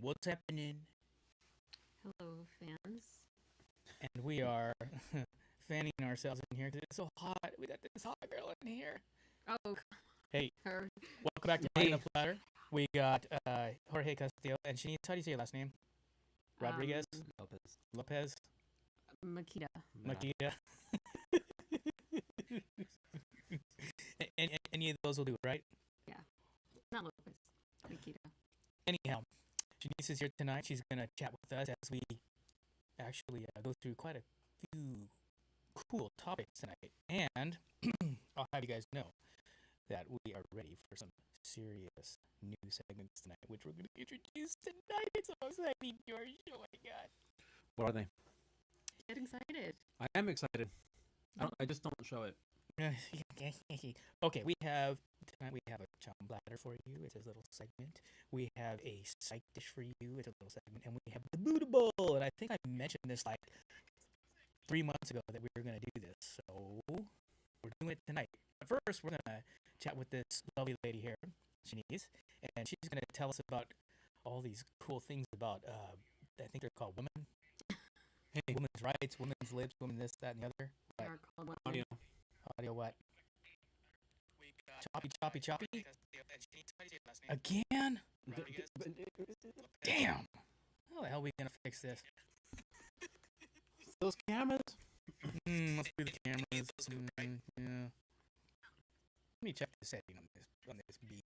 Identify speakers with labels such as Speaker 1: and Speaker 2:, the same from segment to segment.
Speaker 1: What's happening?
Speaker 2: Hello, fans.
Speaker 1: And we are fanning ourselves in here because it's so hot. We got this hot girl in here.
Speaker 2: Oh,
Speaker 1: Hey,
Speaker 2: her.
Speaker 1: welcome back to Playing the Platter. We got Jorge Castillo and Chanice. How do you say your last name? Rodriguez? Lopez?
Speaker 2: Makita.
Speaker 1: Makita. Any of those will do, right?
Speaker 2: Yeah. Not Lopez. Makita.
Speaker 1: Anyhow, Chanice is here tonight. She's going to chat with us as we actually go through quite a few cool topics tonight. And I'll have you guys know that we are ready for some serious new segments tonight, which we're going to introduce tonight. It's so exciting, George. Oh my God.
Speaker 3: What are they?
Speaker 2: Get excited.
Speaker 3: I am excited. I just don't show it.
Speaker 1: Okay, tonight we have a chow bladder for you. It's a little segment. We have a side dish for you. It's a little segment. And we have the Buddha Bowl. And I think I mentioned this like 3 months ago that we were going to do this. So we're doing it tonight. But first, we're going to chat with this lovely lady here, Chanice. And she's going to tell us about all these cool things about, I think they're called women. Hey, women's rights, women's lips, women this, that, and the other.
Speaker 2: They are called
Speaker 3: Audio.
Speaker 1: Audio what? Choppy. Again? Damn. How the hell are we going to fix this?
Speaker 3: Those cameras?
Speaker 1: Let's do the cameras. Yeah. Let me check the setting on this B.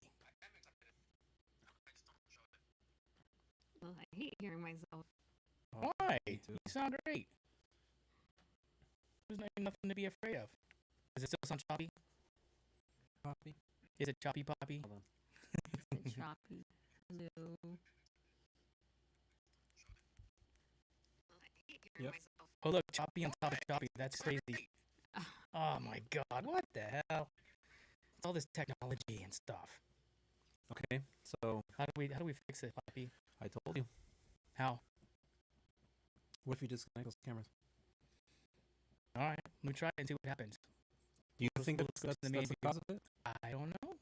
Speaker 2: Well, I hate hearing myself.
Speaker 1: Why? You sound great. There's nothing to be afraid of. Does it still sound choppy?
Speaker 3: Poppy?
Speaker 1: Is it choppy poppy?
Speaker 3: Hold on.
Speaker 2: It's choppy. Hello. Well, I hate hearing
Speaker 3: Yep.
Speaker 2: myself.
Speaker 1: Oh look, choppy on top of choppy. That's crazy. Oh my God, what the hell? It's all this technology and stuff.
Speaker 3: Okay, so
Speaker 1: How do we fix it, Poppy?
Speaker 3: I told you.
Speaker 1: How?
Speaker 3: What if you disconnect those cameras?
Speaker 1: All right, let me try it and see what happens.
Speaker 3: Do you think
Speaker 1: We'll
Speaker 3: that's
Speaker 1: go to the
Speaker 3: the
Speaker 1: main
Speaker 3: cause of it?
Speaker 1: I don't know.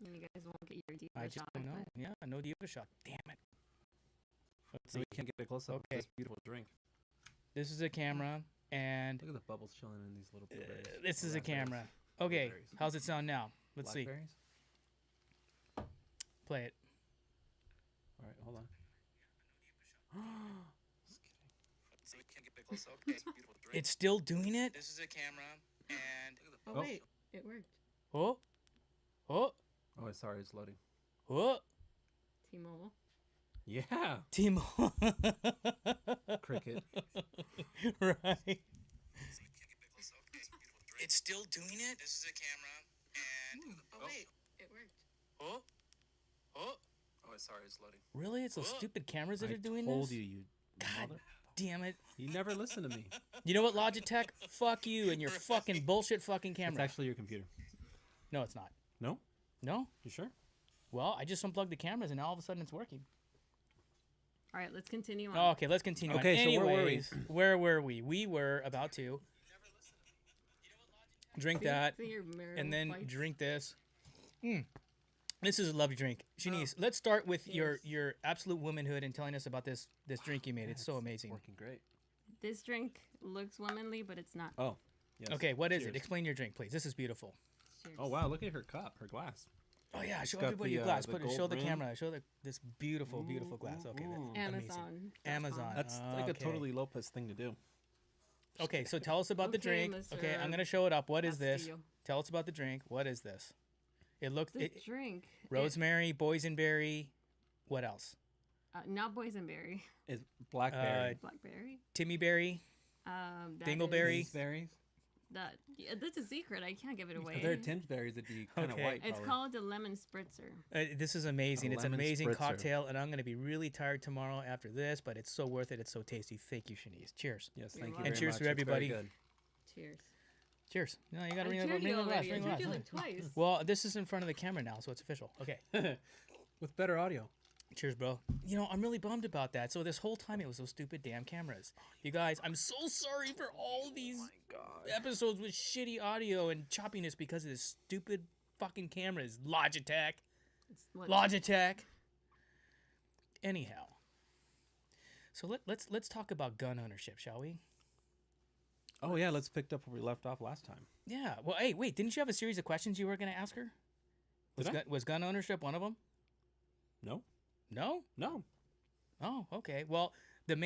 Speaker 2: And you guys won't get your
Speaker 1: I
Speaker 2: diva
Speaker 1: just
Speaker 2: shot.
Speaker 1: don't know.
Speaker 2: but
Speaker 1: Yeah, no diva shot. Damn it. Let's
Speaker 3: So
Speaker 1: see.
Speaker 3: we can't get a close up
Speaker 1: Okay.
Speaker 3: of this beautiful drink.
Speaker 1: This is a camera, and
Speaker 3: Look at the bubbles chilling in these little blueberries.
Speaker 1: this is a
Speaker 3: Raspberries.
Speaker 1: camera. Okay,
Speaker 3: Blueberries.
Speaker 1: how's it sound now? Let's see.
Speaker 3: Blackberries?
Speaker 1: Play it.
Speaker 3: All right, hold on.
Speaker 1: So we can't get the close up. Beautiful drink. It's still doing it? This is a camera, and
Speaker 2: Oh,
Speaker 3: Oh.
Speaker 2: wait. It worked.
Speaker 1: oh,
Speaker 3: Oh, sorry, it's loading.
Speaker 1: oh,
Speaker 2: T-Mobile.
Speaker 3: Yeah,
Speaker 1: Timo.
Speaker 3: cricket.
Speaker 1: Right. It's still doing it? This is a camera, and
Speaker 2: Oh, wait. It worked.
Speaker 1: oh,
Speaker 3: Oh, sorry, it's loading.
Speaker 1: really? It's those stupid cameras that
Speaker 3: I
Speaker 1: are doing
Speaker 3: told
Speaker 1: this?
Speaker 3: you,
Speaker 1: God
Speaker 3: mother.
Speaker 1: damn it.
Speaker 3: You never listen to me.
Speaker 1: You know what, Logitech? Fuck you and your fucking bullshit fucking
Speaker 3: It's
Speaker 1: camera.
Speaker 3: actually your computer.
Speaker 1: No, it's not.
Speaker 3: No?
Speaker 1: No?
Speaker 3: You sure?
Speaker 1: Well, I just unplugged the cameras and now all of a sudden it's working.
Speaker 2: All right, let's continue on.
Speaker 1: Oh, okay, let's continue.
Speaker 3: Okay,
Speaker 1: on.
Speaker 3: so where were we?
Speaker 1: Anyways, where were we? We were about to drink that
Speaker 2: See your marital
Speaker 1: and then
Speaker 2: fights?
Speaker 1: drink this. This is a lovely drink. Chanice, let's start with
Speaker 2: Yes.
Speaker 1: your absolute womanhood and telling us about this drink you made. It's so amazing.
Speaker 3: Working great.
Speaker 2: This drink looks womanly, but it's not.
Speaker 3: Oh, yes.
Speaker 1: Okay, what is it?
Speaker 3: Cheers.
Speaker 1: Explain your drink, please. This is beautiful.
Speaker 2: Cheers.
Speaker 3: Oh, wow, look at her cup, her glass.
Speaker 1: Oh yeah, show
Speaker 3: got
Speaker 1: everybody
Speaker 3: the,
Speaker 1: your glass.
Speaker 3: the
Speaker 1: Put it,
Speaker 3: gold
Speaker 1: show the
Speaker 3: rim.
Speaker 1: camera. Show this beautiful, beautiful glass. Okay, that's amazing.
Speaker 2: Amazon.
Speaker 1: Amazon.
Speaker 3: That's like a
Speaker 1: Okay.
Speaker 3: totally Lopez thing to do.
Speaker 1: Okay, so tell us about the
Speaker 2: Okay,
Speaker 1: drink. Okay, I'm
Speaker 2: Mr.
Speaker 1: gonna show it up. What is this?
Speaker 2: Castillo.
Speaker 1: Tell us about the drink. What is this? It looks
Speaker 2: The drink.
Speaker 1: rosemary, boysenberry. What else?
Speaker 2: Not boysenberry.
Speaker 3: It's blackberry.
Speaker 2: Blackberry.
Speaker 1: Timmyberry,
Speaker 2: That
Speaker 1: Dingleberry.
Speaker 2: is-
Speaker 3: Berries.
Speaker 2: That's a secret. I can't give it away.
Speaker 3: If they're Tim's berries, it'd be kind of
Speaker 1: Okay.
Speaker 3: white.
Speaker 2: It's
Speaker 3: probably.
Speaker 2: called the lemon spritzer.
Speaker 1: This is amazing.
Speaker 3: A
Speaker 1: It's an
Speaker 3: lemon
Speaker 1: amazing
Speaker 3: spritzer.
Speaker 1: cocktail, and I'm gonna be really tired tomorrow after this, but it's so worth it. It's so tasty. Thank you, Chanice. Cheers.
Speaker 3: Yes,
Speaker 2: You're
Speaker 3: thank you
Speaker 2: welcome.
Speaker 3: very
Speaker 1: And cheers
Speaker 3: much.
Speaker 1: to everybody.
Speaker 3: It's very
Speaker 2: Cheers.
Speaker 1: Cheers. No, you gotta
Speaker 2: I
Speaker 1: bring the
Speaker 2: cheered you
Speaker 1: glass.
Speaker 2: already. I
Speaker 1: Bring the
Speaker 2: cheered you
Speaker 1: glass.
Speaker 2: like twice.
Speaker 1: Well, this is in front of the camera now, so it's official. Okay.
Speaker 3: good. With better audio.
Speaker 1: Cheers, bro. You know, I'm really bummed about that. So this whole time it was those stupid damn cameras. You guys, I'm so sorry for all these episodes with shitty audio and choppiness because of this stupid fucking cameras. Logitech.
Speaker 2: It's what-
Speaker 1: Logitech. Anyhow, So let's talk about gun ownership, shall we?
Speaker 3: Oh yeah, let's pick up where we left off last time.
Speaker 1: Yeah. Well, hey, wait, didn't you have a series of questions you were going to ask her? Was gun ownership one of them?
Speaker 3: No,
Speaker 1: No?
Speaker 3: no.
Speaker 1: Oh, okay. Well, the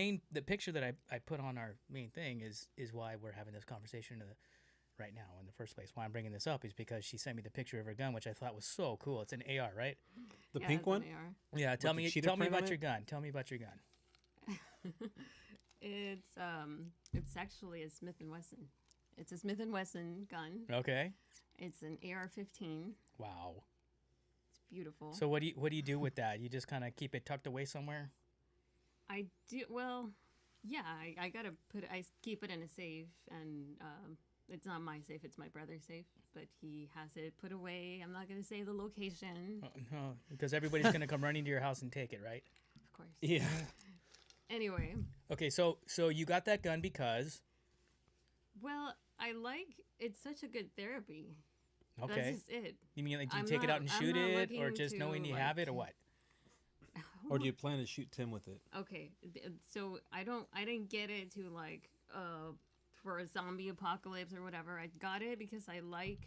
Speaker 1: picture that I put on our main thing is why we're having this conversation right now in the first place. Why I'm bringing this up is because she sent me the picture of her gun, which I thought was so cool. It's an AR, right?
Speaker 3: The
Speaker 2: Yeah,
Speaker 3: pink
Speaker 2: it's
Speaker 3: one.
Speaker 2: an AR.
Speaker 1: Yeah. Tell
Speaker 3: the
Speaker 1: me
Speaker 3: cheetah print on
Speaker 1: about
Speaker 3: it?
Speaker 1: your gun. Tell me about your gun.
Speaker 2: It's actually a Smith and Wesson. It's a Smith and Wesson gun.
Speaker 1: Okay.
Speaker 2: It's an AR-15.
Speaker 1: Wow.
Speaker 2: It's beautiful.
Speaker 1: So what do you do with that? You just kind of keep it tucked away somewhere?
Speaker 2: I do well. Yeah, I gotta keep it in a safe, and it's not my safe. It's my brother's safe, but he has it put away. I'm not gonna say the location,
Speaker 1: No, because everybody's going to come running to your house and take it, right?
Speaker 2: of course.
Speaker 3: Yeah.
Speaker 2: Anyway,
Speaker 1: Okay, so you got that gun because
Speaker 2: well, it's such a good therapy.
Speaker 1: okay.
Speaker 2: That's just it.
Speaker 1: You mean like do you
Speaker 2: I'm
Speaker 1: take it
Speaker 2: not-
Speaker 1: out and
Speaker 2: I'm
Speaker 1: shoot
Speaker 2: not
Speaker 1: it, or
Speaker 2: looking
Speaker 1: just
Speaker 2: to,
Speaker 1: knowing you have it, or what?
Speaker 3: Or do you plan to shoot Tim with it?
Speaker 2: Okay, so I didn't get it to for a zombie apocalypse or whatever. I got it because I like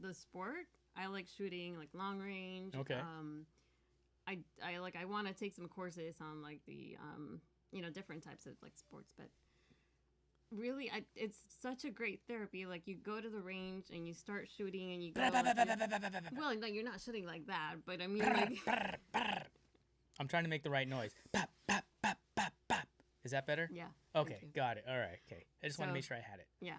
Speaker 2: the sport. I like shooting like long range.
Speaker 1: Okay.
Speaker 2: I want to take some courses on like the different types of like sports, but really it's such a great therapy. Like you go to the range and you start shooting and you go well, no, you're not shooting like that, but I mean like
Speaker 1: I'm trying to make the right noise. Bap, bap, bap, bap, bap. Is that better?
Speaker 2: yeah.
Speaker 1: Okay,
Speaker 2: thank you.
Speaker 1: got it. All right, okay. I just want to
Speaker 2: So-
Speaker 1: make sure I had it.
Speaker 2: Yeah.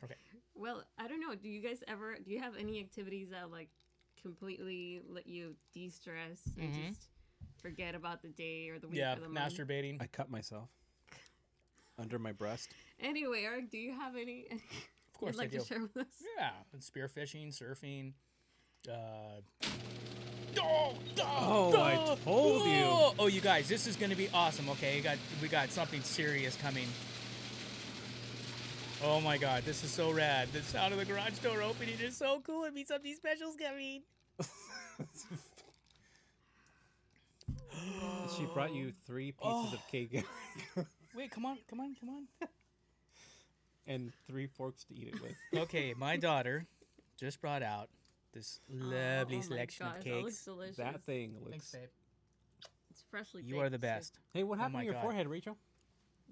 Speaker 1: Okay.
Speaker 2: Well, I don't know. Do you have any activities that like completely let you de-stress and just forget about the day or the week
Speaker 1: Yeah,
Speaker 2: or the month?
Speaker 1: masturbating.
Speaker 3: I cut myself under my breast.
Speaker 2: Anyway, Eric, do you have any
Speaker 1: Of course
Speaker 2: you'd like
Speaker 1: I do.
Speaker 2: to share with us?
Speaker 1: Yeah, and spearfishing, surfing.
Speaker 3: I told you.
Speaker 1: Oh, you guys, this is gonna be awesome. Okay, we got something serious coming. Oh my God, this is so rad. The sound of the garage door opening is so cool. It means something special's coming.
Speaker 3: She brought you 3 pieces of cake
Speaker 1: Wait, come on.
Speaker 3: and 3 forks to eat it with.
Speaker 1: Okay, my daughter just brought out this lovely
Speaker 2: Oh my
Speaker 1: selection
Speaker 2: gosh,
Speaker 1: of
Speaker 2: that looks
Speaker 1: cakes.
Speaker 2: delicious.
Speaker 3: That thing
Speaker 1: Thanks,
Speaker 3: looks.
Speaker 1: babe.
Speaker 2: It's freshly
Speaker 1: You are the
Speaker 2: baked, too.
Speaker 1: best.
Speaker 3: Hey, what happened
Speaker 1: my
Speaker 3: to your
Speaker 1: God.
Speaker 3: forehead, Rachel?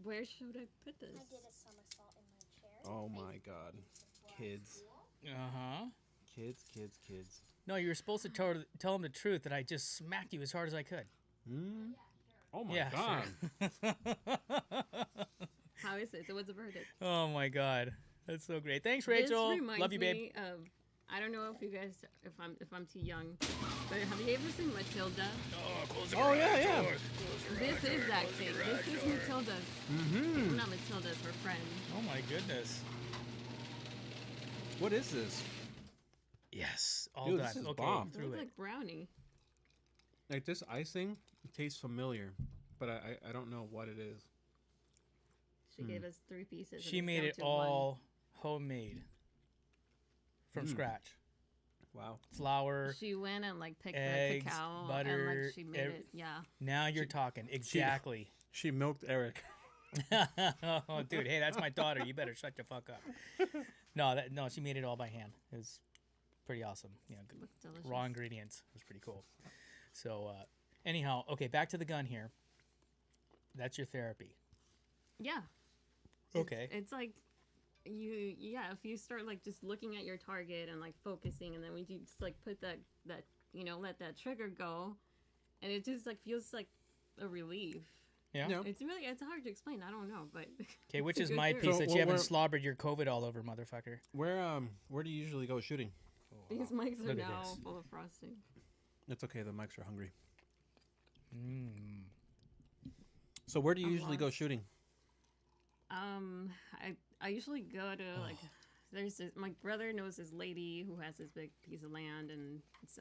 Speaker 2: Where should I put this?
Speaker 4: I did a somersault in my chair.
Speaker 3: Oh my God, kids,
Speaker 1: Uh-huh.
Speaker 3: kids.
Speaker 1: No, you were supposed to tell him the truth that I just smacked you as hard as I could.
Speaker 3: Hmm. Oh my
Speaker 1: Yeah,
Speaker 3: God.
Speaker 1: sure.
Speaker 2: How is it? So what's the verdict?
Speaker 1: Oh my God, that's so great. Thanks,
Speaker 2: This
Speaker 1: Rachel.
Speaker 2: reminds
Speaker 1: Love you, babe.
Speaker 2: me of, I don't know if you guys, if I'm too young, but have you ever seen Matilda?
Speaker 3: Oh yeah.
Speaker 2: This is that cake. This is Matilda's.
Speaker 3: Mm-hmm.
Speaker 2: Not Matilda's, her friend.
Speaker 1: Oh my goodness.
Speaker 3: What is this?
Speaker 1: Yes, all
Speaker 3: Dude,
Speaker 1: done.
Speaker 3: this is
Speaker 1: Okay,
Speaker 3: bomb.
Speaker 2: It
Speaker 1: through
Speaker 2: looks
Speaker 1: it.
Speaker 2: like brownie.
Speaker 3: Like this icing tastes familiar, but I don't know what it is.
Speaker 2: She gave us 3 pieces. and
Speaker 1: She
Speaker 2: it's
Speaker 1: made
Speaker 2: down
Speaker 1: it
Speaker 2: to one.
Speaker 1: all homemade from scratch.
Speaker 3: Wow.
Speaker 1: Flour.
Speaker 2: She went and like picked
Speaker 1: eggs,
Speaker 2: the cacao
Speaker 1: butter,
Speaker 2: and like she made it. Yeah.
Speaker 1: Now you're talking. Exactly.
Speaker 3: She milked Eric.
Speaker 1: Oh, dude, hey, that's my daughter. You better shut the fuck up. No, she made it all by hand. It was pretty awesome. You know, good,
Speaker 2: Looks delicious.
Speaker 1: raw ingredients. It was pretty cool. So, anyhow, okay, back to the gun here. That's your therapy.
Speaker 2: Yeah.
Speaker 1: Okay.
Speaker 2: It's like if you start like just looking at your target and like focusing, and then when you just like put that let that trigger go, and it just like feels like a relief.
Speaker 1: Yeah.
Speaker 3: No.
Speaker 2: It's hard to explain. I don't know, but
Speaker 1: Okay, which
Speaker 2: it's
Speaker 1: is
Speaker 2: a good
Speaker 1: my
Speaker 2: therapy.
Speaker 1: piece
Speaker 3: So,
Speaker 1: that
Speaker 3: well,
Speaker 1: you haven't
Speaker 3: we're-
Speaker 1: slobbered your COVID all over, motherfucker.
Speaker 3: Where do you usually go shooting?
Speaker 2: These mics are
Speaker 1: Look at
Speaker 2: now
Speaker 1: this.
Speaker 2: full of frosting.
Speaker 3: It's okay. The mics are hungry.
Speaker 1: Mm.
Speaker 3: So where do you
Speaker 2: I'm
Speaker 3: usually go
Speaker 2: lost.
Speaker 3: shooting?
Speaker 2: I usually go to like my brother knows this lady who has this big piece of land, and it's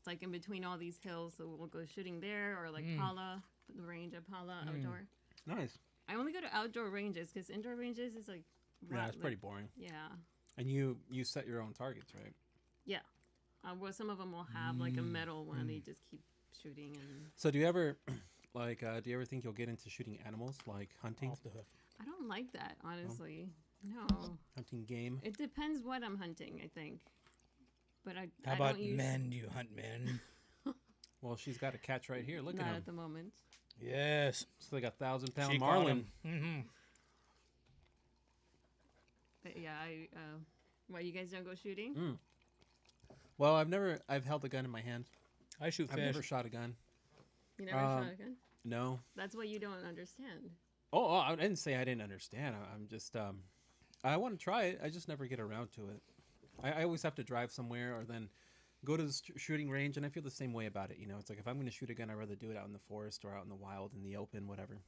Speaker 2: like in between all these hills, so we'll go shooting there, or like Pala, the range at Pala outdoor.
Speaker 3: Nice.
Speaker 2: I only go to outdoor ranges because indoor ranges is like
Speaker 3: Yeah, it's pretty boring.
Speaker 2: Yeah.
Speaker 3: And you set your own targets, right?
Speaker 2: Yeah. Well, some of them will have like a metal one. They just keep shooting and
Speaker 3: So do you ever Like, do you ever think you'll get into shooting animals, like hunting,
Speaker 1: Off the hoof.
Speaker 2: I don't like that, honestly. No.
Speaker 3: hunting game?
Speaker 2: It depends what I'm hunting, I think. But
Speaker 1: How
Speaker 2: I
Speaker 1: about
Speaker 2: don't use
Speaker 1: men? Do you hunt men?
Speaker 3: Well, she's got a catch right here. Look
Speaker 2: not
Speaker 3: at him.
Speaker 2: at the moment.
Speaker 1: Yes.
Speaker 3: It's like 1,000-pound
Speaker 1: She caught
Speaker 3: marlin.
Speaker 1: him. Mm-hmm.
Speaker 2: But yeah, why you guys don't go shooting?
Speaker 3: Well, I've held a gun in my hand.
Speaker 1: I shoot
Speaker 3: I've
Speaker 1: fish.
Speaker 3: never shot a gun.
Speaker 2: You never shot a gun?
Speaker 3: No.
Speaker 2: That's what you don't understand.
Speaker 3: Oh, I didn't say I didn't understand. I'm just, I want to try it. I just never get around to it. I always have to drive somewhere or then go to the shooting range, and I feel the same way about it. You know, it's like if I'm going to shoot a gun, I'd rather do it out in the forest or out in the wild, in the open, whatever.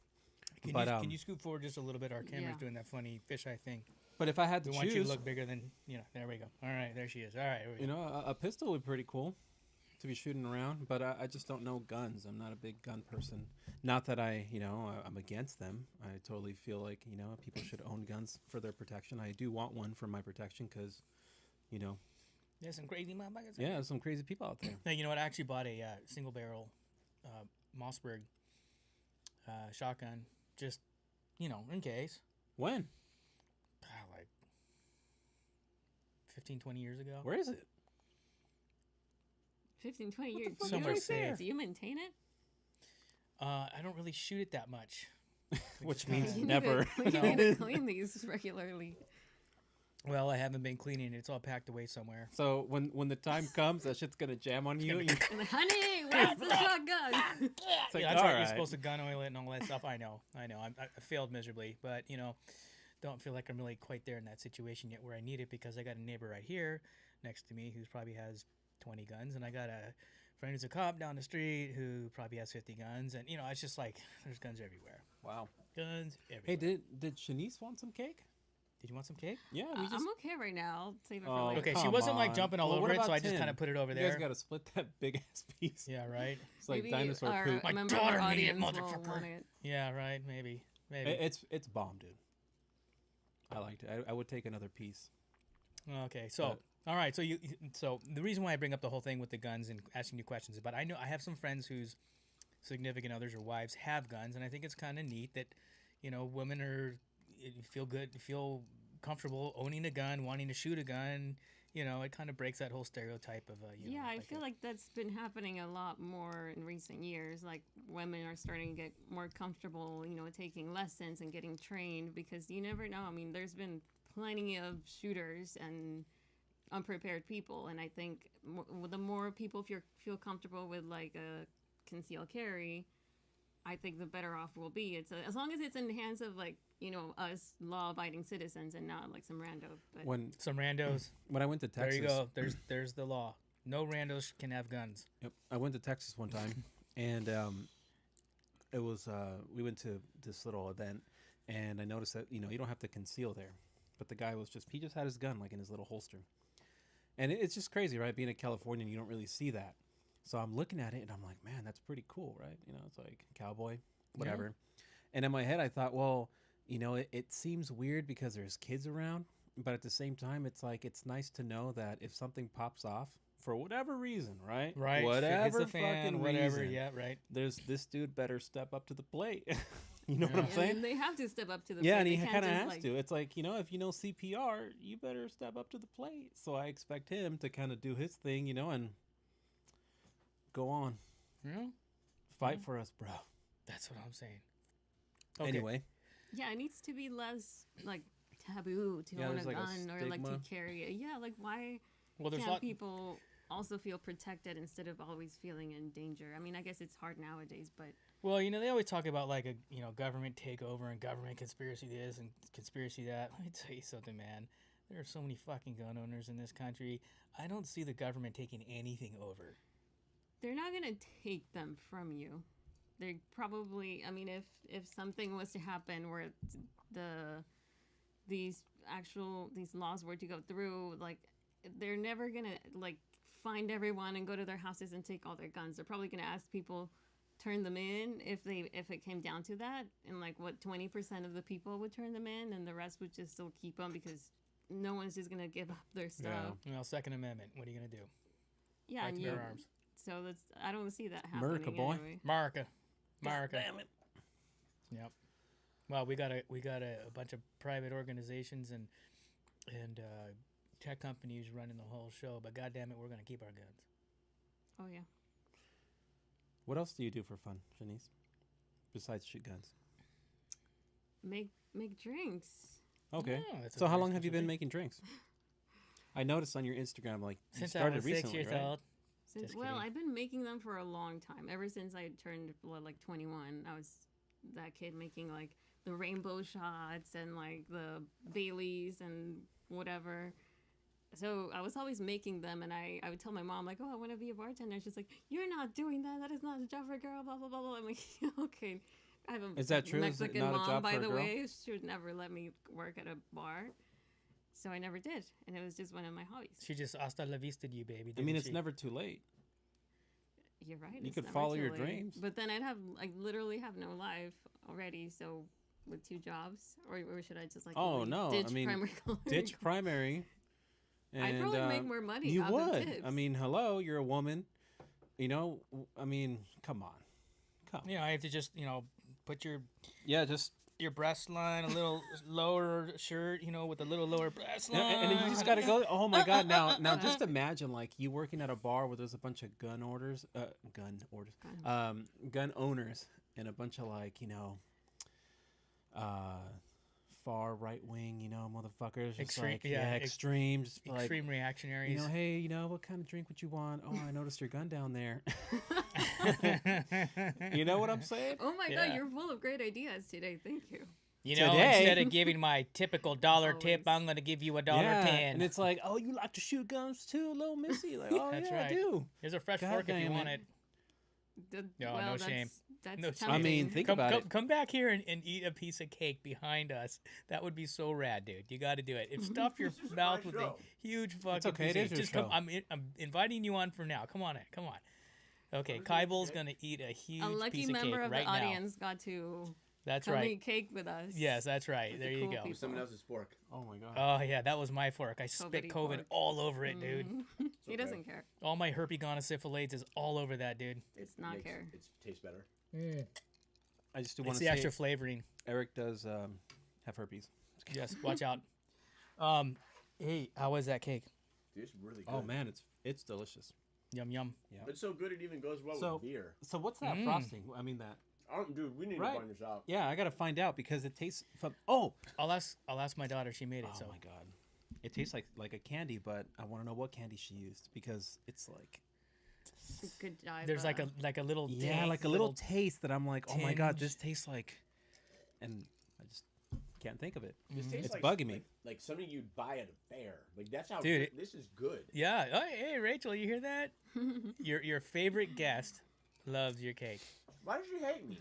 Speaker 1: Can you scoot forward just a little bit? Our camera's
Speaker 2: Yeah.
Speaker 1: doing that funny fisheye thing.
Speaker 3: But if I had to
Speaker 1: We
Speaker 3: choose,
Speaker 1: want you to look bigger than, there we go. All right, there she is. All right.
Speaker 3: you know, a pistol would be pretty cool to be shooting around, but I just don't know guns. I'm not a big gun person. Not that I'm against them. I totally feel like, people should own guns for their protection. I do want one for my protection because,
Speaker 1: There's some crazy motherfuckers.
Speaker 3: yeah, there's some crazy people out there.
Speaker 1: Hey, you know what? I actually bought a single barrel Mossberg shotgun just, in case.
Speaker 3: When?
Speaker 1: Like 15, 20 years ago.
Speaker 3: Where is it?
Speaker 2: 15, 20 years.
Speaker 3: fuck
Speaker 1: is Somewhere right
Speaker 3: there?
Speaker 2: Do you maintain it?
Speaker 1: I don't really shoot it that much.
Speaker 3: Which
Speaker 1: kinda-
Speaker 3: means
Speaker 2: You
Speaker 3: never.
Speaker 2: Need to, you need to clean these regularly.
Speaker 1: Well, I haven't been cleaning it. It's all packed away somewhere.
Speaker 3: So when the time comes, that shit's gonna jam on you.
Speaker 2: And like, honey, where's the shotgun?
Speaker 3: It's like,
Speaker 1: Yeah, that's
Speaker 3: all
Speaker 1: right. You're
Speaker 3: right.
Speaker 1: supposed to gun oil it and all that stuff. I know. I failed miserably, but don't feel like I'm really quite there in that situation yet where I need it because I got a neighbor right here next to me who probably has 20 guns, and I got a friend who's a cop down the street who probably has 50 guns, and it's just like there's guns everywhere.
Speaker 3: Wow.
Speaker 1: Guns everywhere.
Speaker 3: Hey, did Chanice want some cake?
Speaker 1: Did you want some cake?
Speaker 3: Yeah, we just.
Speaker 2: I'm okay right now. I'll save it for
Speaker 3: Oh,
Speaker 2: later.
Speaker 1: Okay, she
Speaker 3: come
Speaker 1: wasn't like
Speaker 3: on.
Speaker 1: jumping all
Speaker 3: Well, what
Speaker 1: over it, so
Speaker 3: about
Speaker 1: I just
Speaker 3: Tim?
Speaker 1: kind of put it over
Speaker 3: You
Speaker 1: there.
Speaker 3: guys gotta split that big ass piece.
Speaker 1: Yeah, right.
Speaker 3: It's like
Speaker 2: Maybe
Speaker 3: dinosaur
Speaker 2: our,
Speaker 3: poop.
Speaker 1: My
Speaker 2: a member of
Speaker 1: daughter
Speaker 2: our
Speaker 1: made it,
Speaker 2: audience will
Speaker 1: motherfucker.
Speaker 2: want it.
Speaker 1: Yeah, right. Maybe.
Speaker 3: It's bomb, dude. I liked it. I would take another piece.
Speaker 1: Okay, so all right, so the reason why I bring up the whole thing with the guns and asking you questions is, but I know I have some friends whose significant others or wives have guns, and I think it's kind of neat that women feel comfortable owning a gun, wanting to shoot a gun. It kind of breaks that whole stereotype of
Speaker 2: Yeah, I feel like that's been happening a lot more in recent years. Like women are starting to get more comfortable, taking lessons and getting trained because you never know. I mean, there's been plenty of shooters and unprepared people, and I think the more people feel comfortable with like a concealed carry, I think the better off we'll be. It's as long as it's in the hands of like us law-abiding citizens and not like some rando. But
Speaker 1: some randos.
Speaker 3: When I went to Texas,
Speaker 1: There you go. There's the law. No randos can have guns.
Speaker 3: Yep. I went to Texas one time, and it was we went to this little event, and I noticed that you don't have to conceal there, but the guy he just had his gun like in his little holster, and it's just crazy, right? Being a Californian, you don't really see that. So I'm looking at it, and I'm like, man, that's pretty cool, right? It's like cowboy, whatever. And in my head, I thought, well, it seems weird because there's kids around, but at the same time, it's like it's nice to know that if something pops off for whatever reason, right?
Speaker 1: Right.
Speaker 3: Whatever
Speaker 1: Shit hits the fan,
Speaker 3: fucking
Speaker 1: whatever.
Speaker 3: reason.
Speaker 1: Yeah, right.
Speaker 3: This dude better step up to the plate. You know what I'm
Speaker 2: and
Speaker 3: saying?
Speaker 2: they have to step up to the
Speaker 3: Yeah,
Speaker 2: plate.
Speaker 3: and he
Speaker 2: They can't
Speaker 3: kind of
Speaker 2: just,
Speaker 3: has
Speaker 2: like,
Speaker 3: to. It's like, if you know CPR, you better step up to the plate. So I expect him to kind of do his thing, and go on.
Speaker 1: Yeah.
Speaker 3: Fight for us, bro.
Speaker 1: That's what I'm saying.
Speaker 3: Anyway.
Speaker 2: Yeah, it needs to be less like taboo to
Speaker 3: Yeah,
Speaker 2: own a
Speaker 3: there's, like, a
Speaker 2: gun or like to
Speaker 3: stigma.
Speaker 2: carry it. Yeah, like why
Speaker 1: Well, there's a
Speaker 2: can't
Speaker 1: lot.
Speaker 2: people also feel protected instead of always feeling in danger? I mean, I guess it's hard nowadays, but
Speaker 1: Well, they always talk about like a government takeover and government conspiracy this and conspiracy that. Let me tell you something, man. There are so many fucking gun owners in this country. I don't see the government taking anything over.
Speaker 2: they're not gonna take them from you. They probably, I mean, if something was to happen where these laws were to go through, like they're never gonna like find everyone and go to their houses and take all their guns. They're probably gonna ask people turn them in if it came down to that, and like what 20% of the people would turn them in, and the rest would just still keep them because no one's just gonna give up their stuff.
Speaker 1: Well, Second Amendment. What are you gonna do?
Speaker 2: Yeah,
Speaker 1: Fight
Speaker 2: and
Speaker 1: to bear arms.
Speaker 2: so I don't see that happening.
Speaker 3: America, boy.
Speaker 2: Anyway.
Speaker 1: America. America.
Speaker 3: God damn it.
Speaker 1: Yep. Well, we got a bunch of private organizations and tech companies running the whole show, but goddamn it, we're gonna keep our guns.
Speaker 2: Oh yeah.
Speaker 3: What else do you do for fun, Chanice? Besides shoot guns.
Speaker 2: Make drinks.
Speaker 3: Okay.
Speaker 1: Oh, that's a
Speaker 3: So how
Speaker 1: very
Speaker 3: long have you been
Speaker 1: specific-
Speaker 3: making drinks? I noticed on your Instagram, like, you
Speaker 1: Since I
Speaker 3: started
Speaker 1: was
Speaker 3: recently,
Speaker 1: 6 years
Speaker 3: right?
Speaker 1: old.
Speaker 2: Since,
Speaker 1: Just
Speaker 2: well,
Speaker 1: kidding.
Speaker 2: I've been making them for a long time. Ever since I turned like 21, I was that kid making like the rainbow shots and like the Baileys and whatever. So I was always making them, and I would tell my mom like, "Oh, I want to be a bartender." She's like, "You're not doing that. That is not a job for a girl." Blah blah blah blah. I'm like, "Okay." I have a
Speaker 3: Is that true? Is it
Speaker 2: Mexican
Speaker 3: not a
Speaker 2: mom,
Speaker 3: job
Speaker 2: by
Speaker 3: for a
Speaker 2: the
Speaker 3: girl?
Speaker 2: way. She would never let me work at a bar, so I never did, and it was just one of my hobbies.
Speaker 1: She just hasta la vista you, baby.
Speaker 3: I mean,
Speaker 1: didn't
Speaker 3: it's
Speaker 1: she?
Speaker 3: never too late.
Speaker 2: You're right.
Speaker 3: You
Speaker 2: it's
Speaker 3: could
Speaker 2: never
Speaker 3: follow
Speaker 2: too
Speaker 3: your
Speaker 2: late.
Speaker 3: dreams.
Speaker 2: But then I literally have no life already. So with 2 jobs, or should I just like
Speaker 3: Oh,
Speaker 2: really
Speaker 3: no,
Speaker 2: ditch
Speaker 3: I mean,
Speaker 2: primary color?
Speaker 3: Ditch primary.
Speaker 2: I'd
Speaker 3: And,
Speaker 2: probably make more money.
Speaker 3: You
Speaker 2: out of
Speaker 3: would.
Speaker 2: tips.
Speaker 3: I mean, hello, you're a woman. You know, I mean, come on.
Speaker 1: You know, I have to just, put
Speaker 3: Yeah, just
Speaker 1: your breast line a little lower shirt, with a little lower breast line.
Speaker 3: and you just gotta go. Oh my God! Now just imagine like you working at a bar where there's a bunch of gun owners, and a bunch of like far right wing motherfuckers. Just
Speaker 1: Extreme-
Speaker 3: like,
Speaker 1: yeah,
Speaker 3: extreme. Just like,
Speaker 1: extreme reactionaries.
Speaker 3: hey, what kind of drink would you want? Oh, I noticed your gun down there. You know what I'm saying?
Speaker 2: Oh my
Speaker 1: Yeah.
Speaker 2: God, you're full of great ideas today. Thank you.
Speaker 3: Today-
Speaker 1: Instead of giving my typical dollar tip,
Speaker 2: Always.
Speaker 1: I'm gonna give you $1.10.
Speaker 3: And it's like, oh, you like to shoot guns too, little missy? Like, oh
Speaker 1: That's
Speaker 3: yeah, I
Speaker 1: right.
Speaker 3: do.
Speaker 1: Here's a fresh
Speaker 3: God
Speaker 1: fork if you
Speaker 3: damn
Speaker 1: want
Speaker 3: it.
Speaker 1: it.
Speaker 2: Well,
Speaker 1: no
Speaker 2: that's,
Speaker 1: shame.
Speaker 2: That's
Speaker 1: No shame.
Speaker 2: tempting.
Speaker 3: I mean, think
Speaker 1: Come,
Speaker 3: about
Speaker 1: come,
Speaker 3: it.
Speaker 1: come back here and eat a piece of cake behind us. That would be so rad, dude. You got to do it. If stuff your
Speaker 5: This is
Speaker 1: mouth
Speaker 5: my
Speaker 1: with a
Speaker 5: show.
Speaker 1: huge fucking
Speaker 3: okay,
Speaker 1: piece
Speaker 3: it
Speaker 1: of
Speaker 3: is
Speaker 1: cake.
Speaker 3: your
Speaker 1: Just come.
Speaker 3: show.
Speaker 1: I'm inviting you on for now. Come on in. Come on. Okay, Kyble's gonna eat a huge
Speaker 2: A lucky
Speaker 1: piece of
Speaker 2: member
Speaker 1: cake
Speaker 2: of
Speaker 1: right
Speaker 2: the
Speaker 1: now.
Speaker 2: audience got to
Speaker 1: That's
Speaker 2: come
Speaker 1: right.
Speaker 2: eat cake with us.
Speaker 1: Yes, that's right.
Speaker 2: With
Speaker 1: There
Speaker 2: the
Speaker 1: you
Speaker 2: cool
Speaker 1: go.
Speaker 2: people.
Speaker 5: Someone else's fork.
Speaker 3: Oh my God.
Speaker 1: Oh yeah, that was my fork. I spit
Speaker 2: COVID-y
Speaker 1: COVID
Speaker 2: fork.
Speaker 1: all over it, dude.
Speaker 2: Mhm. He
Speaker 5: okay.
Speaker 2: doesn't care.
Speaker 1: All my herpes gonosyphilades is all over that, dude.
Speaker 2: It's not
Speaker 5: Makes-
Speaker 2: care.
Speaker 5: It tastes better.
Speaker 3: I just do want
Speaker 1: It's
Speaker 3: to
Speaker 1: the
Speaker 3: say
Speaker 1: extra flavoring.
Speaker 3: Eric does have herpes.
Speaker 1: Yes, watch out. Hey, how was that cake?
Speaker 5: Dude, it's really good.
Speaker 3: Oh man, it's delicious.
Speaker 1: Yum yum.
Speaker 5: It's so good it even goes well
Speaker 3: So-
Speaker 5: with beer.
Speaker 3: So what's that
Speaker 1: Mm.
Speaker 3: frosting? I mean that.
Speaker 5: Dude, we need
Speaker 3: Right.
Speaker 5: to find this out.
Speaker 3: Yeah, I gotta find out because it tastes. Oh
Speaker 1: I'll ask my daughter. She made it. So
Speaker 3: my God, it tastes like a candy, but I want to know what candy she used because it's like
Speaker 2: Good job.
Speaker 1: there's like a little
Speaker 3: like a little taste that I'm like, oh my God,
Speaker 1: tinge.
Speaker 3: this tastes like, and I just can't think of it.
Speaker 5: This tastes
Speaker 3: It's
Speaker 5: like,
Speaker 3: bugging me.
Speaker 5: Like something you'd buy at a fair. Like that's how
Speaker 1: Dude,
Speaker 5: good, this is good.
Speaker 1: Yeah. Oh, hey, Rachel, you hear that? Your favorite guest loves your cake.
Speaker 5: Why did you hate me?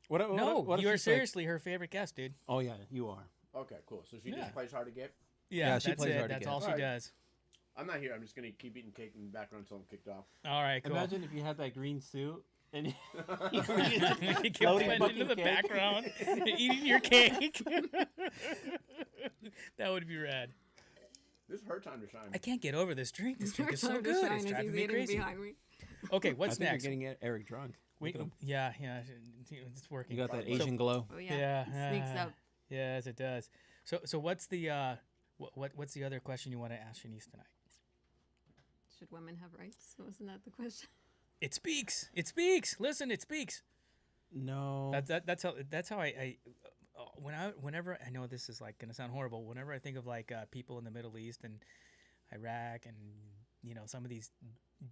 Speaker 3: What if
Speaker 1: you are
Speaker 3: she's like-
Speaker 1: seriously her favorite guest, dude.
Speaker 3: oh yeah, you are.
Speaker 5: Okay, cool. So she
Speaker 1: Yeah.
Speaker 5: just plays hard to get.
Speaker 1: Yeah,
Speaker 3: she
Speaker 1: that's
Speaker 3: plays
Speaker 1: it.
Speaker 3: hard to
Speaker 1: That's
Speaker 3: get.
Speaker 1: all she
Speaker 5: Alright.
Speaker 1: does.
Speaker 5: I'm not here. I'm just gonna keep eating cake in the background until I'm kicked off.
Speaker 1: All right, cool.
Speaker 3: Imagine if you had that green suit and
Speaker 1: you keep
Speaker 3: Floating
Speaker 1: putting
Speaker 3: fucking
Speaker 1: into the
Speaker 3: cake.
Speaker 1: background, eating your cake. That would be rad.
Speaker 5: This is her time to shine.
Speaker 1: I can't get over this drink. This drink is so
Speaker 2: Time to
Speaker 1: good.
Speaker 2: shine
Speaker 1: It's
Speaker 2: as
Speaker 1: driving
Speaker 2: he's
Speaker 1: me
Speaker 2: eating
Speaker 1: crazy.
Speaker 2: behind me.
Speaker 1: Okay,
Speaker 3: I
Speaker 1: what's
Speaker 3: think
Speaker 1: next?
Speaker 3: you're getting Eric drunk. Look at him.
Speaker 1: Yeah, it's working.
Speaker 3: You got that
Speaker 5: So-
Speaker 3: Asian glow.
Speaker 2: Oh yeah.
Speaker 1: Yeah,
Speaker 2: It sneaks up.
Speaker 1: Yes, it does. So what's the what's the other question you want to ask Chanice tonight?
Speaker 2: Should women have rights? Wasn't that the question?
Speaker 1: It speaks. It speaks. Listen, it speaks.
Speaker 3: No.
Speaker 1: That's how whenever I know this is like gonna sound horrible. Whenever I think of like people in the Middle East and Iraq and some of these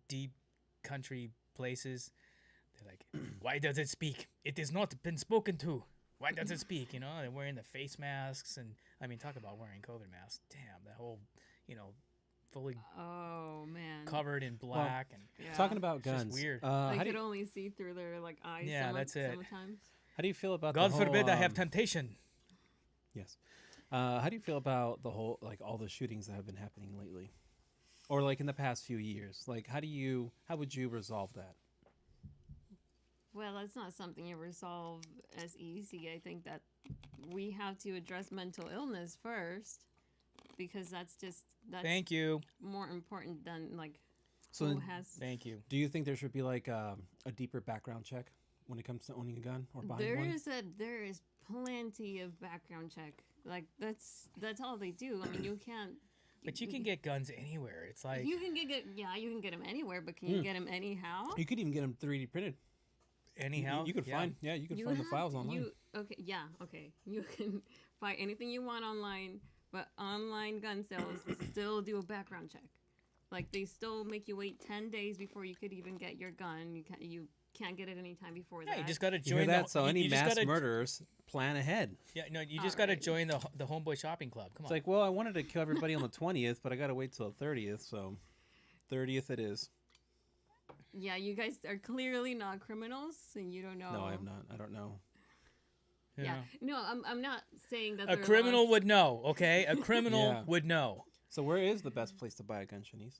Speaker 1: deep country places, they're like, why does it speak? It has not been spoken to. Why does it speak? They're wearing the face masks and I mean, talk about wearing COVID masks. Damn, that whole fully
Speaker 2: Oh man.
Speaker 1: covered in black and
Speaker 2: Yeah.
Speaker 3: Talking about
Speaker 1: It's just
Speaker 3: guns.
Speaker 1: weird.
Speaker 2: I
Speaker 3: How do
Speaker 2: could
Speaker 3: you,
Speaker 2: only see through their like eyes.
Speaker 1: Yeah, that's it.
Speaker 2: Sometimes.
Speaker 3: how do you feel about
Speaker 1: God
Speaker 3: the whole,
Speaker 1: forbid I have temptation.
Speaker 3: Yes. How do you feel about the whole all the shootings that have been happening lately, or like in the past few years? Like, how would you resolve that?
Speaker 2: Well, that's not something you resolve as easy. I think that we have to address mental illness first, because that's
Speaker 1: Thank you.
Speaker 2: more important than like
Speaker 3: So
Speaker 2: who
Speaker 3: then-
Speaker 2: has.
Speaker 1: Thank you.
Speaker 3: Do you think there should be like a deeper background check when it comes to owning a gun or buying
Speaker 2: There
Speaker 3: one?
Speaker 2: there is plenty of background check. Like that's all they do. I mean, you can't.
Speaker 1: But you can get guns anywhere. It's like
Speaker 2: You can get you can get them anywhere, but can you get them anyhow?
Speaker 3: You could even get them 3D printed.
Speaker 1: anyhow.
Speaker 3: You could find you could find the files online.
Speaker 2: Okay. You can find anything you want online, but online gun sales still do a background check. Like they still make you wait 10 days before you could even get your gun. You can't get it any time before
Speaker 1: Yeah,
Speaker 2: that.
Speaker 1: you just got to
Speaker 3: You
Speaker 1: join
Speaker 3: hear that?
Speaker 1: the,
Speaker 3: So
Speaker 1: you-
Speaker 3: any
Speaker 1: you just
Speaker 3: mass
Speaker 1: gotta-
Speaker 3: murderers plan ahead.
Speaker 1: Yeah, no, you just got to
Speaker 2: Alright.
Speaker 1: join the Homeboy Shopping Club. Come
Speaker 3: It's
Speaker 1: on.
Speaker 3: like, well, I wanted to kill everybody on the 20th, but I got to wait till the 30th, so 30th it is.
Speaker 2: Yeah, you guys are clearly not criminals, and you don't know.
Speaker 3: No, I am not. I don't know.
Speaker 1: You
Speaker 2: Yeah,
Speaker 1: know?
Speaker 2: no, I'm not saying that
Speaker 1: A
Speaker 2: there are
Speaker 1: criminal
Speaker 2: laws-
Speaker 1: would know, okay? A criminal
Speaker 3: Yeah.
Speaker 1: would know.
Speaker 3: So where is the best place to buy a gun, Chanice?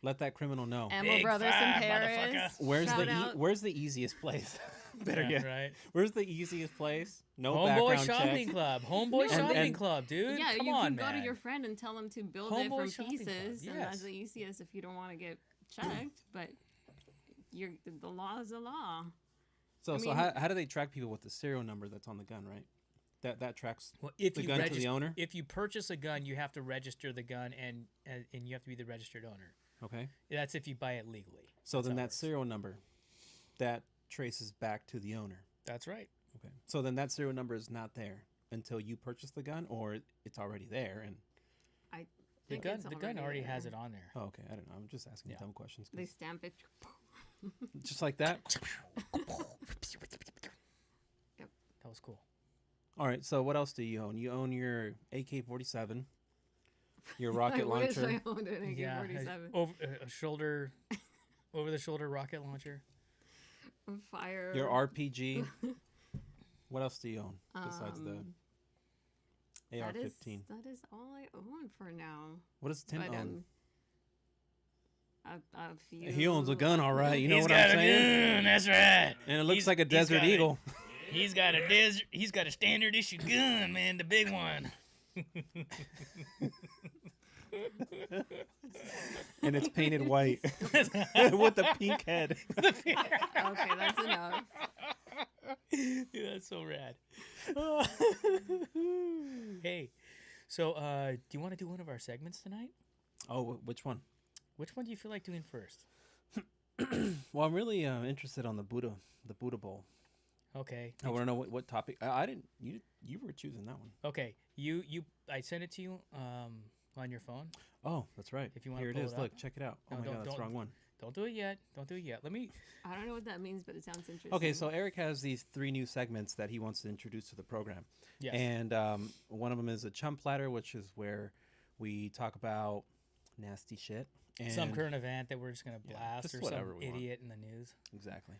Speaker 3: Let that criminal know.
Speaker 2: Ammo
Speaker 1: Big
Speaker 2: Brothers in
Speaker 1: five,
Speaker 2: Paris.
Speaker 1: motherfucker.
Speaker 3: Where's
Speaker 2: Shout
Speaker 3: the
Speaker 2: out.
Speaker 3: where's the easiest place? Better
Speaker 1: Yeah,
Speaker 3: yet,
Speaker 1: right?
Speaker 3: where's the easiest place? No
Speaker 1: Homeboy
Speaker 3: background
Speaker 1: Shopping
Speaker 3: check.
Speaker 1: Club. Homeboy
Speaker 2: No,
Speaker 1: Shopping
Speaker 3: and-
Speaker 1: Club, dude.
Speaker 2: Yeah,
Speaker 1: Come
Speaker 2: you
Speaker 1: on,
Speaker 2: can go
Speaker 1: man.
Speaker 2: to your friend and tell them to build
Speaker 1: Homeboy
Speaker 2: it from
Speaker 1: Shopping Club,
Speaker 2: pieces, and that's
Speaker 1: yes.
Speaker 2: the easiest if you don't want to get checked. But the law is the law.
Speaker 3: So
Speaker 2: I
Speaker 3: so
Speaker 2: mean-
Speaker 3: how do they track people with the serial number that's on the gun, right? That tracks
Speaker 1: Well, if
Speaker 3: the
Speaker 1: you
Speaker 3: gun to
Speaker 1: regis-
Speaker 3: the owner.
Speaker 1: If you purchase a gun, you have to register the gun, and you have to be the registered owner.
Speaker 3: Okay.
Speaker 1: That's if you buy it legally.
Speaker 3: So
Speaker 1: That's
Speaker 3: then
Speaker 1: how it
Speaker 3: that
Speaker 1: works.
Speaker 3: serial number that traces back to the owner.
Speaker 1: That's right.
Speaker 3: Okay. So then that serial number is not there until you purchase the gun, or it's already there. And
Speaker 2: I
Speaker 1: The
Speaker 2: think
Speaker 1: gun,
Speaker 2: it's
Speaker 1: the gun already
Speaker 2: there.
Speaker 1: has it on there.
Speaker 3: oh, okay, I don't know. I'm just asking
Speaker 1: Yeah.
Speaker 3: dumb questions. 'cause
Speaker 2: They stamp it.
Speaker 3: just like that.
Speaker 1: That was cool.
Speaker 3: All right. So what else do you own? You own your AK-47, your rocket
Speaker 2: I
Speaker 3: launcher.
Speaker 2: wish I owned an AK-47.
Speaker 1: Over the shoulder rocket launcher.
Speaker 2: Fire.
Speaker 3: Your RPG. What else do you own besides the AR-15?
Speaker 2: That is all I own for now.
Speaker 3: What does Tim
Speaker 2: But
Speaker 3: own?
Speaker 2: a few.
Speaker 3: He owns a gun, all right. You know
Speaker 1: He's
Speaker 3: what
Speaker 1: got
Speaker 3: I'm
Speaker 1: a
Speaker 3: saying?
Speaker 1: gun. That's right.
Speaker 3: And it looks
Speaker 1: He's-
Speaker 3: like a
Speaker 1: he's
Speaker 3: Desert
Speaker 1: got a-
Speaker 3: Eagle.
Speaker 1: He's got a desert. He's got a standard issue gun, man, the big one.
Speaker 3: And it's painted white with a pink head.
Speaker 2: Okay, that's enough.
Speaker 1: Yeah, that's so rad. Hey, so do you want to do one of our segments tonight?
Speaker 3: Oh, which one?
Speaker 1: Which one do you feel like doing first?
Speaker 3: Well, I'm really interested on the Buddha Bowl.
Speaker 1: Okay.
Speaker 3: I want to know what topic. I didn't. You were choosing that one.
Speaker 1: Okay. I sent it to you on your phone.
Speaker 3: Oh, that's right.
Speaker 1: If you wanna
Speaker 3: Here it
Speaker 1: pull
Speaker 3: is.
Speaker 1: it up.
Speaker 3: Look, check it out. Oh
Speaker 1: No,
Speaker 3: my God, that's the wrong one.
Speaker 1: Don't do it yet. Don't do it yet. Let me.
Speaker 2: I don't know what that means, but it sounds interesting.
Speaker 3: Okay, so Eric has these 3 new segments that he wants to introduce to the program.
Speaker 1: Yes.
Speaker 3: And one of them is a chum platter, which is where we talk about nasty shit. And
Speaker 1: Some current event that we're just gonna
Speaker 3: Yeah,
Speaker 1: blast,
Speaker 3: just
Speaker 1: or
Speaker 3: whatever
Speaker 1: some
Speaker 3: we want.
Speaker 1: idiot in the news.
Speaker 3: Exactly.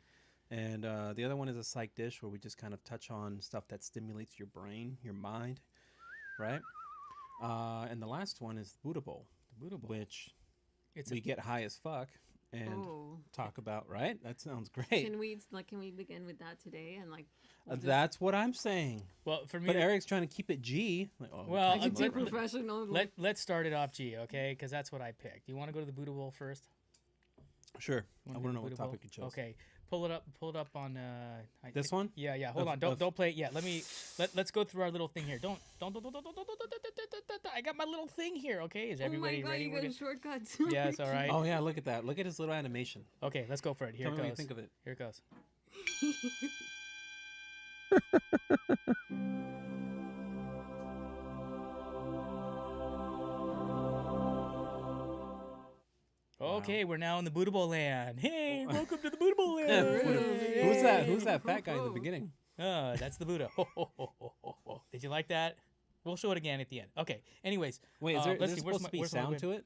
Speaker 3: And the other one is a psych dish where we just kind of touch on stuff that stimulates your brain, your mind, right? And the last one is Buddha Bowl,
Speaker 1: Buddha Bowl.
Speaker 3: which
Speaker 1: It's
Speaker 3: we get high as fuck and
Speaker 2: Oh.
Speaker 3: talk about, right? That sounds great.
Speaker 2: Can we begin with that today and like? we'll just-
Speaker 3: That's what I'm saying.
Speaker 1: well for me.
Speaker 3: But Eric's trying to keep it G. Like, oh,
Speaker 1: Well,
Speaker 2: I can
Speaker 1: let-
Speaker 2: do
Speaker 1: let-
Speaker 2: professional.
Speaker 1: Let's start it off G, okay? Because that's what I picked. You want to go to the Buddha Bowl first?
Speaker 3: sure.
Speaker 1: You
Speaker 3: I
Speaker 1: wanna
Speaker 3: want
Speaker 1: do
Speaker 3: to
Speaker 1: the
Speaker 3: know what
Speaker 1: Buddha Bowl?
Speaker 3: topic you chose.
Speaker 1: Okay, pull it up on.
Speaker 3: This one?
Speaker 1: Yeah. Hold
Speaker 3: Of-
Speaker 1: on. Don't
Speaker 3: of-
Speaker 1: don't play it yet. Let's go through our little thing here. Don't. I got my little thing here. Okay, is
Speaker 2: Oh my
Speaker 1: everybody
Speaker 2: god,
Speaker 1: ready?
Speaker 2: you
Speaker 1: We're
Speaker 2: got
Speaker 1: good?
Speaker 2: shortcuts.
Speaker 1: Yeah, it's all right.
Speaker 3: Oh, yeah, look at that. Look at his little animation.
Speaker 1: Okay, let's go for it. Here
Speaker 3: Tell
Speaker 1: it
Speaker 3: me what you
Speaker 1: goes.
Speaker 3: think of it.
Speaker 1: Here it goes. Okay, we're now in the Buddha Bowl land. Hey, welcome to the Buddha Bowl land.
Speaker 3: Who's that? Who's that fat guy in the beginning?
Speaker 1: Oh, that's the Buddha. Did you like that? We'll show it again at the end. Okay. Anyways,
Speaker 3: Wait, is there,
Speaker 1: let's
Speaker 3: is
Speaker 1: see,
Speaker 3: there
Speaker 1: where's
Speaker 3: supposed
Speaker 1: my-
Speaker 3: to be
Speaker 1: where's my
Speaker 3: sound
Speaker 1: win?
Speaker 3: to it?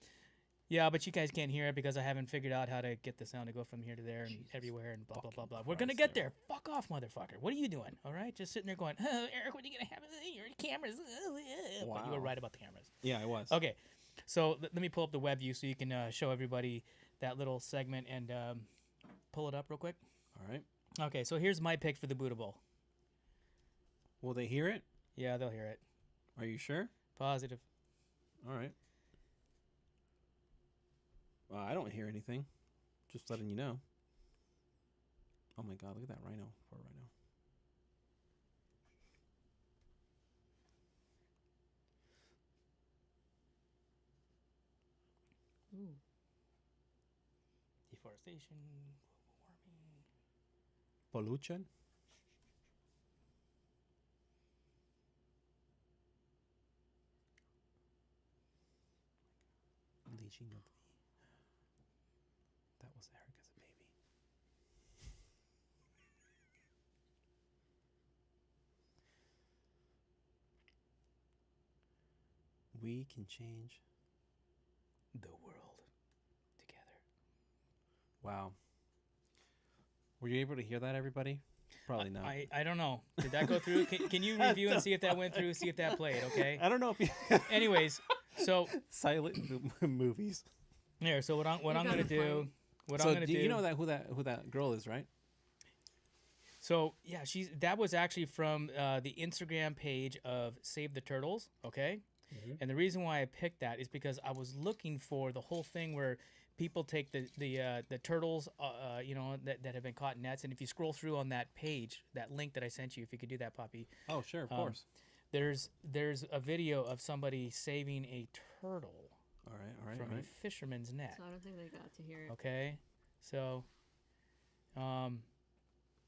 Speaker 1: yeah, but you guys can't hear it because I haven't figured out how to get the sound to go from here to there and everywhere and blah blah blah blah. We're gonna
Speaker 3: Christ,
Speaker 1: get there. Fuck off, motherfucker. What are you doing? All right, just sitting there going, oh, Eric, when are you gonna have your cameras? But you were
Speaker 3: Wow.
Speaker 1: right about the cameras.
Speaker 3: Yeah, I was.
Speaker 1: Okay, so let me pull up the web view so you can show everybody that little segment and pull it up real quick.
Speaker 3: All right.
Speaker 1: Okay, so here's my pick for the Buddha Bowl.
Speaker 3: Will they hear it?
Speaker 1: Yeah, they'll hear it.
Speaker 3: Are you sure?
Speaker 1: Positive.
Speaker 3: All right. I don't hear anything. Just letting you know. Oh my god, look at that rhino. Poor rhino.
Speaker 2: Ooh.
Speaker 1: Deforestation, global warming.
Speaker 3: Pollution? Leaching of the... That was Eric as a baby. We can change
Speaker 1: The world together.
Speaker 3: Wow. Were you able to hear that, everybody? Probably not.
Speaker 1: I don't know. Did that go through? Can you review and see if that went through? See if that played, okay?
Speaker 3: I don't know if you...
Speaker 1: Anyways, so
Speaker 3: Silent movies.
Speaker 1: here. So what I'm
Speaker 2: You
Speaker 1: gonna
Speaker 2: gotta
Speaker 1: do?
Speaker 2: play.
Speaker 1: What
Speaker 3: So
Speaker 1: I'm gonna do?
Speaker 3: you know that who that girl is, right?
Speaker 1: So yeah, that was actually from the Instagram page of Save the Turtles. Okay. And the reason why I picked that is because I was looking for the whole thing where people take the turtles, that have been caught in nets. And if you scroll through on that page, that link that I sent you, if you could do that, Poppy,
Speaker 3: Oh, sure, of course.
Speaker 1: there's a video of somebody saving a turtle
Speaker 3: All right,
Speaker 1: from a fisherman's net.
Speaker 2: So I don't think they got to hear it.
Speaker 1: Okay, so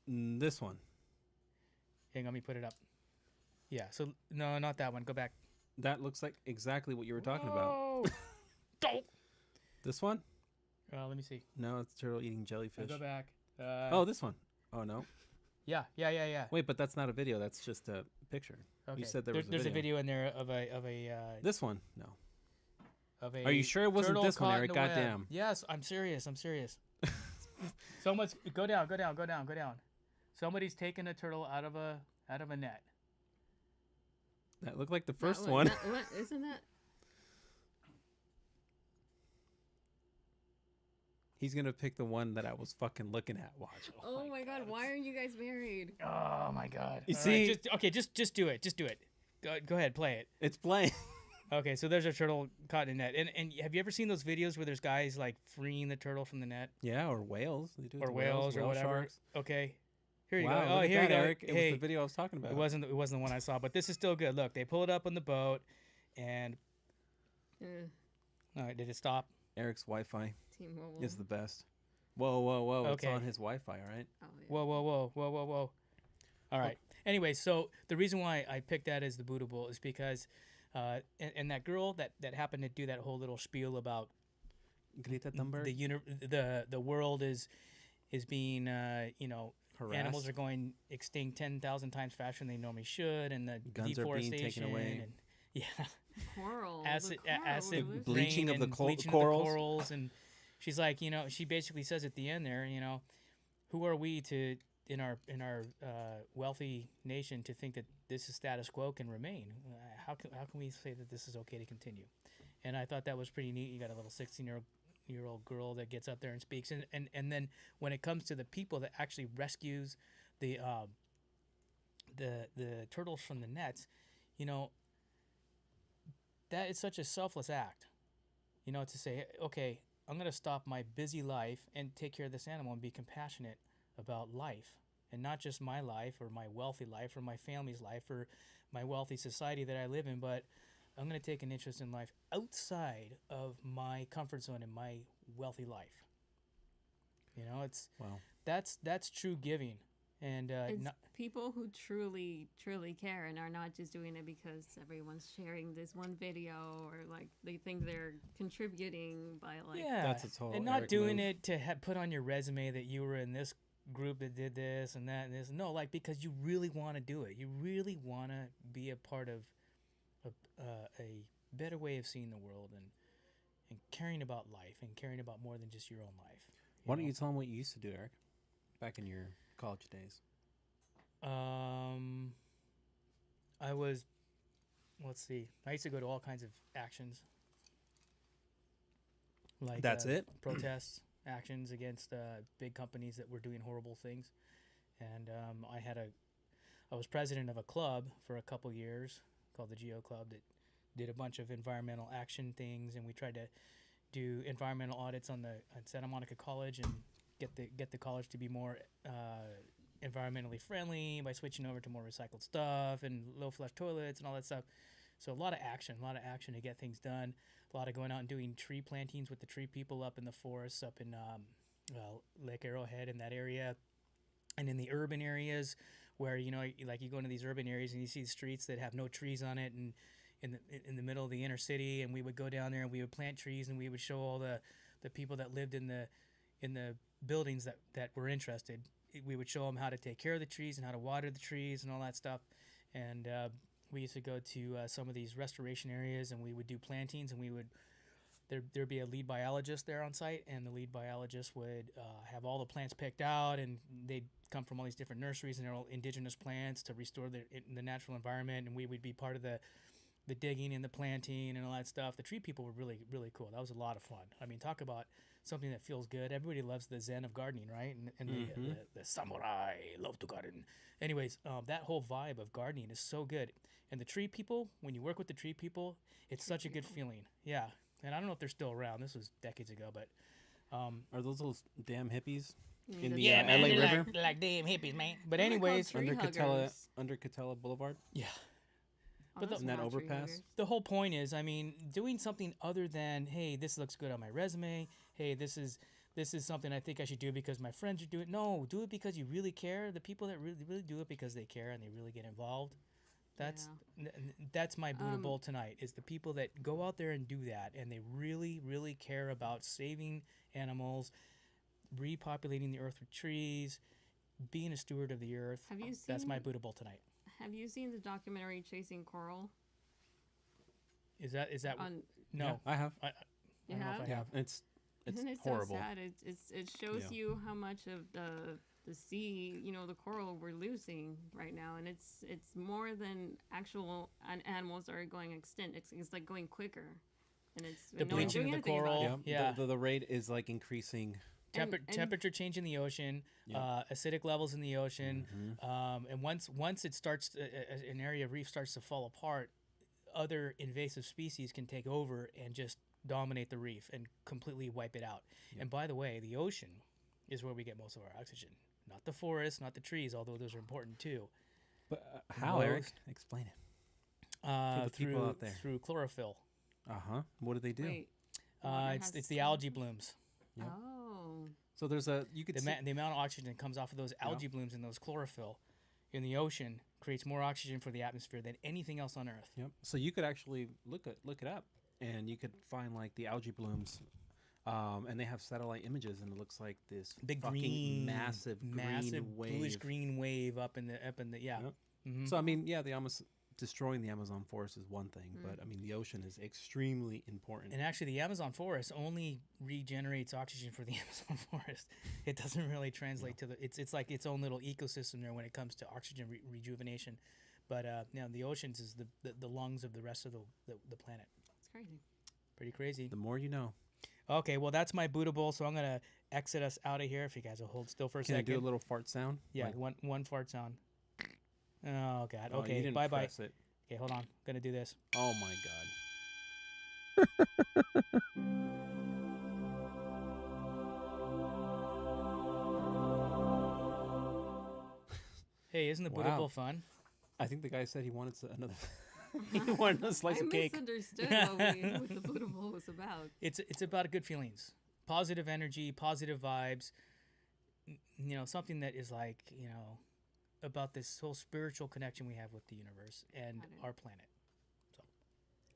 Speaker 3: This one.
Speaker 1: hang on, let me put it up. Yeah, so no, not that one. Go back.
Speaker 3: That looks like exactly what you were talking about.
Speaker 1: Whoa! Don't.
Speaker 3: This one?
Speaker 1: Let me see.
Speaker 3: No, it's turtle eating
Speaker 1: I'll
Speaker 3: jellyfish.
Speaker 1: go back.
Speaker 3: Oh, this one. Oh, no.
Speaker 1: Yeah.
Speaker 3: Wait, but that's not a video. That's just a picture.
Speaker 1: Okay.
Speaker 3: You said
Speaker 1: there's a video in there of a
Speaker 3: This one? No.
Speaker 1: of a.
Speaker 3: Are you sure it wasn't
Speaker 1: turtle
Speaker 3: this one,
Speaker 1: caught in
Speaker 3: Eric?
Speaker 1: the web.
Speaker 3: Goddamn.
Speaker 1: Yes, I'm serious. So much. Go down. Somebody's taking a turtle out of a net.
Speaker 3: That looked like the
Speaker 2: That
Speaker 3: first one.
Speaker 2: What? Isn't that?
Speaker 3: He's going to pick the one that I was fucking looking at. Watch.
Speaker 2: Oh my god, why aren't you guys married?
Speaker 1: Oh my God.
Speaker 3: You
Speaker 1: All
Speaker 3: see-
Speaker 1: just do it. Just do it. Go ahead, play it.
Speaker 3: It's playing.
Speaker 1: Okay, so there's a turtle caught in a net. And have you ever seen those videos where there's guys like freeing the turtle from the net?
Speaker 3: Yeah, or whales. They do it
Speaker 1: Or
Speaker 3: to
Speaker 1: whales or
Speaker 3: whale
Speaker 1: whatever.
Speaker 3: sharks.
Speaker 1: Okay. Here you
Speaker 3: Wow,
Speaker 1: go. Oh,
Speaker 3: look at
Speaker 1: here
Speaker 3: that,
Speaker 1: you go.
Speaker 3: Eric. It
Speaker 1: Hey,
Speaker 3: was the video I was talking about.
Speaker 1: it wasn't the one I saw, but this is still good. Look, they pull it up on the boat, and all right, did it stop?
Speaker 3: Eric's Wi-Fi
Speaker 2: Team Mobile.
Speaker 3: is the best. Whoa. It's
Speaker 1: Okay.
Speaker 3: on his Wi-Fi, all right?
Speaker 2: Oh, yeah.
Speaker 1: Whoa. All right. Anyway, so the reason why I picked that as the bootable is because, and that girl that happened to do that whole little spiel about
Speaker 3: Greta Thunberg.
Speaker 1: the world is being
Speaker 3: Harassed.
Speaker 1: animals are going extinct 10,000 times faster than they normally should, and the
Speaker 3: Guns are being
Speaker 1: deforestation
Speaker 3: taken away.
Speaker 1: and yeah,
Speaker 2: Coral.
Speaker 1: acid
Speaker 2: the coral.
Speaker 3: bleaching
Speaker 1: rain
Speaker 3: of the
Speaker 1: and
Speaker 3: co-
Speaker 1: bleaching
Speaker 3: corals.
Speaker 1: of the corals, and she's like, she basically says at the end there, who are we to in our wealthy nation to think that this is status quo can remain? How can we say that this is okay to continue? And I thought that was pretty neat. You got a little 16-year-old girl that gets up there and speaks, and then when it comes to the people that actually rescues the turtles from the nets, that is such a selfless act, to say, okay, I'm going to stop my busy life and take care of this animal and be compassionate about life, and not just my life or my wealthy life or my family's life or my wealthy society that I live in, but I'm going to take an interest in life outside of my comfort zone and my wealthy life. It's
Speaker 3: Wow.
Speaker 1: that's true giving, and
Speaker 2: It's people who truly care and are not just doing it because everyone's sharing this one video or like they think they're contributing by like.
Speaker 1: yeah,
Speaker 3: That's a total
Speaker 1: and not
Speaker 3: Eric
Speaker 1: doing
Speaker 3: move.
Speaker 1: it to put on your resume that you were in this group that did this and that and this. No, like because you really want to do it. You really want to be a part of a better way of seeing the world and caring about life and caring about more than just your own life.
Speaker 3: Why don't
Speaker 1: know?
Speaker 3: you tell him what you used to do, Eric, back in your college days?
Speaker 1: I was, let's see, I used to go to all kinds of actions. Like
Speaker 3: That's it?
Speaker 1: protests, actions against big companies that were doing horrible things, and I was president of a club for a couple years called the Geo Club that did a bunch of environmental action things, and we tried to do environmental audits on Santa Monica College, and get the college to be more environmentally friendly by switching over to more recycled stuff and low flush toilets and all that stuff. So a lot of action to get things done. A lot of going out and doing tree plantings with the tree people up in the forests, up in Lake Arrowhead in that area, and in the urban areas where you go into these urban areas and you see streets that have no trees on it, and in the middle of the inner city, and we would go down there and we would plant trees and we would show all the people that lived in the buildings that were interested. We would show them how to take care of the trees and how to water the trees and all that stuff. And we used to go to some of these restoration areas and we would do plantings, and there'd be a lead biologist there on site, and the lead biologist would have all the plants picked out, and they'd come from all these different nurseries, and they're all indigenous plants to restore the natural environment, and we would be part of the digging and the planting and all that stuff. The tree people were really, really cool. That was a lot of fun. I mean, talk about something that feels good. Everybody loves the zen of gardening, right? And the samurai love to garden. Anyways, that whole vibe of gardening is so good. And the tree people, when you work with the tree people, it's such a good feeling. Yeah. And I don't know if they're still around. This was decades ago, but
Speaker 3: Are those damn hippies in the
Speaker 1: yeah, man,
Speaker 3: LA
Speaker 1: they're
Speaker 3: River?
Speaker 1: like damn hippies, man. But
Speaker 2: They're
Speaker 1: anyways,
Speaker 2: called
Speaker 3: Under
Speaker 2: tree
Speaker 3: Catella,
Speaker 2: huggers.
Speaker 3: under Catella Boulevard.
Speaker 1: yeah.
Speaker 2: Oh,
Speaker 1: But
Speaker 2: that's
Speaker 3: Isn't that
Speaker 2: not tree
Speaker 3: overpass?
Speaker 2: huggers.
Speaker 1: The whole point is, I mean, doing something other than, hey, this looks good on my resume. Hey, this is something I think I should do because my friends are doing it. No, do it because you really care. The people that really do it because they care and they really get involved. That's my Buddha bowl tonight, is the people that go out there and do that, and they really, really care about saving animals, repopulating the earth with trees, being a steward of the earth.
Speaker 2: Have you
Speaker 1: That's my
Speaker 2: seen-
Speaker 1: Buddha bowl tonight.
Speaker 2: Have you seen the documentary Chasing Coral?
Speaker 1: Is that
Speaker 2: On
Speaker 1: no?
Speaker 3: Yeah, I have.
Speaker 1: I
Speaker 2: You
Speaker 1: don't know if
Speaker 2: have?
Speaker 1: I
Speaker 3: Yeah,
Speaker 1: have.
Speaker 3: it's
Speaker 2: Isn't it
Speaker 3: horrible.
Speaker 2: so sad? It shows
Speaker 3: Yeah.
Speaker 2: you how much of the sea, the coral we're losing right now, and it's more than actual animals are going extinct. It's like going quicker, and it's
Speaker 1: The
Speaker 2: no one's
Speaker 1: bleaching
Speaker 2: doing
Speaker 1: of the
Speaker 2: anything about
Speaker 1: coral.
Speaker 2: it.
Speaker 3: Yeah,
Speaker 1: Yeah.
Speaker 3: The rate is like increasing.
Speaker 2: And-
Speaker 1: Temperature change in the ocean,
Speaker 3: Yeah.
Speaker 1: acidic levels in the ocean,
Speaker 3: Mm-hmm.
Speaker 1: and once it starts, an area of reef starts to fall apart, other invasive species can take over and just dominate the reef and completely wipe it out.
Speaker 3: Yeah.
Speaker 1: And by the way, the ocean is where we get most of our oxygen, not the forest, not the trees, although those are important too.
Speaker 3: But how, Eric?
Speaker 1: Most-
Speaker 3: Explain it. the
Speaker 1: Through
Speaker 3: people out there.
Speaker 1: through chlorophyll.
Speaker 3: What do they do?
Speaker 2: Wait, water
Speaker 1: It's
Speaker 2: has
Speaker 1: the algae
Speaker 2: chlorophyll?
Speaker 1: blooms.
Speaker 3: Yep.
Speaker 2: Oh,
Speaker 3: So you could see,
Speaker 1: The amount of oxygen that comes off of those algae blooms and those chlorophyll in the ocean creates more oxygen for the atmosphere than anything else on Earth.
Speaker 3: Yep. So you could actually look it up, and you could find like the algae blooms, and they have satellite images, and it looks like this
Speaker 1: Big
Speaker 3: fucking
Speaker 1: green,
Speaker 3: massive green wave.
Speaker 1: bluish green wave up in the yeah.
Speaker 3: Yep.
Speaker 1: Mhm.
Speaker 3: So I mean, yeah, destroying the Amazon forest is one thing, but I mean the ocean is extremely important.
Speaker 1: And actually, the Amazon forest only regenerates oxygen for the Amazon forest. It doesn't really translate to the. It's like its own little ecosystem there when it comes to oxygen rejuvenation. But the oceans is the lungs of the rest of the planet.
Speaker 2: it's crazy.
Speaker 1: Pretty crazy.
Speaker 3: The more you know.
Speaker 1: Okay, well that's my Buddha bowl, so I'm gonna exit us out of here. If you guys will hold still for a
Speaker 3: Can I
Speaker 1: second.
Speaker 3: do a little fart sound?
Speaker 1: Yeah,
Speaker 3: Like,
Speaker 1: one fart sound. Oh God.
Speaker 3: oh, you
Speaker 1: Okay.
Speaker 3: didn't
Speaker 1: Bye bye.
Speaker 3: press it.
Speaker 1: Okay, hold on. Gonna do this.
Speaker 3: Oh my god.
Speaker 1: Hey, isn't the Buddha
Speaker 3: Wow.
Speaker 1: bowl fun?
Speaker 3: I think the guy said he wanted another. He wanted a slice
Speaker 2: I
Speaker 3: of cake.
Speaker 2: misunderstood what the Buddha bowl was about.
Speaker 1: It's about good feelings, positive energy, positive vibes. Something that is like about this whole spiritual connection we have with the universe and
Speaker 2: Got it.
Speaker 1: our planet.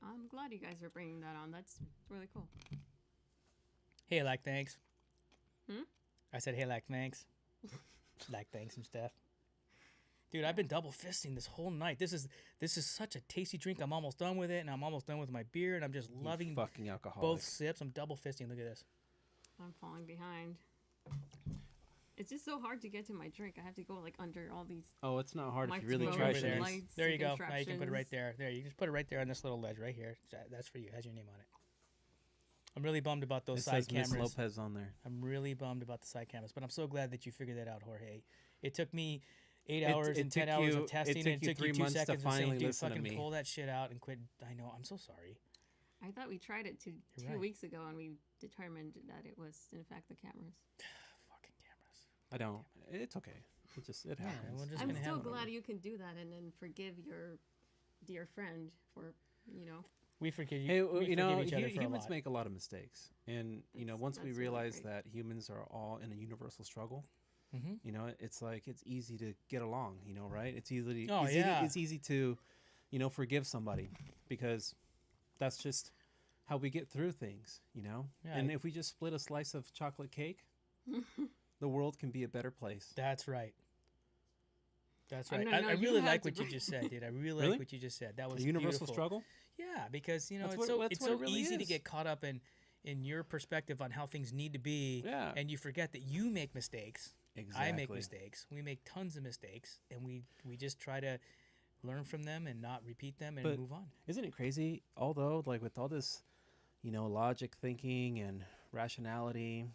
Speaker 2: I'm glad you guys are bringing that on. That's really cool.
Speaker 1: Hey, thanks.
Speaker 2: Hmm?
Speaker 1: I said, hey, thanks. Thanks and stuff. Dude, I've been double fisting this whole night. This is such a tasty drink. I'm almost done with it, and I'm almost done with my beer, and I'm just
Speaker 3: You
Speaker 1: loving
Speaker 3: fucking alcoholic.
Speaker 1: both sips. I'm double fisting. Look at this.
Speaker 2: I'm falling behind. It's just so hard to get to my drink. I have to go under all these.
Speaker 3: Oh, it's not hard
Speaker 2: My
Speaker 3: if you really
Speaker 2: throat
Speaker 3: try,
Speaker 1: over there.
Speaker 3: Chanice.
Speaker 2: lights
Speaker 1: There you
Speaker 2: and
Speaker 1: go. Now you can put it right
Speaker 2: contraptions.
Speaker 1: there. There, you can just put it right there on this little ledge right here. That's for you. It has your name on it. I'm really bummed about those
Speaker 3: It
Speaker 1: side
Speaker 3: says Miss
Speaker 1: cameras.
Speaker 3: Lopez on there.
Speaker 1: I'm really bummed about the side cameras, but I'm so glad that you figured that out, Jorge. It took me 8 hours
Speaker 3: it
Speaker 1: and 10
Speaker 3: took
Speaker 1: hours
Speaker 3: you-
Speaker 1: of testing,
Speaker 3: it
Speaker 1: and
Speaker 3: took
Speaker 1: it
Speaker 3: you
Speaker 1: took
Speaker 3: 3
Speaker 1: you 2
Speaker 3: months to
Speaker 1: seconds of saying,
Speaker 3: finally
Speaker 1: dude,
Speaker 3: listen to
Speaker 1: fucking
Speaker 3: me."
Speaker 1: pull that shit out and quit. I know. I'm so sorry.
Speaker 2: I thought we tried it
Speaker 1: You're
Speaker 2: two
Speaker 1: right.
Speaker 2: weeks ago, and we determined that it was, in fact, the cameras.
Speaker 1: Fucking
Speaker 3: I don't. It's okay. It
Speaker 1: Yeah,
Speaker 3: happens.
Speaker 1: we're just
Speaker 2: I'm
Speaker 1: gonna
Speaker 2: so
Speaker 1: have it.
Speaker 2: glad you can do that and then forgive your dear friend for, you know.
Speaker 1: We forgive you.
Speaker 3: Hey,
Speaker 1: we
Speaker 3: you know,
Speaker 1: forgive each other for a
Speaker 3: humans
Speaker 1: lot.
Speaker 3: make a lot of mistakes, and once we
Speaker 2: That's really
Speaker 3: realize
Speaker 2: great.
Speaker 3: that humans are all in a universal struggle,
Speaker 1: Mm-hmm.
Speaker 3: it's like it's easy to get along, right? It's easy.
Speaker 1: Oh,
Speaker 3: it's
Speaker 1: yeah.
Speaker 3: It's easy to, forgive somebody because that's just how we get through things,
Speaker 1: Yeah,
Speaker 3: And if we just split a slice of chocolate cake, the world can be a better place.
Speaker 1: That's right. That's
Speaker 2: Oh,
Speaker 1: right.
Speaker 2: no,
Speaker 1: I
Speaker 2: you
Speaker 1: really
Speaker 2: had
Speaker 1: like
Speaker 2: to
Speaker 1: what you
Speaker 2: bring-
Speaker 1: just said, dude. I really
Speaker 3: Really?
Speaker 1: like what you just said. That was
Speaker 3: The universal
Speaker 1: beautiful.
Speaker 3: struggle.
Speaker 1: Yeah, because
Speaker 3: That's
Speaker 1: it's
Speaker 3: what
Speaker 1: so
Speaker 3: it really
Speaker 1: easy to
Speaker 3: is.
Speaker 1: get caught up in your perspective on how things need to be,
Speaker 3: Yeah.
Speaker 1: and you forget that you make mistakes.
Speaker 3: Exactly.
Speaker 1: I make mistakes. We make tons of mistakes, and we just try to learn from them and not repeat them and
Speaker 3: But-
Speaker 1: move on.
Speaker 3: Isn't it crazy? Although, like with all this, logic thinking and rationality,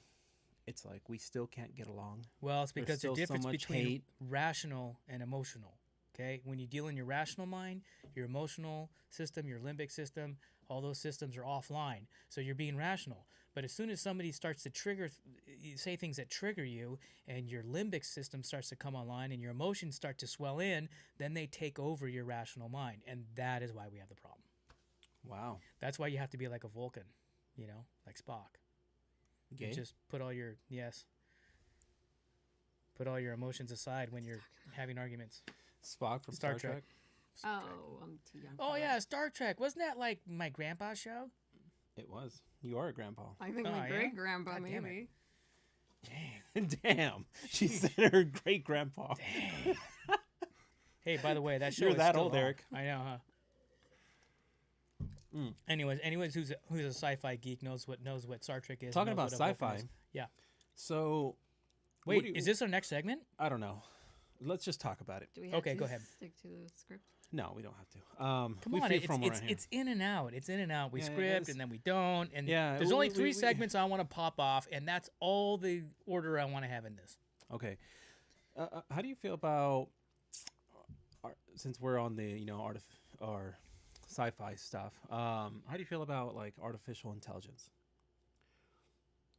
Speaker 3: it's like we still can't get along.
Speaker 1: Well, it's
Speaker 3: There's
Speaker 1: because the
Speaker 3: still so
Speaker 1: difference
Speaker 3: much
Speaker 1: between
Speaker 3: hate.
Speaker 1: rational and emotional. Okay, when you deal in your rational mind, your emotional system, your limbic system, all those systems are offline. So you're being rational. But as soon as somebody starts to you say things that trigger you, and your limbic system starts to come online, and your emotions start to swell in, then they take over your rational mind, and that is why we have the problem.
Speaker 3: Wow.
Speaker 1: That's why you have to be like a Vulcan, like Spock.
Speaker 3: Gay?
Speaker 1: You just put all your put all your emotions aside when you're having arguments.
Speaker 3: Spock from
Speaker 1: Star
Speaker 3: Star
Speaker 1: Trek.
Speaker 3: Trek.
Speaker 2: Oh, I'm too young.
Speaker 1: Oh
Speaker 2: for
Speaker 1: yeah,
Speaker 2: that.
Speaker 1: Star Trek. Wasn't that like my grandpa's show?
Speaker 3: It was. You are a grandpa.
Speaker 2: I think
Speaker 1: Oh,
Speaker 2: my
Speaker 1: yeah?
Speaker 2: great grandpa
Speaker 1: God damn it.
Speaker 2: maybe.
Speaker 3: Damn. She said her great grandpa.
Speaker 1: Hey, by the way, that show
Speaker 3: You're
Speaker 1: is
Speaker 3: that
Speaker 1: still
Speaker 3: old,
Speaker 1: on.
Speaker 3: Eric.
Speaker 1: I know, huh?
Speaker 3: Mm.
Speaker 1: Anyways, who's a sci-fi geek knows what Star Trek is.
Speaker 3: Talking
Speaker 1: knows
Speaker 3: about
Speaker 1: what a Vulcan
Speaker 3: sci-fi.
Speaker 1: is. Yeah.
Speaker 3: So, what
Speaker 1: Wait,
Speaker 3: do you-
Speaker 1: is this our next segment?
Speaker 3: I don't know. Let's just talk about it.
Speaker 2: Do we have
Speaker 1: Okay,
Speaker 2: to
Speaker 1: go ahead.
Speaker 2: stick to the script?
Speaker 3: No, we don't have to.
Speaker 1: Come
Speaker 3: we
Speaker 1: on,
Speaker 3: free
Speaker 1: it's
Speaker 3: from around here.
Speaker 1: it's in and out. It's in and out. We
Speaker 3: Yeah, it
Speaker 1: script
Speaker 3: is.
Speaker 1: and then we don't. And
Speaker 3: Yeah,
Speaker 1: there's only
Speaker 3: we-
Speaker 1: three
Speaker 3: we-
Speaker 1: segments I want to pop off, and that's all the order I want to have in this.
Speaker 3: Okay. How do you feel about since we're on the our sci-fi stuff? How do you feel about like artificial intelligence?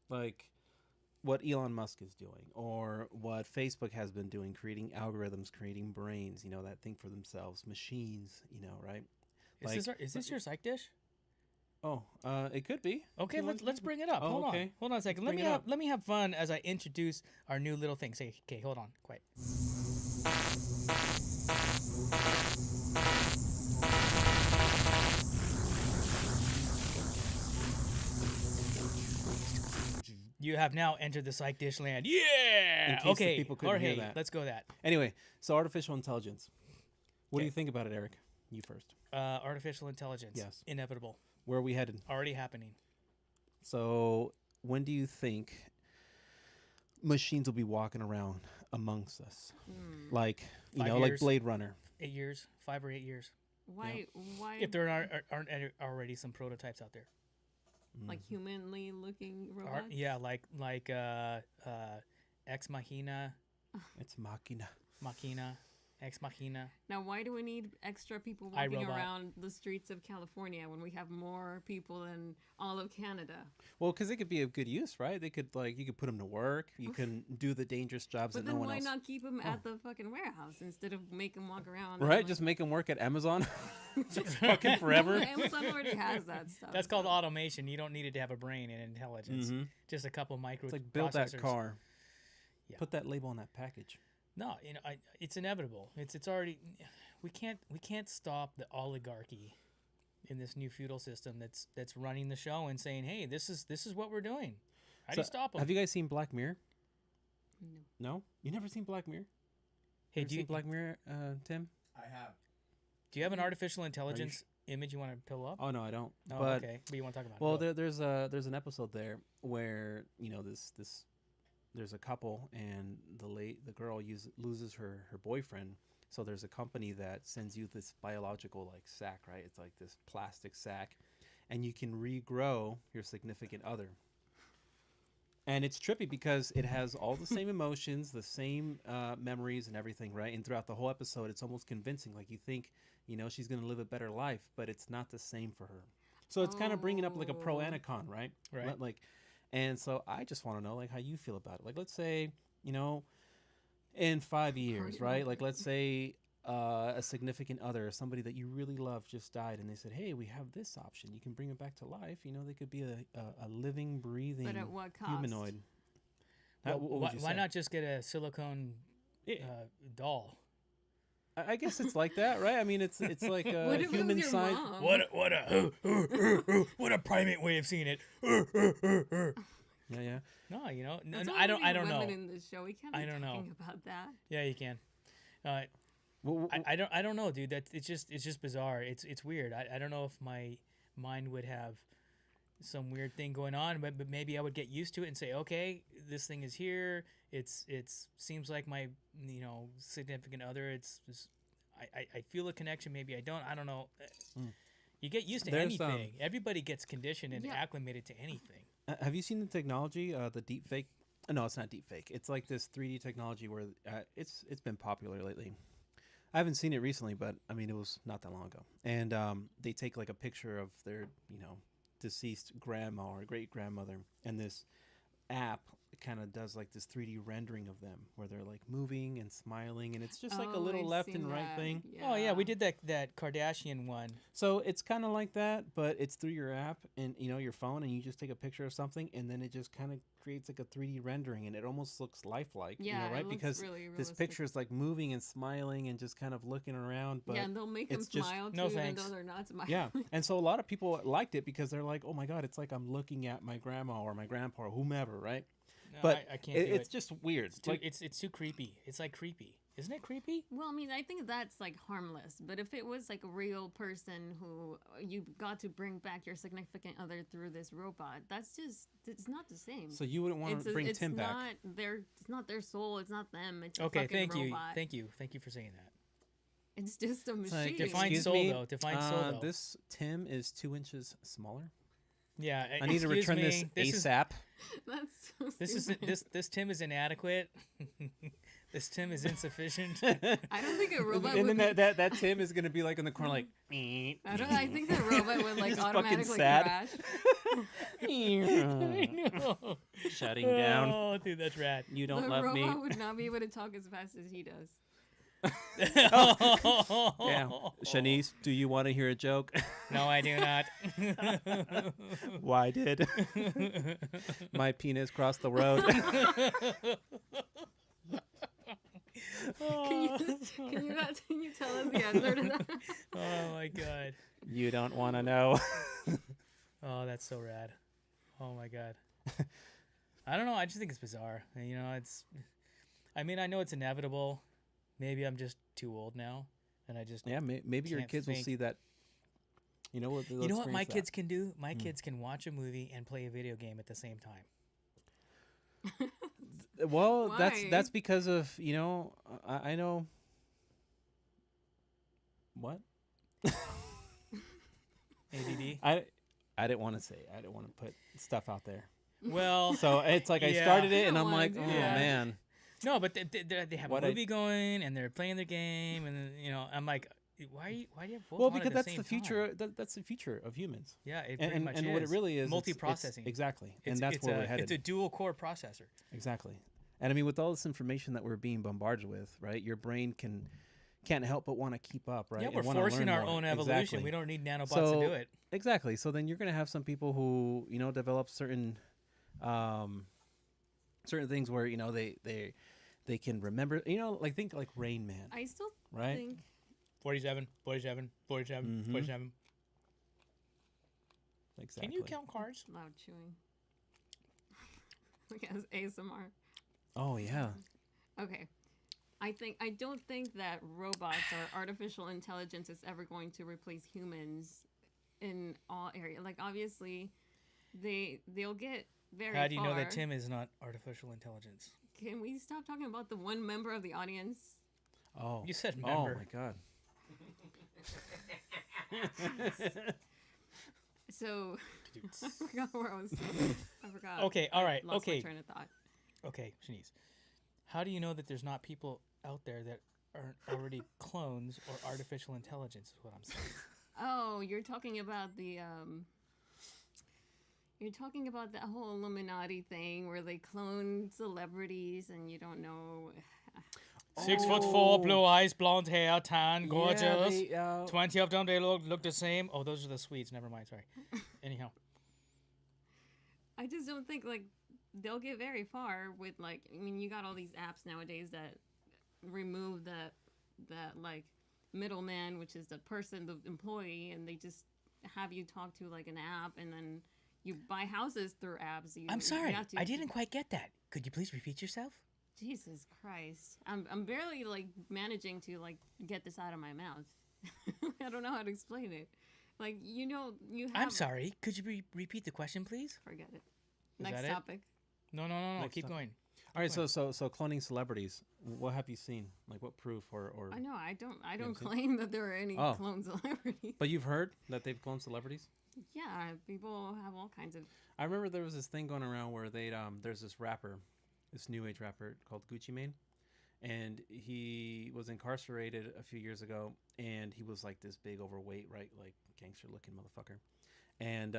Speaker 3: Like what Elon Musk is doing, or what Facebook has been doing, creating algorithms, creating brains, that think for themselves, machines, right?
Speaker 1: Is this your psych dish?
Speaker 3: Oh, it could be.
Speaker 1: Okay,
Speaker 3: You
Speaker 1: let's
Speaker 3: want-
Speaker 1: bring it up.
Speaker 3: Oh,
Speaker 1: Hold
Speaker 3: okay.
Speaker 1: on. Hold on a second.
Speaker 3: Let's bring it up.
Speaker 1: Let me have fun as I introduce our new little thing. Say, okay, hold on. Quiet. You have now entered the psych dish land. Yeah.
Speaker 3: In case the
Speaker 1: Okay.
Speaker 3: people couldn't hear
Speaker 1: Jorge,
Speaker 3: that.
Speaker 1: let's go that.
Speaker 3: Anyway, so artificial intelligence. What do
Speaker 1: Okay.
Speaker 3: you think about it, Eric? You first.
Speaker 1: Artificial intelligence.
Speaker 3: Yes.
Speaker 1: Inevitable.
Speaker 3: Where are we headed?
Speaker 1: Already happening.
Speaker 3: So, when do you think machines will be walking around amongst us? Like,
Speaker 1: 5
Speaker 3: like
Speaker 1: years.
Speaker 3: Blade Runner.
Speaker 1: 8 years. 5 or 8 years.
Speaker 2: Why?
Speaker 1: If there aren't already some prototypes out there.
Speaker 2: like humanly looking
Speaker 1: Are-
Speaker 2: robots?
Speaker 1: yeah, like Ex Machina,
Speaker 3: It's Machina.
Speaker 1: Ex Machina.
Speaker 2: Now, why do we need extra people walking
Speaker 1: iRobot.
Speaker 2: around the streets of California when we have more people than all of Canada?
Speaker 3: Well, because it could be of good use, right? They could you could put them to work. You can do the dangerous jobs
Speaker 2: But
Speaker 3: that
Speaker 2: then
Speaker 3: no one
Speaker 2: why
Speaker 3: else.
Speaker 2: not keep them at the fucking warehouse instead of make them walk around?
Speaker 3: Right? Just make them work at Amazon. Just fucking
Speaker 2: No,
Speaker 3: forever.
Speaker 2: Amazon already has that stuff.
Speaker 1: That's called automation. You don't need it to have a brain and intelligence.
Speaker 3: Mhm.
Speaker 1: Just a couple micro.
Speaker 3: It's like build that
Speaker 1: processors.
Speaker 3: car.
Speaker 1: Yeah.
Speaker 3: Put that label on that package.
Speaker 1: No, it's inevitable. It's already. We can't stop the oligarchy in this new feudal system that's running the show and saying, hey, this is what we're doing. How do you stop them?
Speaker 3: Have you guys seen Black Mirror?
Speaker 2: No.
Speaker 3: No, you never seen Black Mirror?
Speaker 1: Hey,
Speaker 3: Ever
Speaker 1: do you
Speaker 3: seen Black Mirror, Tim?
Speaker 5: I have.
Speaker 1: do you have an artificial intelligence image you want to pull up?
Speaker 3: Oh no, I don't.
Speaker 1: Oh,
Speaker 3: but
Speaker 1: okay. But you want to talk about
Speaker 3: well,
Speaker 1: it?
Speaker 3: there's an episode there where this there's a couple and the girl loses her boyfriend. So there's a company that sends you this biological like sack, right? It's like this plastic sack, and you can regrow your significant other. And it's trippy because it has all the same emotions, the same memories and everything, right? And throughout the whole episode, it's almost convincing. Like you think, she's going to live a better life, but it's not the same for her. So it's kind of bringing up like a pro and a con, right?
Speaker 1: Right.
Speaker 3: Like, and so I just want to know like how you feel about it. Like, let's say you know, in 5 years,
Speaker 2: you
Speaker 3: right?
Speaker 2: know.
Speaker 3: Like, let's say a significant other, somebody that you really love just died, and they said, hey, we have this option. You can bring it back to life. You know, they could be a living, breathing
Speaker 2: But at what cost?
Speaker 3: humanoid.
Speaker 1: Well,
Speaker 3: What would you
Speaker 1: why
Speaker 3: say?
Speaker 1: not just get a silicone
Speaker 3: It-
Speaker 1: doll?
Speaker 3: I guess it's like that, right? I mean, it's like a
Speaker 2: What if it was
Speaker 3: human
Speaker 2: your
Speaker 3: size.
Speaker 2: mom?
Speaker 1: What a primate way of seeing it.
Speaker 3: Yeah.
Speaker 1: No, you know,
Speaker 2: That's
Speaker 1: no,
Speaker 2: why
Speaker 1: I don't
Speaker 2: we need
Speaker 1: know.
Speaker 2: women in this show. We can't be
Speaker 1: I don't know.
Speaker 2: talking about that.
Speaker 1: Yeah, you can.
Speaker 3: Well,
Speaker 1: I don't know, dude. That it's just bizarre. It's weird. I don't know if my mind would have some weird thing going on, but maybe I would get used to it and say, okay, this thing is here. It's seems like my significant other. I feel a connection. Maybe I don't. I don't know. You get used to
Speaker 3: There's,
Speaker 1: anything. Everybody gets conditioned and
Speaker 2: Yeah.
Speaker 1: acclimated to anything.
Speaker 3: have you seen the technology, the deep fake? No, it's not deep fake. It's like this 3D technology where it's been popular lately. I haven't seen it recently, but I mean, it was not that long ago. And they take like a picture of their, deceased grandma or great grandmother, and this app kind of does like this 3D rendering of them where they're like moving and smiling, and it's just like a little
Speaker 2: I've
Speaker 3: left
Speaker 2: seen
Speaker 3: and right
Speaker 2: that.
Speaker 3: thing.
Speaker 1: Oh yeah, we did that Kardashian one.
Speaker 3: So it's kind of like that, but it's through your app and your phone, and you just take a picture of something, and then it just kind of creates like a 3D rendering, and it almost looks lifelike.
Speaker 2: Yeah, it
Speaker 3: right?
Speaker 2: looks
Speaker 3: Because
Speaker 2: really
Speaker 3: this
Speaker 2: realistic.
Speaker 3: picture is like moving and smiling and just kind of looking around. But
Speaker 2: yeah, and they'll make them
Speaker 3: it's just-
Speaker 2: smile too,
Speaker 1: No
Speaker 2: even
Speaker 1: thanks.
Speaker 2: though they're not smiling.
Speaker 3: yeah, and so a lot of people liked it because they're like, oh my god, it's like I'm looking at my grandma or my grandpa or whomever, right?
Speaker 1: No,
Speaker 3: But
Speaker 1: I can't do
Speaker 3: it's
Speaker 1: it.
Speaker 3: just weird.
Speaker 1: It's too,
Speaker 3: Like,
Speaker 1: it's too creepy. It's like creepy, isn't it? Creepy?
Speaker 2: Well, I mean, I think that's like harmless. But if it was like a real person who you got to bring back your significant other through this robot, it's not the same.
Speaker 3: so you wouldn't want to bring Tim back.
Speaker 2: It's not their soul. It's not them. It's a
Speaker 1: Okay,
Speaker 2: fucking
Speaker 1: thank
Speaker 2: robot.
Speaker 1: you for saying that.
Speaker 2: It's just a
Speaker 3: It's like,
Speaker 2: machine.
Speaker 1: Define
Speaker 3: excuse
Speaker 1: soul,
Speaker 3: me,
Speaker 1: though. Define soul, though.
Speaker 3: This Tim is 2 inches smaller.
Speaker 1: Yeah,
Speaker 3: I need to
Speaker 1: excuse
Speaker 3: return
Speaker 1: me,
Speaker 3: this
Speaker 1: is
Speaker 3: ASAP.
Speaker 2: That's so
Speaker 1: this is
Speaker 2: stupid.
Speaker 1: this Tim is inadequate. This Tim is insufficient.
Speaker 2: I don't think a robot
Speaker 3: and
Speaker 2: would.
Speaker 3: then that Tim is gonna be like in the corner, like.
Speaker 2: I think that robot would like
Speaker 3: Just fucking
Speaker 2: automatically
Speaker 3: sad.
Speaker 2: crash.
Speaker 1: I know.
Speaker 3: Shutting down.
Speaker 1: Oh, dude, that's rad.
Speaker 3: You
Speaker 2: The
Speaker 3: don't love
Speaker 2: robot
Speaker 3: me.
Speaker 2: would not be able to talk as fast as he does.
Speaker 3: Yeah. Chanice, do you want to hear a joke?
Speaker 1: No, I do not.
Speaker 3: Why did my penis cross the road?
Speaker 2: Can you tell us the answer to that?
Speaker 1: Oh my god.
Speaker 3: You don't want to know.
Speaker 1: Oh, that's so rad. Oh my god. I don't know. I just think it's bizarre. It's. I mean, I know it's inevitable. Maybe I'm just too old now, and I just.
Speaker 3: Yeah, maybe your
Speaker 1: Can't
Speaker 3: kids will
Speaker 1: think.
Speaker 3: see that. You know what?
Speaker 1: You know what my kids can do? My kids can watch a movie and play a video game at the same time.
Speaker 3: Well,
Speaker 2: Why?
Speaker 3: that's because of I know. What?
Speaker 1: ADD.
Speaker 3: I didn't want to say. I didn't want to put stuff out there.
Speaker 1: Well,
Speaker 3: So it's like I
Speaker 1: Yeah.
Speaker 3: started it,
Speaker 2: You
Speaker 3: and
Speaker 2: don't
Speaker 3: I'm
Speaker 2: wanna
Speaker 3: like,
Speaker 2: do
Speaker 3: oh
Speaker 1: that.
Speaker 3: man.
Speaker 1: no, but they have
Speaker 3: What
Speaker 1: a
Speaker 3: I-
Speaker 1: movie going and they're playing their game, and then, I'm like, why do you have both?
Speaker 3: Well,
Speaker 1: on at
Speaker 3: because
Speaker 1: the
Speaker 3: that's
Speaker 1: same
Speaker 3: the future.
Speaker 1: time?
Speaker 3: That's the future of humans.
Speaker 1: Yeah, it pretty
Speaker 3: And
Speaker 1: much
Speaker 3: and
Speaker 1: is.
Speaker 3: what it really is, it's-
Speaker 1: multi-processing.
Speaker 3: exactly, and
Speaker 1: It's-
Speaker 3: that's
Speaker 1: it's
Speaker 3: where
Speaker 1: a,
Speaker 3: we're headed.
Speaker 1: It's a dual core processor.
Speaker 3: Exactly. And I mean, with all this information that we're being bombarded with, right? Your brain can't help but want to keep up, right?
Speaker 1: Yeah,
Speaker 3: and
Speaker 1: we're
Speaker 3: wanna
Speaker 1: forcing
Speaker 3: learn
Speaker 1: our
Speaker 3: more.
Speaker 1: own evolution.
Speaker 3: Exactly.
Speaker 1: We don't need nanobots
Speaker 3: So-
Speaker 1: to do it.
Speaker 3: Exactly. So then you're going to have some people who, develop certain things where, they can remember, like think like Rain Man,
Speaker 2: I still
Speaker 3: right?
Speaker 2: think
Speaker 1: 47, 47, 47,
Speaker 3: Mhm.
Speaker 1: 47.
Speaker 3: Exactly.
Speaker 1: Can you count cards?
Speaker 2: loud chewing. Like as ASMR.
Speaker 3: Oh yeah.
Speaker 2: Okay. I don't think that robots or artificial intelligence is ever going to replace humans in all areas. Like obviously they'll get very
Speaker 1: How do you know that
Speaker 2: far.
Speaker 1: Tim is not artificial intelligence?
Speaker 2: Can we stop talking about the one member of the audience?
Speaker 3: Oh.
Speaker 1: You said
Speaker 3: Oh
Speaker 1: member.
Speaker 3: my God.
Speaker 2: So I forgot where I was. I forgot.
Speaker 1: Okay, all right,
Speaker 2: Lost
Speaker 1: okay.
Speaker 2: my train of thought.
Speaker 1: Okay, Shanice. How do you know that there's not people out there that aren't already clones or artificial intelligence? Is what I'm saying.
Speaker 2: Oh, you're talking about the You're talking about that whole Illuminati thing where they clone celebrities and you don't know.
Speaker 1: 6'4", blue eyes, blonde hair, tan, gorgeous.
Speaker 3: Yeah,
Speaker 1: 20 of them, they look the same. Oh, those are the Swedes. Never mind. Sorry. Anyhow.
Speaker 2: I just don't think like they'll get very far with like. I mean, you got all these apps nowadays that remove that like middleman, which is the person, the employee, and they just have you talk to like an app, and then you buy houses through apps.
Speaker 1: I'm sorry.
Speaker 2: have to-
Speaker 1: I didn't quite get that. Could you please repeat yourself?
Speaker 2: Jesus Christ. I'm barely like managing to like get this out of my mouth. I don't know how to explain it. Like, you know, you have.
Speaker 1: I'm sorry. Could you repeat the question, please?
Speaker 2: Forget it.
Speaker 1: Is
Speaker 2: Next
Speaker 1: that it?
Speaker 2: topic.
Speaker 1: No.
Speaker 3: Next
Speaker 1: Keep
Speaker 3: topic.
Speaker 1: going.
Speaker 3: All right, so cloning celebrities. What have you seen? Like what proof or?
Speaker 2: I know I don't
Speaker 3: haven't seen-
Speaker 2: claim that there are any
Speaker 3: Oh.
Speaker 2: clone celebrities.
Speaker 3: But you've heard that they've cloned celebrities?
Speaker 2: Yeah, people have all kinds of.
Speaker 3: I remember there was this thing going around where there's this rapper, this new age rapper called Gucci Mane, and he was incarcerated a few years ago, and he was like this big overweight, right, like gangster looking motherfucker, and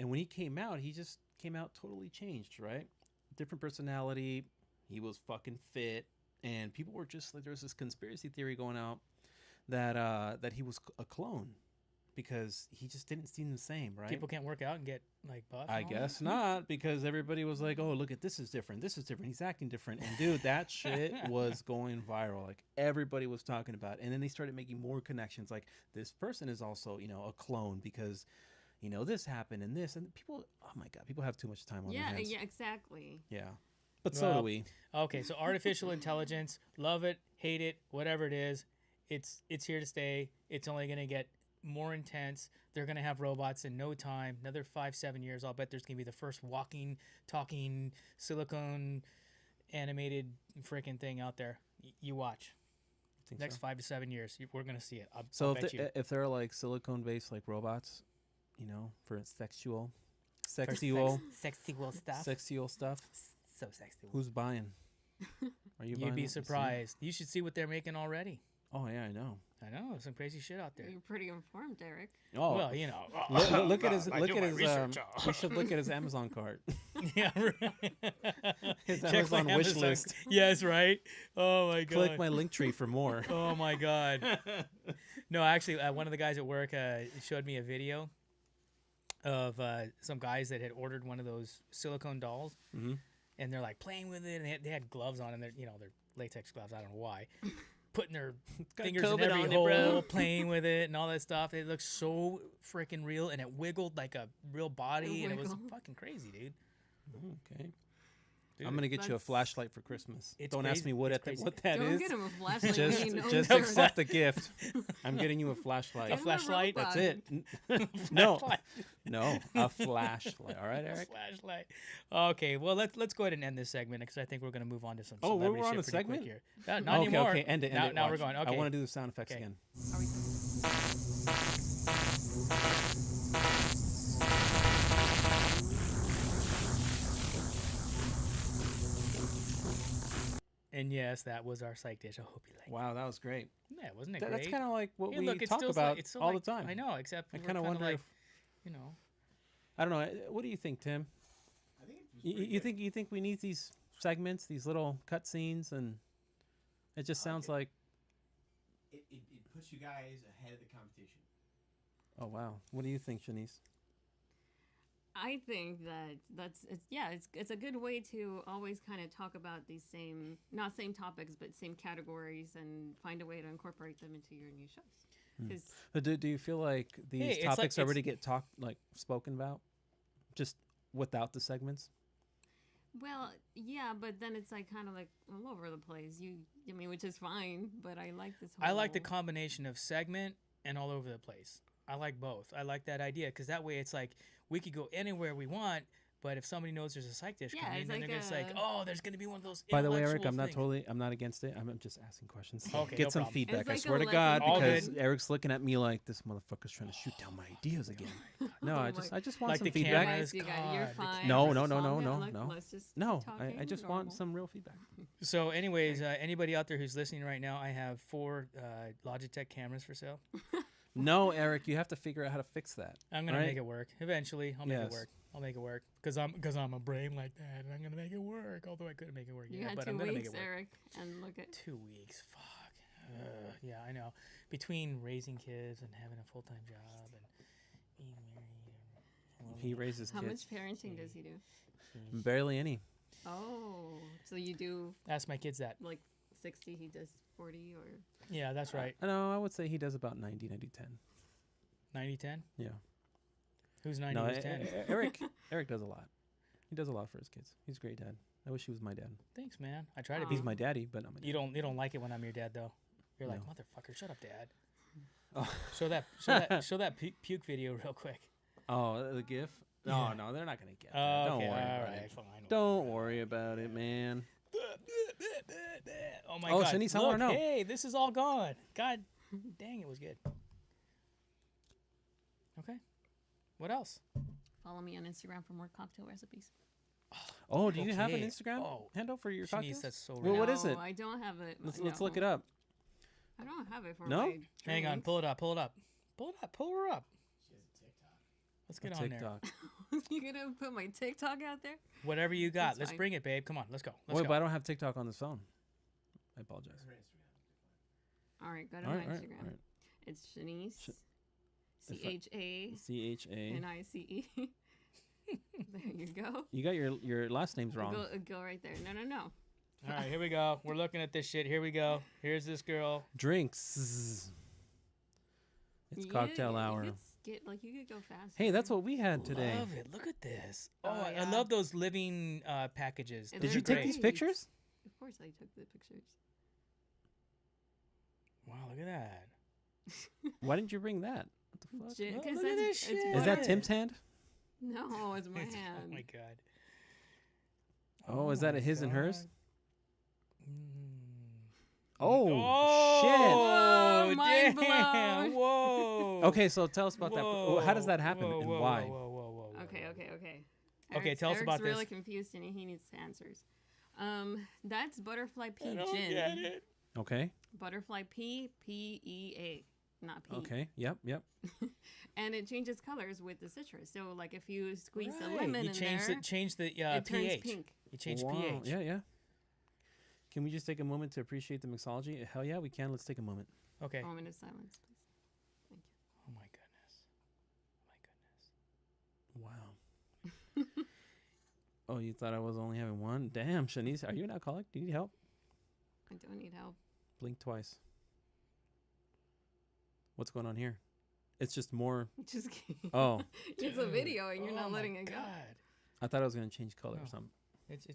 Speaker 3: when he came out, he just came out totally changed, right, different personality. He was fucking fit, and people were just like, there's this conspiracy theory going out that he was a clone because he just didn't seem the same, right?
Speaker 1: People can't work out and get like buff.
Speaker 3: I
Speaker 1: and all
Speaker 3: guess
Speaker 1: that?
Speaker 3: not, because everybody was like, "Oh, look at this is different. This is different. He's acting different." And dude, that shit was going viral. Like everybody was talking about it. And then they started making more connections. Like this person is also, a clone because, this happened and this and people. Oh my god, people have too much time on their
Speaker 2: Yeah,
Speaker 3: hands.
Speaker 2: yeah, exactly.
Speaker 3: Yeah, but so
Speaker 1: Well,
Speaker 3: do we.
Speaker 1: Okay, so artificial intelligence, love it, hate it, whatever it is, it's here to stay. It's only going to get more intense. They're going to have robots in no time. Another 5-7 years, I'll bet there's going to be the first walking, talking, silicone animated freaking thing out there. You watch.
Speaker 3: Think
Speaker 1: Next
Speaker 3: so?
Speaker 1: 5 to 7 years, we're going to see it. I'll
Speaker 3: So
Speaker 1: bet you.
Speaker 3: if they're like silicone based like robots, for sexual
Speaker 1: Sexual stuff.
Speaker 3: sexual stuff,
Speaker 1: So sexual.
Speaker 3: who's buying? Are you?
Speaker 1: You'd
Speaker 3: buying
Speaker 1: be
Speaker 3: it? You see it?
Speaker 1: surprised. You should see what they're making already.
Speaker 3: Oh yeah, I know.
Speaker 1: I know, some crazy shit out there.
Speaker 2: You're pretty informed, Derek.
Speaker 3: Oh,
Speaker 1: Well,
Speaker 3: look at his.
Speaker 1: I
Speaker 3: Look
Speaker 1: do
Speaker 3: at
Speaker 1: my
Speaker 3: his.
Speaker 1: research.
Speaker 3: We should look at his Amazon cart.
Speaker 1: Yeah, right.
Speaker 3: His
Speaker 1: Check my
Speaker 3: Amazon wish
Speaker 1: Amazon-
Speaker 3: list.
Speaker 1: Yes, right. Oh my god.
Speaker 3: Click my link tree for more.
Speaker 1: Oh my god. No, actually, one of the guys at work showed me a video of some guys that had ordered one of those silicone dolls,
Speaker 3: Mhm.
Speaker 1: and they're like playing with it, and they had gloves on, and they're they're latex gloves. I don't know why. Putting their
Speaker 3: got
Speaker 1: fingers in
Speaker 3: COVID
Speaker 1: every
Speaker 3: on it,
Speaker 1: hole,
Speaker 3: bro.
Speaker 1: playing with it, and all that stuff. It looked so freaking real, and it wiggled like a real body, and it was
Speaker 2: wiggled.
Speaker 1: fucking crazy, dude.
Speaker 3: Okay.
Speaker 1: Dude,
Speaker 3: I'm gonna get you a
Speaker 2: that's-
Speaker 3: flashlight for Christmas.
Speaker 1: It's
Speaker 3: Don't ask
Speaker 1: crazy.
Speaker 3: me what
Speaker 1: It's
Speaker 3: that
Speaker 1: crazy.
Speaker 3: what that
Speaker 2: Don't
Speaker 3: is.
Speaker 2: get him a flashlight.
Speaker 3: Just
Speaker 2: when he knows
Speaker 3: just
Speaker 2: they're-
Speaker 3: accept the gift. I'm getting you a flashlight.
Speaker 1: A flashlight?
Speaker 3: That's
Speaker 2: robot.
Speaker 3: it. No,
Speaker 1: Flashlight.
Speaker 3: no, a flashlight. All right, Eric.
Speaker 1: Flashlight. Okay, well let's go ahead and end this segment because I think we're gonna move on to some.
Speaker 3: Oh, we're
Speaker 1: celebrity
Speaker 3: on
Speaker 1: shit
Speaker 3: a
Speaker 1: pretty quick
Speaker 3: segment?
Speaker 1: here. Not
Speaker 3: Okay,
Speaker 1: anymore.
Speaker 3: okay. End it.
Speaker 1: Now we're
Speaker 3: Watch.
Speaker 1: going.
Speaker 3: I
Speaker 1: Okay.
Speaker 3: want to do the sound effects
Speaker 1: Okay.
Speaker 3: again.
Speaker 2: Are we-
Speaker 1: And yes, that was our psych dish. I hope you liked
Speaker 3: Wow, that was great.
Speaker 1: it. Yeah, wasn't it
Speaker 3: That's
Speaker 1: great?
Speaker 3: kind of like what
Speaker 1: Hey,
Speaker 3: we
Speaker 1: look, it's
Speaker 3: talk
Speaker 1: still
Speaker 3: about
Speaker 1: it's still
Speaker 3: all
Speaker 1: like-
Speaker 3: the time.
Speaker 1: I know, except
Speaker 3: I
Speaker 1: we're
Speaker 3: kind of wonder
Speaker 1: like,
Speaker 3: if I don't know. What do you think, Tim?
Speaker 5: I think it was
Speaker 3: You,
Speaker 5: pretty
Speaker 3: you
Speaker 5: good.
Speaker 3: think we need these segments, these little cut scenes, and it just sounds like,
Speaker 5: It puts you guys ahead of the competition.
Speaker 3: oh wow. What do you think, Chanice?
Speaker 2: I think that it's a good way to always kind of talk about these not same topics but same categories and find a way to incorporate them into your new shows. Because
Speaker 3: Do you feel like these
Speaker 1: Hey, it's like-
Speaker 3: topics
Speaker 1: it's-
Speaker 3: already get spoken about, just without the segments?
Speaker 2: well, yeah, but then it's like kind of like all over the place. Which is fine, but I like this.
Speaker 1: I like the
Speaker 2: whole-
Speaker 1: combination of segment and all over the place. I like both. I like that idea because that way it's like we could go anywhere we want, but if somebody knows there's a psych dish
Speaker 2: Yeah,
Speaker 1: coming,
Speaker 2: it's
Speaker 1: then
Speaker 2: like
Speaker 1: they're just like,
Speaker 2: a-
Speaker 1: oh, there's gonna be one of those.
Speaker 3: By the way, Eric,
Speaker 1: intellectual things.
Speaker 3: I'm not against it. I'm just asking questions.
Speaker 1: Okay,
Speaker 3: Get
Speaker 1: no
Speaker 3: some
Speaker 1: problem.
Speaker 3: feedback.
Speaker 2: It's
Speaker 3: I
Speaker 2: like
Speaker 3: swear
Speaker 2: a
Speaker 3: to
Speaker 2: lesson
Speaker 3: God,
Speaker 1: All
Speaker 3: because
Speaker 1: good.
Speaker 3: Eric's looking at me like this motherfucker's trying to shoot down my ideas again. No,
Speaker 2: Oh
Speaker 3: I
Speaker 2: my-
Speaker 3: just want
Speaker 1: Like
Speaker 3: some
Speaker 1: the
Speaker 3: feedback.
Speaker 1: camera-
Speaker 2: Guys, you're
Speaker 1: God, the
Speaker 2: fine.
Speaker 3: No,
Speaker 2: Let's
Speaker 3: no,
Speaker 2: just
Speaker 3: no,
Speaker 2: calm
Speaker 3: no,
Speaker 2: down.
Speaker 3: no,
Speaker 2: Like,
Speaker 3: no.
Speaker 2: Let's just
Speaker 3: No,
Speaker 2: keep
Speaker 3: I
Speaker 2: talking
Speaker 3: just
Speaker 2: normal.
Speaker 3: want some real feedback.
Speaker 1: So, anyways, anybody out there who's listening right now, I have 4 Logitech cameras for sale.
Speaker 3: No, Eric, you have to figure out how to fix that.
Speaker 1: I'm gonna
Speaker 3: right?
Speaker 1: make it work eventually. I'll make it
Speaker 3: Yes.
Speaker 1: work. I'll make it work because I'm a brain like that, and I'm gonna make it work. Although I couldn't make it work
Speaker 2: You
Speaker 1: yet,
Speaker 2: had
Speaker 1: but
Speaker 2: 2
Speaker 1: I'm gonna make
Speaker 2: weeks,
Speaker 1: it work.
Speaker 2: Eric, and look at
Speaker 1: 2 weeks. Fuck. Yeah, I know. Between raising kids and having a full-time job and being married.
Speaker 3: He raises
Speaker 2: how
Speaker 3: kids.
Speaker 2: much parenting does he do?
Speaker 3: Barely any.
Speaker 2: Oh, so you do
Speaker 1: Ask my kids that.
Speaker 2: like 60, he does 40, or
Speaker 1: Yeah, that's right.
Speaker 3: No, I would say he does about 90, 10.
Speaker 1: 90-10?
Speaker 3: Yeah.
Speaker 1: Who's 90?
Speaker 3: No,
Speaker 1: Who's 10?
Speaker 3: Eric does a lot. He does a lot for his kids. He's a great dad. I wish he was my dad.
Speaker 1: Thanks, man. I try to
Speaker 2: Aw.
Speaker 1: be.
Speaker 3: He's my daddy, but I'm a dad.
Speaker 1: You don't like it when I'm your dad though. You're like,
Speaker 3: No.
Speaker 1: motherfucker, shut up, dad.
Speaker 3: Oh.
Speaker 1: Show that puke video real quick.
Speaker 3: Oh, the GIF?
Speaker 1: Yeah.
Speaker 3: No, they're not gonna get that.
Speaker 1: Oh,
Speaker 3: Don't
Speaker 1: okay,
Speaker 3: worry
Speaker 1: all
Speaker 3: about
Speaker 1: right,
Speaker 3: it.
Speaker 1: fine.
Speaker 3: Don't worry about it, man.
Speaker 1: Oh my
Speaker 3: Oh,
Speaker 1: god.
Speaker 3: Chanice, I
Speaker 1: Look,
Speaker 3: wanna know.
Speaker 1: Hey, this is all gone. God dang, it was good. Okay. What else?
Speaker 2: follow me on Instagram for more cocktail recipes.
Speaker 3: Oh, do you have an
Speaker 1: Okay.
Speaker 3: Instagram
Speaker 1: Oh,
Speaker 3: handle for your
Speaker 1: Shanice,
Speaker 3: cocktails?
Speaker 1: that's so
Speaker 3: Well,
Speaker 1: right.
Speaker 3: what is
Speaker 2: No,
Speaker 3: it?
Speaker 2: I don't have it.
Speaker 3: Let's look it up.
Speaker 2: I don't have it for
Speaker 3: No?
Speaker 2: my
Speaker 1: Hang on,
Speaker 2: drinks.
Speaker 1: pull it up. Pull her up. Let's get on there.
Speaker 3: TikTok.
Speaker 2: You gonna put my TikTok out there?
Speaker 1: Whatever you got.
Speaker 2: That's
Speaker 1: Let's
Speaker 2: fine.
Speaker 1: bring it, babe. Come on, let's go. Let's
Speaker 3: Wait,
Speaker 1: go.
Speaker 3: but I don't have TikTok on this phone. I apologize.
Speaker 2: All right, go to
Speaker 3: All
Speaker 2: my
Speaker 3: right, all right,
Speaker 2: Instagram.
Speaker 3: all right.
Speaker 2: It's Chanice.
Speaker 3: If I-
Speaker 2: CHANICE.
Speaker 3: CHA.
Speaker 2: There you go.
Speaker 3: You got your last names wrong.
Speaker 2: Go right there. No.
Speaker 1: All right, here we go. We're looking at this shit. Here we go. Here's this girl.
Speaker 3: Drinks. It's
Speaker 2: You
Speaker 3: cocktail
Speaker 2: could-
Speaker 3: hour.
Speaker 2: you could go fast.
Speaker 3: Hey, that's what we had today.
Speaker 1: Love it. Look at this.
Speaker 2: Oh,
Speaker 1: Oh, I
Speaker 2: yeah.
Speaker 1: love those living packages.
Speaker 2: And
Speaker 3: Did
Speaker 1: Those
Speaker 3: you
Speaker 1: are
Speaker 3: take
Speaker 1: great.
Speaker 3: these
Speaker 2: great.
Speaker 3: pictures?
Speaker 2: Of course, I took the pictures.
Speaker 1: Wow, look at that.
Speaker 3: Why didn't you bring that? What the fuck?
Speaker 2: Gin-
Speaker 1: Oh,
Speaker 2: 'cause
Speaker 1: look at
Speaker 2: that's-
Speaker 1: this
Speaker 2: it's
Speaker 1: shit.
Speaker 3: Is
Speaker 2: butter.
Speaker 3: that Tim's hand?
Speaker 2: No, it's my
Speaker 1: It's-
Speaker 2: hand.
Speaker 1: Oh my god.
Speaker 3: Oh, is that
Speaker 1: my
Speaker 3: a his and hers?
Speaker 1: God.
Speaker 3: Oh,
Speaker 2: Whoa, mind
Speaker 1: damn.
Speaker 2: blown.
Speaker 1: Whoa.
Speaker 3: shit. Okay, so tell us about that. How does that happen
Speaker 1: Whoa,
Speaker 3: and
Speaker 1: whoa,
Speaker 3: why?
Speaker 1: Whoa.
Speaker 2: Okay.
Speaker 1: Okay,
Speaker 2: Eric's,
Speaker 1: tell us about
Speaker 2: Eric's really
Speaker 1: this.
Speaker 2: confused and he needs answers. That's butterfly pea
Speaker 1: I don't
Speaker 2: gin.
Speaker 1: get it.
Speaker 3: Okay.
Speaker 2: Butterfly pea, PEA, not pea.
Speaker 3: Okay. Yep.
Speaker 2: And it changes colors with the citrus. So, like, if you squeeze a
Speaker 1: Right.
Speaker 2: lemon
Speaker 1: You
Speaker 2: in
Speaker 1: change
Speaker 2: there,
Speaker 1: the change the
Speaker 2: it turns
Speaker 1: pH.
Speaker 2: pink.
Speaker 1: You change
Speaker 3: Wow.
Speaker 1: pH.
Speaker 3: Yeah. Can we just take a moment to appreciate the mixology? Hell yeah, we can. Let's take a moment.
Speaker 1: Okay.
Speaker 2: Moment of silence, please. Thank you.
Speaker 1: Oh my goodness.
Speaker 3: Wow. Oh, you thought I was only having one? Damn, Chanice, are you an alcoholic? Do you need help?
Speaker 2: I don't need help.
Speaker 3: Blink twice. What's going on here? It's just more.
Speaker 2: Just kidding.
Speaker 3: Oh,
Speaker 2: It's a video and you're
Speaker 1: Oh
Speaker 2: not
Speaker 1: my
Speaker 2: letting it go.
Speaker 1: God.
Speaker 3: I thought I was gonna change color
Speaker 1: No.
Speaker 3: or something.
Speaker 1: It's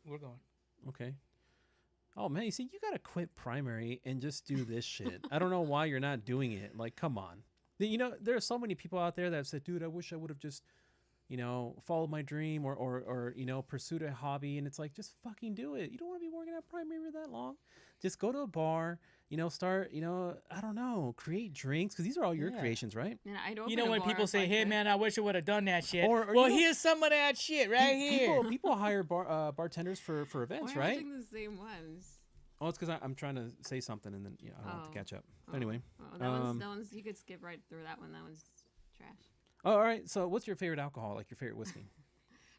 Speaker 1: we're going.
Speaker 3: Okay. Oh man, you see, you gotta quit primary and just do this shit. I don't know why you're not doing it. Like, come on. You know, there are so many people out there that have said, "Dude, I wish I would have just, followed my dream or pursued a hobby." And it's like, just fucking do it. You don't want to be working at primary that long. Just go to a bar. Start. I don't know, create drinks because these are all your
Speaker 1: Yeah.
Speaker 3: creations, right?
Speaker 2: And I'd open
Speaker 1: You know
Speaker 2: a
Speaker 1: when
Speaker 2: bar
Speaker 1: people
Speaker 2: if
Speaker 1: say,
Speaker 2: I
Speaker 1: "Hey
Speaker 2: could.
Speaker 1: man, I wish I would have done that shit."
Speaker 3: Or
Speaker 1: Well, here's some of that shit right here.
Speaker 3: People hire bartenders for events,
Speaker 2: Why are
Speaker 3: right?
Speaker 2: we doing the same ones?
Speaker 3: Oh, it's because I'm trying to say something and then I don't have to
Speaker 2: Oh.
Speaker 3: catch up.
Speaker 2: Oh.
Speaker 3: Anyway.
Speaker 2: Oh, that one's you could skip right through that one. That one's trash.
Speaker 3: Oh, all right. So, what's your favorite alcohol? Like your favorite whiskey?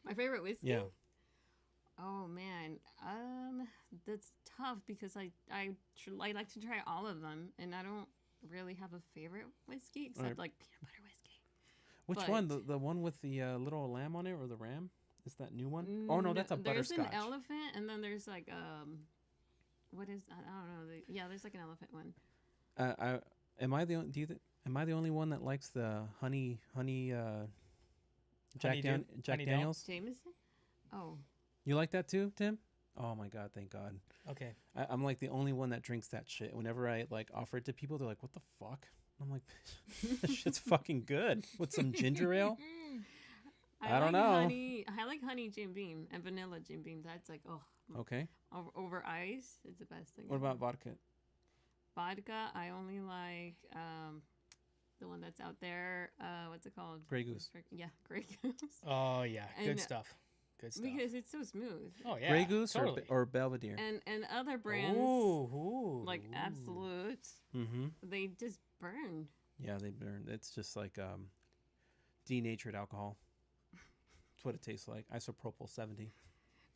Speaker 2: My favorite whiskey.
Speaker 3: Yeah.
Speaker 2: Oh man, that's tough because I like to try all of them, and I don't really have a favorite whiskey except
Speaker 3: Right.
Speaker 2: like peanut butter whiskey.
Speaker 3: Which
Speaker 2: But-
Speaker 3: one? The one with the little lamb on it, or the ram? Is that new one? Oh no, that's a
Speaker 2: There's
Speaker 3: butterscotch.
Speaker 2: an elephant, and then there's like what is I don't know. There's like an elephant one.
Speaker 3: Am I the am I the only one that likes the honey Jack
Speaker 1: Honeydew? Honeydew?
Speaker 3: Daniels?
Speaker 2: Jameson. Oh,
Speaker 3: You like that too, Tim? Oh my god, thank God.
Speaker 1: Okay.
Speaker 3: I'm like the only one that drinks that shit. Whenever I like offer it to people, they're like, "What the fuck?" I'm like, "That shit's fucking good with some ginger ale." I don't know.
Speaker 2: I like honey Jim Beam and vanilla Jim Beam. That's like
Speaker 3: Okay.
Speaker 2: over ice. It's the best thing.
Speaker 3: What
Speaker 2: ever.
Speaker 3: about vodka?
Speaker 2: Vodka? I only like the one that's out there. What's it called?
Speaker 3: Grey Goose.
Speaker 2: Yeah, Grey Goose.
Speaker 1: Oh yeah, good
Speaker 2: And-
Speaker 1: stuff. Good stuff.
Speaker 2: Because it's so smooth.
Speaker 1: Oh yeah.
Speaker 3: Grey Goose
Speaker 1: totally.
Speaker 3: or Belvedere?
Speaker 2: And other brands
Speaker 1: Ooh,
Speaker 2: like Absolute,
Speaker 3: Mm-hmm.
Speaker 2: they just burn.
Speaker 3: Yeah, they burn. It's just like denatured alcohol. That's what it tastes like. Isopropyl 70.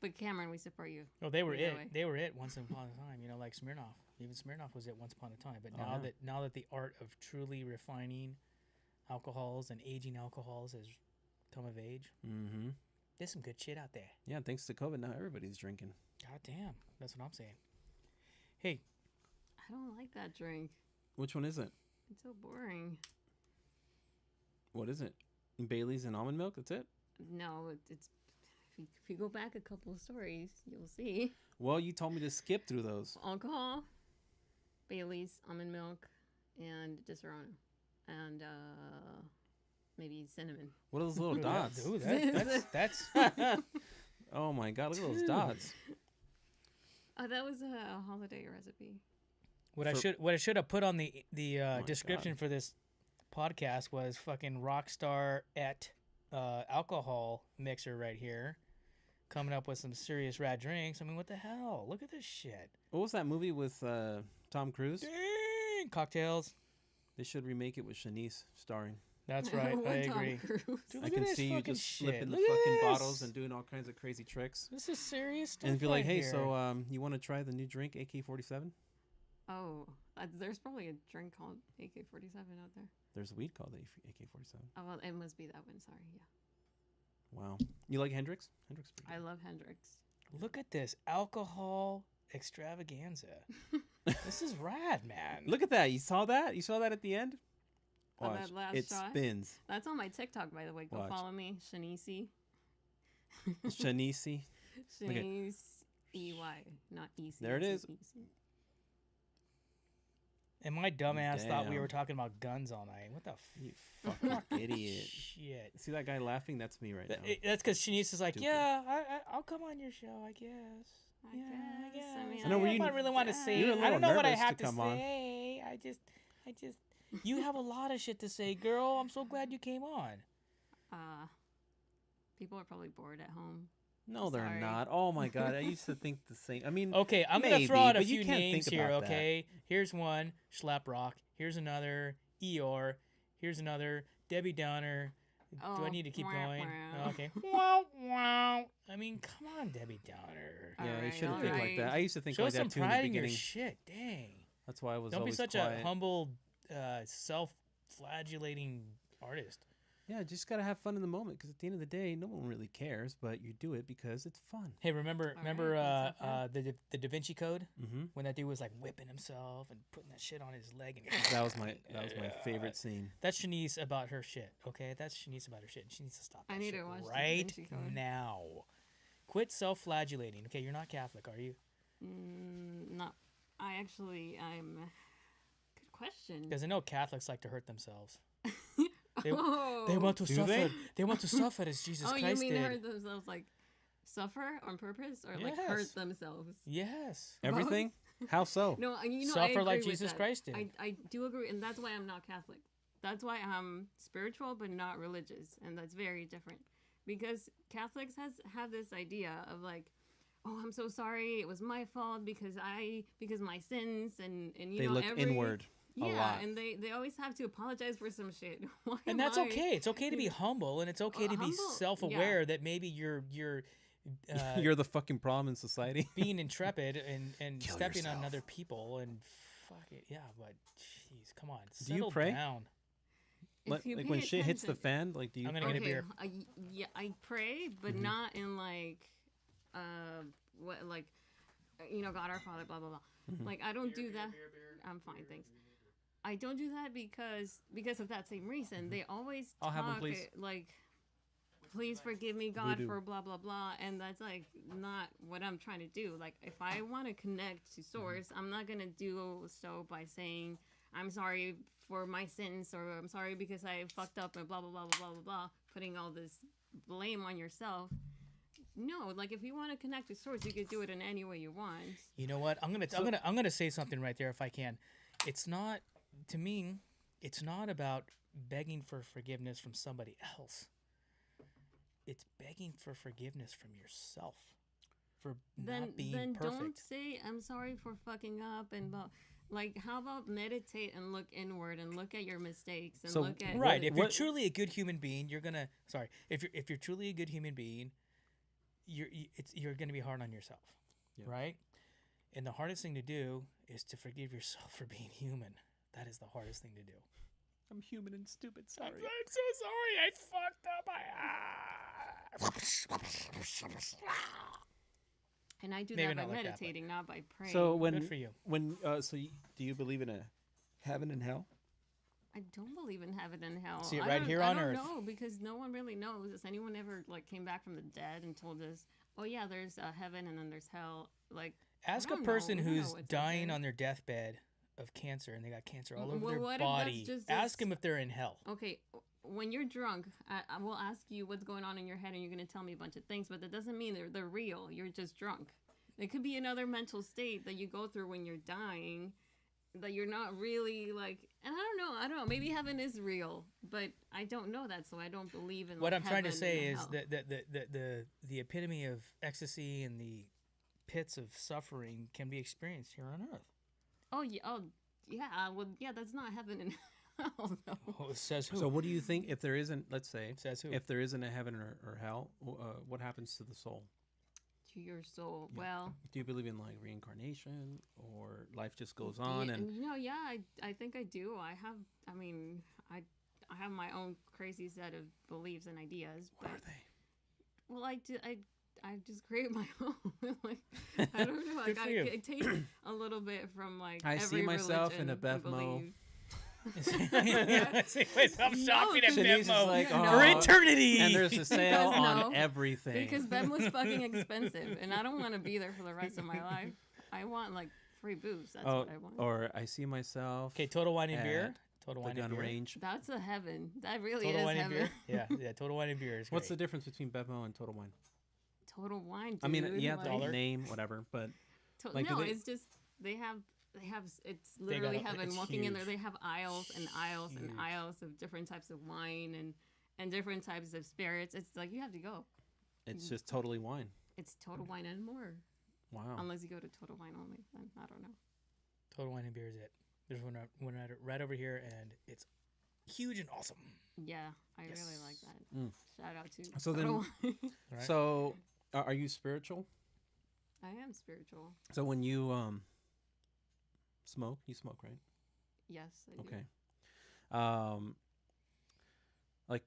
Speaker 2: But Cameron, we support you.
Speaker 1: Oh, they were
Speaker 2: Either
Speaker 1: it.
Speaker 2: way.
Speaker 1: They were it once upon a time. You know, like Smirnoff. Even Smirnoff was it once upon a time. But
Speaker 3: Oh, yeah.
Speaker 1: now that the art of truly refining alcohols and aging alcohols has come of age,
Speaker 3: Mm-hmm.
Speaker 1: there's some good shit out there.
Speaker 3: Yeah, thanks to COVID, now everybody's drinking.
Speaker 1: God damn, that's what I'm saying. Hey,
Speaker 2: I don't like that drink.
Speaker 3: Which one is it?
Speaker 2: It's so boring.
Speaker 3: What is it? Bailey's and almond milk? That's it?
Speaker 2: No, it's if you go back a couple of stories, you'll see
Speaker 3: Well, you told me to skip through those.
Speaker 2: alcohol, Bailey's, almond milk, and Disaronno, and maybe cinnamon.
Speaker 3: What are those little
Speaker 1: ooh,
Speaker 3: dots?
Speaker 1: that's
Speaker 3: Oh my god, look at those dots.
Speaker 2: Oh, that was a holiday recipe.
Speaker 1: what I
Speaker 3: For-
Speaker 1: should have put on the
Speaker 3: my
Speaker 1: description
Speaker 3: God.
Speaker 1: for this podcast was fucking Rockstar at alcohol mixer right here, coming up with some serious rad drinks. I mean, what the hell? Look at this shit.
Speaker 3: What was that movie with Tom Cruise?
Speaker 1: Dang, cocktails.
Speaker 3: They should remake it with Shanice starring.
Speaker 1: That's right.
Speaker 2: With
Speaker 1: I
Speaker 2: Tom
Speaker 1: agree.
Speaker 2: Cruise.
Speaker 1: Dude,
Speaker 3: I
Speaker 1: look
Speaker 3: can
Speaker 1: at this
Speaker 3: see you
Speaker 1: fucking
Speaker 3: just
Speaker 1: shit.
Speaker 3: slipping the
Speaker 1: Look at
Speaker 3: fucking
Speaker 1: this.
Speaker 3: bottles and doing all kinds of crazy tricks.
Speaker 1: This is serious stuff.
Speaker 3: And be like,
Speaker 1: right
Speaker 3: hey,
Speaker 1: here.
Speaker 3: so you want to try the new drink, AK-47?
Speaker 2: Oh, there's probably a drink called AK-47 out there.
Speaker 3: There's a weed called AK-47.
Speaker 2: Oh, well, it must be that one. Sorry, yeah.
Speaker 3: Wow. You like Hendrix? Hendrix is pretty
Speaker 2: I
Speaker 3: good.
Speaker 2: love Hendrix.
Speaker 1: Look at this alcohol extravaganza. This is rad, man.
Speaker 3: Look at that. You saw that? You saw that at the end?
Speaker 2: Oh,
Speaker 3: Watch.
Speaker 2: that last
Speaker 3: It
Speaker 2: shot?
Speaker 3: spins.
Speaker 2: That's on my TikTok, by the way. Go
Speaker 3: Watch.
Speaker 2: follow me, Shanice.
Speaker 3: Shanice. Look at-
Speaker 2: Shanice EY, not EC.
Speaker 3: There it is.
Speaker 1: And my dumbass thought we
Speaker 3: Damn.
Speaker 1: were talking about guns all night. What the
Speaker 3: You
Speaker 1: fuck?
Speaker 3: fucking idiot.
Speaker 1: Shit.
Speaker 3: See that guy laughing? That's me right now.
Speaker 1: That's because Shanice is like,
Speaker 3: Stupid.
Speaker 1: yeah, I'll come on your show, I guess.
Speaker 2: I
Speaker 1: Yeah,
Speaker 2: guess. I mean,
Speaker 3: I know, were
Speaker 1: if
Speaker 3: you-
Speaker 1: I really want to say
Speaker 3: You were a
Speaker 1: it. I
Speaker 3: little
Speaker 1: don't know what I
Speaker 3: nervous
Speaker 1: have
Speaker 3: to
Speaker 1: to
Speaker 3: come on.
Speaker 1: say. I just, you have a lot of shit to say, girl. I'm so glad you came on.
Speaker 2: People are probably bored at home.
Speaker 3: No, they're
Speaker 2: Sorry.
Speaker 3: not. Oh my god, I used to think the same. I mean,
Speaker 1: Okay, I'm gonna
Speaker 3: maybe,
Speaker 1: throw out a
Speaker 3: but you
Speaker 1: few
Speaker 3: can't
Speaker 1: names
Speaker 3: think
Speaker 1: here.
Speaker 3: about that.
Speaker 1: Okay, here's one, Schlap Rock. Here's another, Eeyore. Here's another, Debbie Downer. Do I need to keep
Speaker 2: wah,
Speaker 1: going?
Speaker 2: wah.
Speaker 1: Oh, okay. Wow, wow. I mean, come on, Debbie Downer.
Speaker 3: yeah, you
Speaker 2: Alright,
Speaker 3: shouldn't think like that.
Speaker 2: alright.
Speaker 3: I used to think
Speaker 1: Show
Speaker 3: like
Speaker 1: some
Speaker 3: that too in the
Speaker 1: pride in your
Speaker 3: beginning.
Speaker 1: shit. Dang.
Speaker 3: That's why I was
Speaker 1: Don't be
Speaker 3: always
Speaker 1: such
Speaker 3: quiet.
Speaker 1: a humble, self-flagellating artist.
Speaker 3: Yeah, just gotta have fun in the moment because at the end of the day, no one really cares, but you do it because it's fun.
Speaker 1: Hey, remember
Speaker 2: All right, that's
Speaker 1: the Da Vinci Code
Speaker 3: Mm-hmm.
Speaker 1: when that dude was like whipping himself and putting that shit on his leg and
Speaker 3: That was my favorite scene.
Speaker 1: That's Shanice about her shit. Okay, that's Shanice about her shit. She needs to stop. That
Speaker 2: I need
Speaker 1: shit
Speaker 2: to watch the Da
Speaker 1: right
Speaker 2: Vinci Code.
Speaker 1: now. Quit self-flagellating. Okay, you're not Catholic, are you?
Speaker 2: Not. I'm. Good question.
Speaker 1: Because I know Catholics like to hurt themselves. They,
Speaker 2: oh.
Speaker 1: they want to
Speaker 3: Do
Speaker 1: suffer.
Speaker 3: they?
Speaker 1: They want to suffer as Jesus
Speaker 2: Oh, you
Speaker 1: Christ
Speaker 2: mean
Speaker 1: did.
Speaker 2: hurt themselves like suffer on purpose or like
Speaker 1: Yes.
Speaker 2: hurt themselves?
Speaker 1: Yes.
Speaker 3: Everything? How so?
Speaker 2: No, you know, I
Speaker 1: Suffer like
Speaker 2: agree with
Speaker 1: Jesus
Speaker 2: that.
Speaker 1: Christ did.
Speaker 2: I do agree, and that's why I'm not Catholic. That's why I'm spiritual but not religious, and that's very different. Because Catholics have this idea of like, oh, I'm so sorry, it was my fault because my sins and you
Speaker 3: They
Speaker 2: know
Speaker 3: look
Speaker 2: every,
Speaker 3: inward a
Speaker 2: yeah,
Speaker 3: lot.
Speaker 2: and they always have to apologize for some shit. Why
Speaker 1: And
Speaker 2: am
Speaker 1: that's
Speaker 2: I-
Speaker 1: okay. It's okay to be humble, and it's okay to be
Speaker 2: humble,
Speaker 1: self-aware that maybe you're
Speaker 3: You're the fucking problem in society.
Speaker 1: being intrepid and
Speaker 3: Kill
Speaker 1: stepping on
Speaker 3: yourself.
Speaker 1: other people and fuck it. Yeah, but jeez, come on.
Speaker 3: Do you
Speaker 1: Settle
Speaker 3: pray?
Speaker 1: down.
Speaker 2: If you
Speaker 3: Like
Speaker 2: pay
Speaker 3: when shit hits the
Speaker 2: attention-
Speaker 3: fan, like do you?
Speaker 1: I'm gonna get a beer.
Speaker 2: Yeah, I pray, but
Speaker 3: Mm-hmm.
Speaker 2: not in like, what like, you know, God our Father, blah blah blah.
Speaker 3: Mm-hmm.
Speaker 2: Like I don't do that. I'm fine, thanks. I don't do that because of that same reason. They always
Speaker 3: Mm-hmm. I'll
Speaker 2: talk
Speaker 3: have 'em, please.
Speaker 2: like, please forgive me, God,
Speaker 3: Voodoo.
Speaker 2: for blah blah blah, and that's like not what I'm trying to do. Like if I want to connect to source,
Speaker 3: Mm-hmm.
Speaker 2: I'm not gonna do so by saying I'm sorry for my sins or I'm sorry because I fucked up and blah blah blah blah blah blah blah, putting all this blame on yourself. No, like if you want to connect to source, you could do it in any way you want.
Speaker 1: You know what? I'm gonna say something right there if I can. It's not, to me, it's not about begging for forgiveness from somebody else. It's begging for forgiveness from yourself for
Speaker 2: Then
Speaker 1: not being
Speaker 2: then
Speaker 1: perfect.
Speaker 2: don't say I'm sorry for fucking up and blah. Like, how about meditate and look inward and look at your mistakes and
Speaker 3: So,
Speaker 2: look at
Speaker 1: Right. If you're
Speaker 3: what-
Speaker 1: truly a good human being, you're gonna. Sorry. If you're truly a good human being, you're gonna be hard on yourself,
Speaker 3: Yeah.
Speaker 1: right? And the hardest thing to do is to forgive yourself for being human. That is the hardest thing to do.
Speaker 3: I'm human and stupid.
Speaker 1: I'm
Speaker 3: Sorry.
Speaker 1: so sorry. I fucked up.
Speaker 2: and I do
Speaker 1: Maybe
Speaker 2: that by
Speaker 1: not like that, but-
Speaker 2: meditating, not by praying.
Speaker 3: So
Speaker 1: Good for you.
Speaker 3: do you believe in a heaven and hell?
Speaker 2: I don't believe in heaven and hell.
Speaker 1: See it
Speaker 2: I
Speaker 1: right
Speaker 2: don't-
Speaker 1: here
Speaker 2: I
Speaker 1: on
Speaker 2: don't
Speaker 1: earth.
Speaker 2: know, because no one really knows. Has anyone ever like came back from the dead and told us, "Oh yeah, there's heaven and then there's hell"? Like,
Speaker 1: Ask a
Speaker 2: don't
Speaker 1: person
Speaker 2: know. We don't know
Speaker 1: who's
Speaker 2: what's out
Speaker 1: dying
Speaker 2: there.
Speaker 1: on their deathbed of cancer and they got cancer all over
Speaker 2: Well,
Speaker 1: their
Speaker 2: what if that's
Speaker 1: body.
Speaker 2: just
Speaker 1: Ask
Speaker 2: this-
Speaker 1: them if they're in hell.
Speaker 2: okay, when you're drunk, I will ask you what's going on in your head, and you're going to tell me a bunch of things, but that doesn't mean they're real. You're just drunk. It could be another mental state that you go through when you're dying, that you're not really like. And I don't know. Maybe heaven is real, but I don't know that, so I don't believe in.
Speaker 1: What
Speaker 2: like,
Speaker 1: I'm trying to
Speaker 2: heaven
Speaker 1: say
Speaker 2: and
Speaker 1: is
Speaker 2: hell.
Speaker 1: that the epitome of ecstasy and the pits of suffering can be experienced here on earth.
Speaker 2: Oh yeah. Well, yeah. That's not heaven and hell. Though.
Speaker 1: Oh, it says who?
Speaker 3: So what do you think if there isn't, let's say,
Speaker 1: Says who?
Speaker 3: if there isn't a heaven or hell, what happens to the soul?
Speaker 2: To your soul.
Speaker 3: Yeah.
Speaker 2: Well.
Speaker 3: Do you believe in like reincarnation or life just goes on?
Speaker 2: Yeah,
Speaker 3: And
Speaker 2: I think I do. I have my own crazy set of beliefs and ideas.
Speaker 3: what
Speaker 2: But,
Speaker 3: are they?
Speaker 2: well, I just create my own. Like, I don't know. Like,
Speaker 1: Good for you.
Speaker 2: I take a little bit from like.
Speaker 3: I see
Speaker 2: every
Speaker 3: myself in a
Speaker 2: religion and
Speaker 3: Bev Mo.
Speaker 2: belief.
Speaker 1: I see myself
Speaker 2: No,
Speaker 1: shopping at
Speaker 3: Chanice is
Speaker 1: Venmo
Speaker 3: like,
Speaker 1: for
Speaker 3: "Oh,"
Speaker 1: eternity.
Speaker 3: And there's a sale
Speaker 2: Because
Speaker 3: on
Speaker 2: no,
Speaker 3: everything.
Speaker 2: Because Ben was fucking expensive, and I don't want to be there for the rest of my life. I want like free booze. That's what I want.
Speaker 3: Or I see myself
Speaker 1: Okay, Total Wine and Beer.
Speaker 3: at
Speaker 1: Total
Speaker 3: the
Speaker 1: Wine
Speaker 3: gun
Speaker 1: and Beer.
Speaker 3: range.
Speaker 2: That's a heaven. That really
Speaker 1: Total
Speaker 2: is
Speaker 1: Wine and
Speaker 2: heaven.
Speaker 1: Beer. Yeah, Total Wine and Beer is
Speaker 3: What's the
Speaker 1: great.
Speaker 3: difference between Bevmo and Total Wine?
Speaker 2: Total wine. Dude.
Speaker 3: I mean, yeah, the
Speaker 1: Dollar.
Speaker 3: name, whatever, but like, do
Speaker 2: no,
Speaker 3: they-
Speaker 2: it's just they have it's literally
Speaker 1: got a-
Speaker 2: heaven.
Speaker 1: it's
Speaker 2: Walking in there,
Speaker 1: huge.
Speaker 2: they have aisles and aisles and
Speaker 1: Huge.
Speaker 2: aisles of different types of wine and different types of spirits. It's like you have to go.
Speaker 3: it's just totally wine.
Speaker 2: It's total wine and more,
Speaker 3: Wow.
Speaker 2: unless you go to total wine only. Then I don't know.
Speaker 1: Total Wine and Beer is it. There's one right over here, and it's huge and awesome.
Speaker 2: Yeah, I
Speaker 1: Yes.
Speaker 2: really like that.
Speaker 3: Mm.
Speaker 2: Shout out to
Speaker 3: So
Speaker 2: Total Wine.
Speaker 1: Right?
Speaker 3: So, are you spiritual?
Speaker 2: I am spiritual.
Speaker 3: So when you smoke, you smoke, right?
Speaker 2: Yes, I do.
Speaker 3: Okay. Like,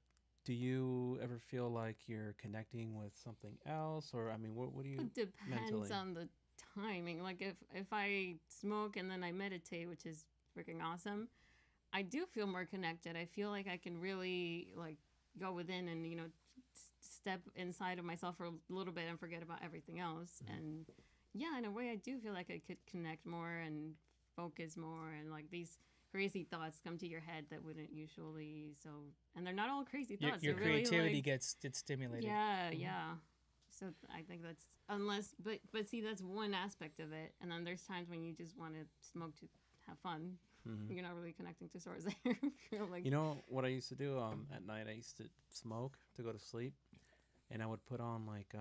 Speaker 3: do you ever feel like you're connecting with something else, or I mean, what do you?
Speaker 2: It depends
Speaker 3: mentally?
Speaker 2: on the timing. Like if I smoke and then I meditate, which is freaking awesome, I do feel more connected. I feel like I can really like go within and step inside of myself for a little bit and forget about everything else.
Speaker 3: Mm-hmm.
Speaker 2: And yeah, in a way, I do feel like I could connect more and focus more, and like these crazy thoughts come to your head that wouldn't usually. So, and they're not all crazy
Speaker 1: Your,
Speaker 2: thoughts.
Speaker 1: your
Speaker 2: They're really,
Speaker 1: creativity
Speaker 2: like,
Speaker 1: gets stimulated.
Speaker 2: yeah, yeah. So I think that's but see, that's one aspect of it, and then there's times when you just want to smoke to have fun.
Speaker 3: Mhm.
Speaker 2: You're not really connecting to source there. You're like,
Speaker 3: You know what I used to do? At night, I used to smoke to go to sleep, and I would put on like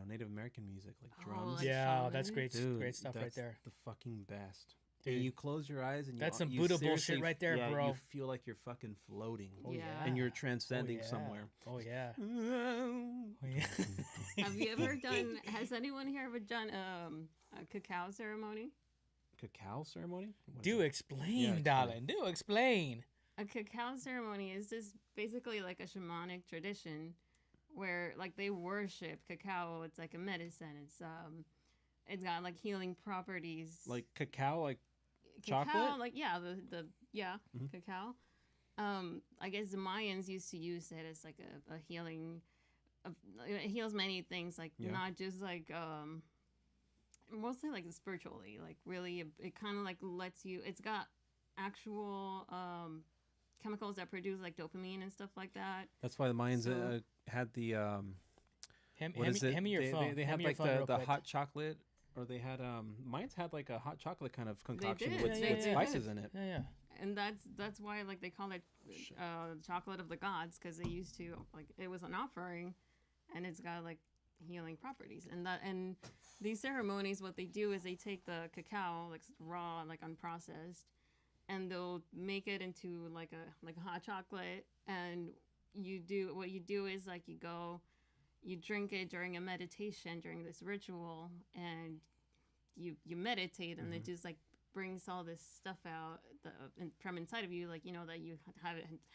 Speaker 3: Native American music, like
Speaker 2: Oh,
Speaker 3: drums.
Speaker 2: like
Speaker 1: Yeah, that's
Speaker 2: shaman?
Speaker 1: great.
Speaker 3: Dude,
Speaker 1: Great stuff right
Speaker 3: that's
Speaker 1: there.
Speaker 3: The fucking best.
Speaker 1: Dude.
Speaker 3: And you close your eyes and
Speaker 1: That's some
Speaker 3: you
Speaker 1: Buddha bullshit
Speaker 3: seriously
Speaker 1: right there,
Speaker 3: yeah,
Speaker 1: bro.
Speaker 3: You feel like you're fucking floating,
Speaker 1: Oh,
Speaker 2: Yeah.
Speaker 3: and you're
Speaker 1: yeah.
Speaker 3: transcending
Speaker 1: Oh, yeah.
Speaker 3: somewhere.
Speaker 1: Oh yeah. Oh, yeah.
Speaker 2: have you ever done? Has anyone here ever done a cacao ceremony?
Speaker 3: Cacao ceremony? What is
Speaker 1: Do
Speaker 3: it?
Speaker 1: explain,
Speaker 3: explain.
Speaker 1: darling. Do explain.
Speaker 2: A cacao ceremony is just basically like a shamanic tradition where like they worship cacao. It's like a medicine. It's got like healing properties.
Speaker 3: Like cacao, like
Speaker 2: cacao,
Speaker 3: chocolate?
Speaker 2: like the
Speaker 3: Mhm.
Speaker 2: cacao. I guess the Mayans used to use it as like a healing. It heals many things, like
Speaker 3: Yeah.
Speaker 2: not just like mostly like spiritually. Like really, it kind of like lets you. It's got actual chemicals that produce like dopamine and stuff like that.
Speaker 3: that's why the Mayans
Speaker 2: So-
Speaker 3: had the
Speaker 1: Hand
Speaker 3: what is it?
Speaker 1: me your
Speaker 3: they,
Speaker 1: phone.
Speaker 3: They
Speaker 1: Hand
Speaker 3: had
Speaker 1: me your
Speaker 3: like
Speaker 1: phone real
Speaker 3: the
Speaker 1: quick.
Speaker 3: hot chocolate, or they had Mayans had like a hot chocolate kind of concoction
Speaker 2: did,
Speaker 3: with,
Speaker 2: they
Speaker 3: with
Speaker 2: did.
Speaker 3: spices in it.
Speaker 1: Yeah, yeah.
Speaker 2: And that's why like they call it chocolate of the gods, because they used to like it was an offering, and it's got like healing properties. And these ceremonies, what they do is they take the cacao, like raw, like unprocessed, and they'll make it into like a hot chocolate. And what you do is like you drink it during a meditation, during this ritual, and you meditate, and it just like brings all this stuff out from inside of you, like, you know, that you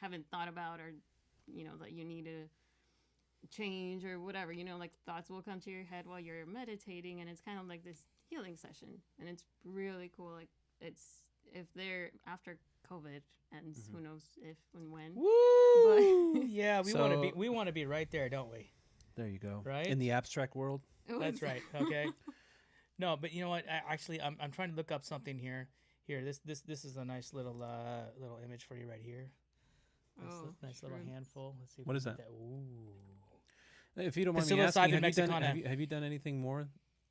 Speaker 2: haven't thought about, or, you know, that you need to change or whatever, you know, like thoughts will come to your head while you're meditating, and it's kind of like this healing session, and it's really cool. Like, it's, if they're after COVID ends, who knows if and when.
Speaker 1: Woo!
Speaker 2: But
Speaker 1: Yeah, we want to be right there, don't we?
Speaker 3: There you go.
Speaker 1: Right?
Speaker 3: In the abstract world.
Speaker 1: That's right. Okay. No, but you know what? I'm trying to look up something here. Here, this is a nice little image for you right here. Nice little handful. Let's see.
Speaker 3: What is that?
Speaker 1: Ooh.
Speaker 3: If you don't mind me asking, have you done anything more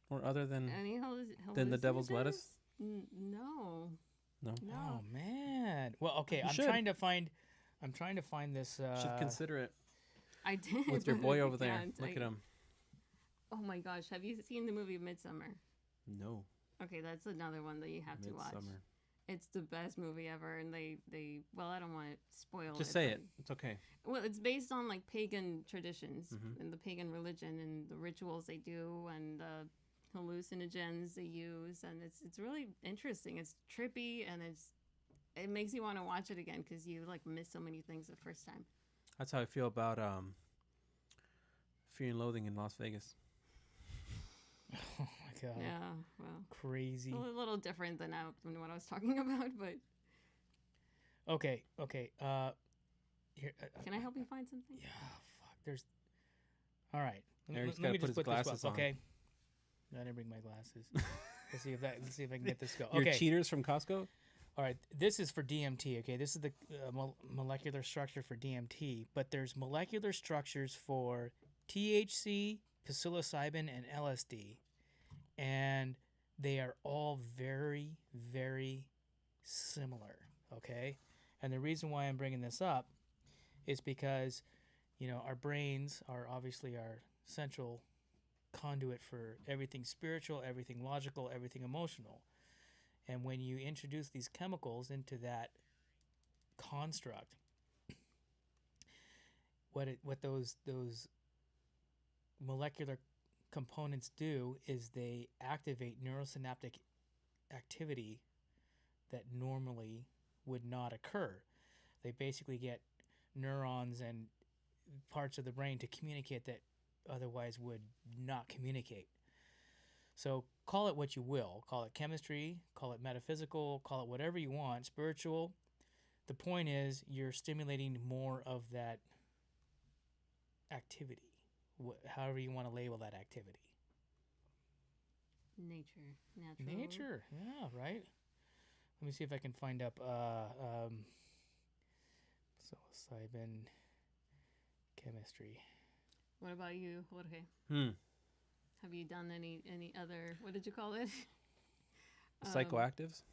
Speaker 3: or other than the devil's lettuce?
Speaker 2: No.
Speaker 1: Oh man. Well, okay. I'm
Speaker 3: should.
Speaker 1: trying to find this.
Speaker 3: Should consider it.
Speaker 2: I did.
Speaker 3: With your
Speaker 2: but
Speaker 3: boy
Speaker 2: I
Speaker 3: over there.
Speaker 2: can't.
Speaker 3: Look at him.
Speaker 2: Oh my gosh. Have you seen the movie Midsummer?
Speaker 3: No.
Speaker 2: Okay, that's another one that you have to watch.
Speaker 3: Midsummer.
Speaker 2: It's the best movie ever, and they well, I don't want to spoil it.
Speaker 3: Just say
Speaker 2: but-
Speaker 3: it. It's okay.
Speaker 2: Well, it's based on like pagan traditions and the pagan religion and the rituals they do and the hallucinogens they use, and it's really interesting. It's trippy, and it makes you want to watch it again because you like miss so many things the first time.
Speaker 3: That's how I feel about Fear and Loathing in Las Vegas.
Speaker 1: Oh my god.
Speaker 2: Yeah, well,
Speaker 1: Crazy.
Speaker 2: it's a little different than what I was talking about, but
Speaker 1: Okay. Here.
Speaker 2: can I help you find something?
Speaker 1: Yeah. Fuck. There's. All right.
Speaker 3: Eric's
Speaker 1: Let
Speaker 3: gotta
Speaker 1: me
Speaker 3: put
Speaker 1: just
Speaker 3: his
Speaker 1: put this
Speaker 3: glasses
Speaker 1: up,
Speaker 3: on.
Speaker 1: okay. I didn't bring my glasses. Let's see if I can get this to go.
Speaker 3: Your
Speaker 1: Okay.
Speaker 3: cheaters from Costco?
Speaker 1: All right. This is for DMT. Okay. This is the molecular structure for DMT, but there's molecular structures for THC, psilocybin, and LSD, and they are all very, very similar. Okay. And the reason why I'm bringing this up is because, you know, our brains are obviously our central conduit for everything spiritual, everything logical, everything emotional. And when you introduce these chemicals into that construct, what those molecular components do is they activate neurosynaptic activity that normally would not occur. They basically get neurons and parts of the brain to communicate that otherwise would not communicate. So call it what you will. Call it chemistry, call it metaphysical, call it whatever you want, spiritual. The point is you're stimulating more of that activity, however you want to label that activity. Nature, yeah, right. Let me see if I can find up psilocybin chemistry.
Speaker 2: What about you, Jorge? Have you done any other, what did you call it?
Speaker 3: Psychoactives?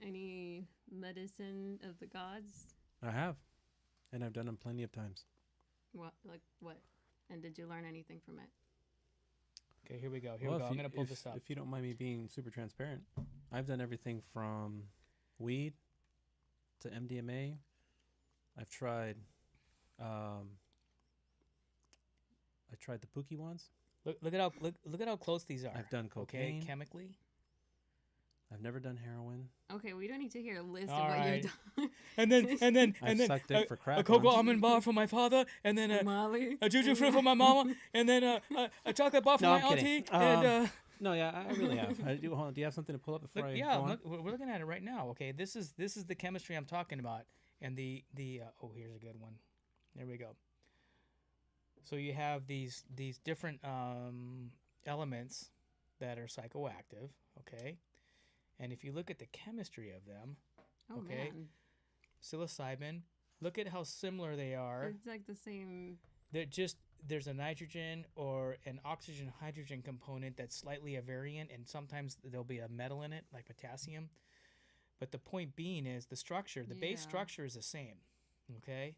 Speaker 2: Any medicine of the gods?
Speaker 3: I have. And I've done them plenty of times.
Speaker 2: What? And did you learn anything from it?
Speaker 1: Okay, here we go. I'm going to pull this up.
Speaker 3: If you don't mind me being super transparent, I've done everything from weed to MDMA. I've tried the Pookie ones.
Speaker 1: Look at how close these are.
Speaker 3: I've done cocaine.
Speaker 1: Okay, chemically.
Speaker 3: I've never done heroin.
Speaker 2: Okay, we don't need to hear a list
Speaker 1: All
Speaker 2: of what
Speaker 1: right.
Speaker 2: you've done.
Speaker 1: And then
Speaker 3: I've sucked dick for crack
Speaker 1: a cocoa
Speaker 3: once.
Speaker 1: almond bar for my father, and then
Speaker 2: Molly.
Speaker 1: a juju fruit for my mama, and then a chocolate bar for
Speaker 3: No,
Speaker 1: my
Speaker 3: I'm
Speaker 1: auntie.
Speaker 3: kidding.
Speaker 1: And
Speaker 3: No, yeah, I really have. Hold on, do you have something to pull up before I go on?
Speaker 1: look, we're looking at it right now. Okay, this is the chemistry I'm talking about, and the here's a good one. There we go. So you have these different elements that are psychoactive. Okay, and if you look at the chemistry of them,
Speaker 2: Oh,
Speaker 1: okay,
Speaker 2: man.
Speaker 1: psilocybin. Look at how similar they are.
Speaker 2: It's like the same.
Speaker 1: There's a nitrogen or an oxygen hydrogen component that's slightly a variant, and sometimes there'll be a metal in it, like potassium. But the point being is the structure, the base
Speaker 2: Yeah.
Speaker 1: structure is the same. Okay?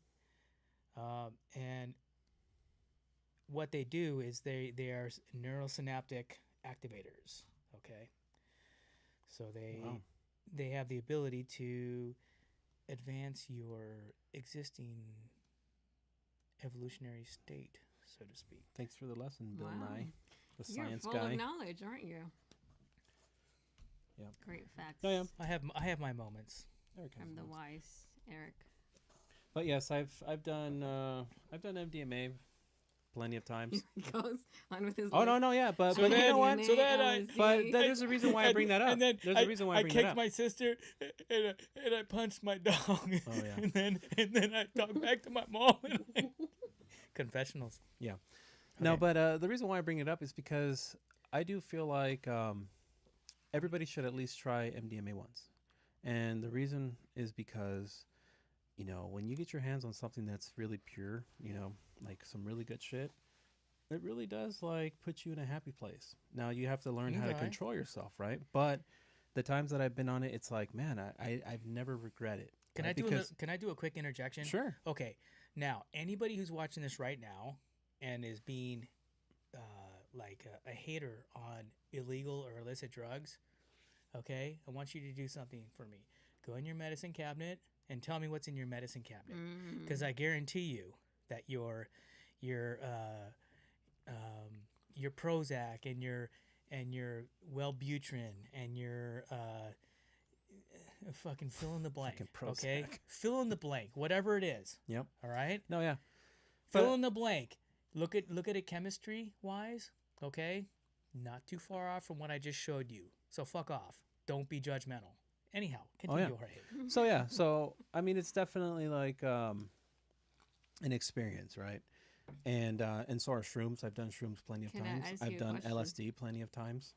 Speaker 1: And what they do is they are neurosynaptic activators. Okay, so
Speaker 3: Wow.
Speaker 1: they have the ability to advance your existing evolutionary state, so to speak.
Speaker 3: Thanks for the lesson, Bill
Speaker 2: Wow.
Speaker 3: Nye, the
Speaker 2: You're
Speaker 3: science
Speaker 2: full
Speaker 3: guy.
Speaker 2: of knowledge, aren't you?
Speaker 3: Yep.
Speaker 2: Great facts.
Speaker 3: Oh, yeah.
Speaker 1: I have my moments.
Speaker 3: Eric has
Speaker 2: I'm the
Speaker 3: those.
Speaker 2: wise Eric.
Speaker 3: But yes, I've done MDMA plenty of times.
Speaker 2: He goes on with his.
Speaker 3: Oh
Speaker 2: list.
Speaker 3: no, yeah, but
Speaker 1: So
Speaker 3: you
Speaker 1: then-
Speaker 3: know what?
Speaker 1: so then I-
Speaker 2: LSD.
Speaker 3: But there's a reason why I bring that up.
Speaker 1: And then
Speaker 3: There's a reason why I bring that
Speaker 1: kicked
Speaker 3: up.
Speaker 1: my sister and I punched my dog.
Speaker 3: Oh, yeah.
Speaker 1: and then I talked back to my mom. And confessionals.
Speaker 3: No,
Speaker 1: Okay.
Speaker 3: but the reason why I bring it up is because I do feel like everybody should at least try MDMA once, and the reason is because, you know, when you get your hands on something that's really pure, you know, like some really good shit, it really does like put you in a happy place. Now you have to learn how to
Speaker 1: Okay.
Speaker 3: control yourself, right? But the times that I've been on it, it's like, man, I've never regretted.
Speaker 1: Can
Speaker 3: right?
Speaker 1: I do
Speaker 3: Because-
Speaker 1: can I do a quick interjection?
Speaker 3: Sure.
Speaker 1: Okay. Now, anybody who's watching this right now and is being like a hater on illegal or illicit drugs, okay, I want you to do something for me. Go in your medicine cabinet and tell me what's in your medicine cabinet, because I guarantee you that your Prozac and your Wellbutrin and your fucking fill in the blank,
Speaker 3: Fucking
Speaker 1: okay,
Speaker 3: Prozac.
Speaker 1: fill in the blank, whatever it is.
Speaker 3: Yep.
Speaker 1: All right,
Speaker 3: No, yeah.
Speaker 1: fill
Speaker 3: But-
Speaker 1: in the blank. Look at it chemistry wise, okay? Not too far off from what I just showed you. So fuck off. Don't be judgmental. Anyhow, continue, Jorge.
Speaker 3: So yeah, so I mean, it's definitely like an experience, right? And so are shrooms. I've done shrooms plenty of
Speaker 2: Can I
Speaker 3: times.
Speaker 2: ask you
Speaker 3: I've
Speaker 2: a
Speaker 3: done
Speaker 2: question?
Speaker 3: LSD plenty of times.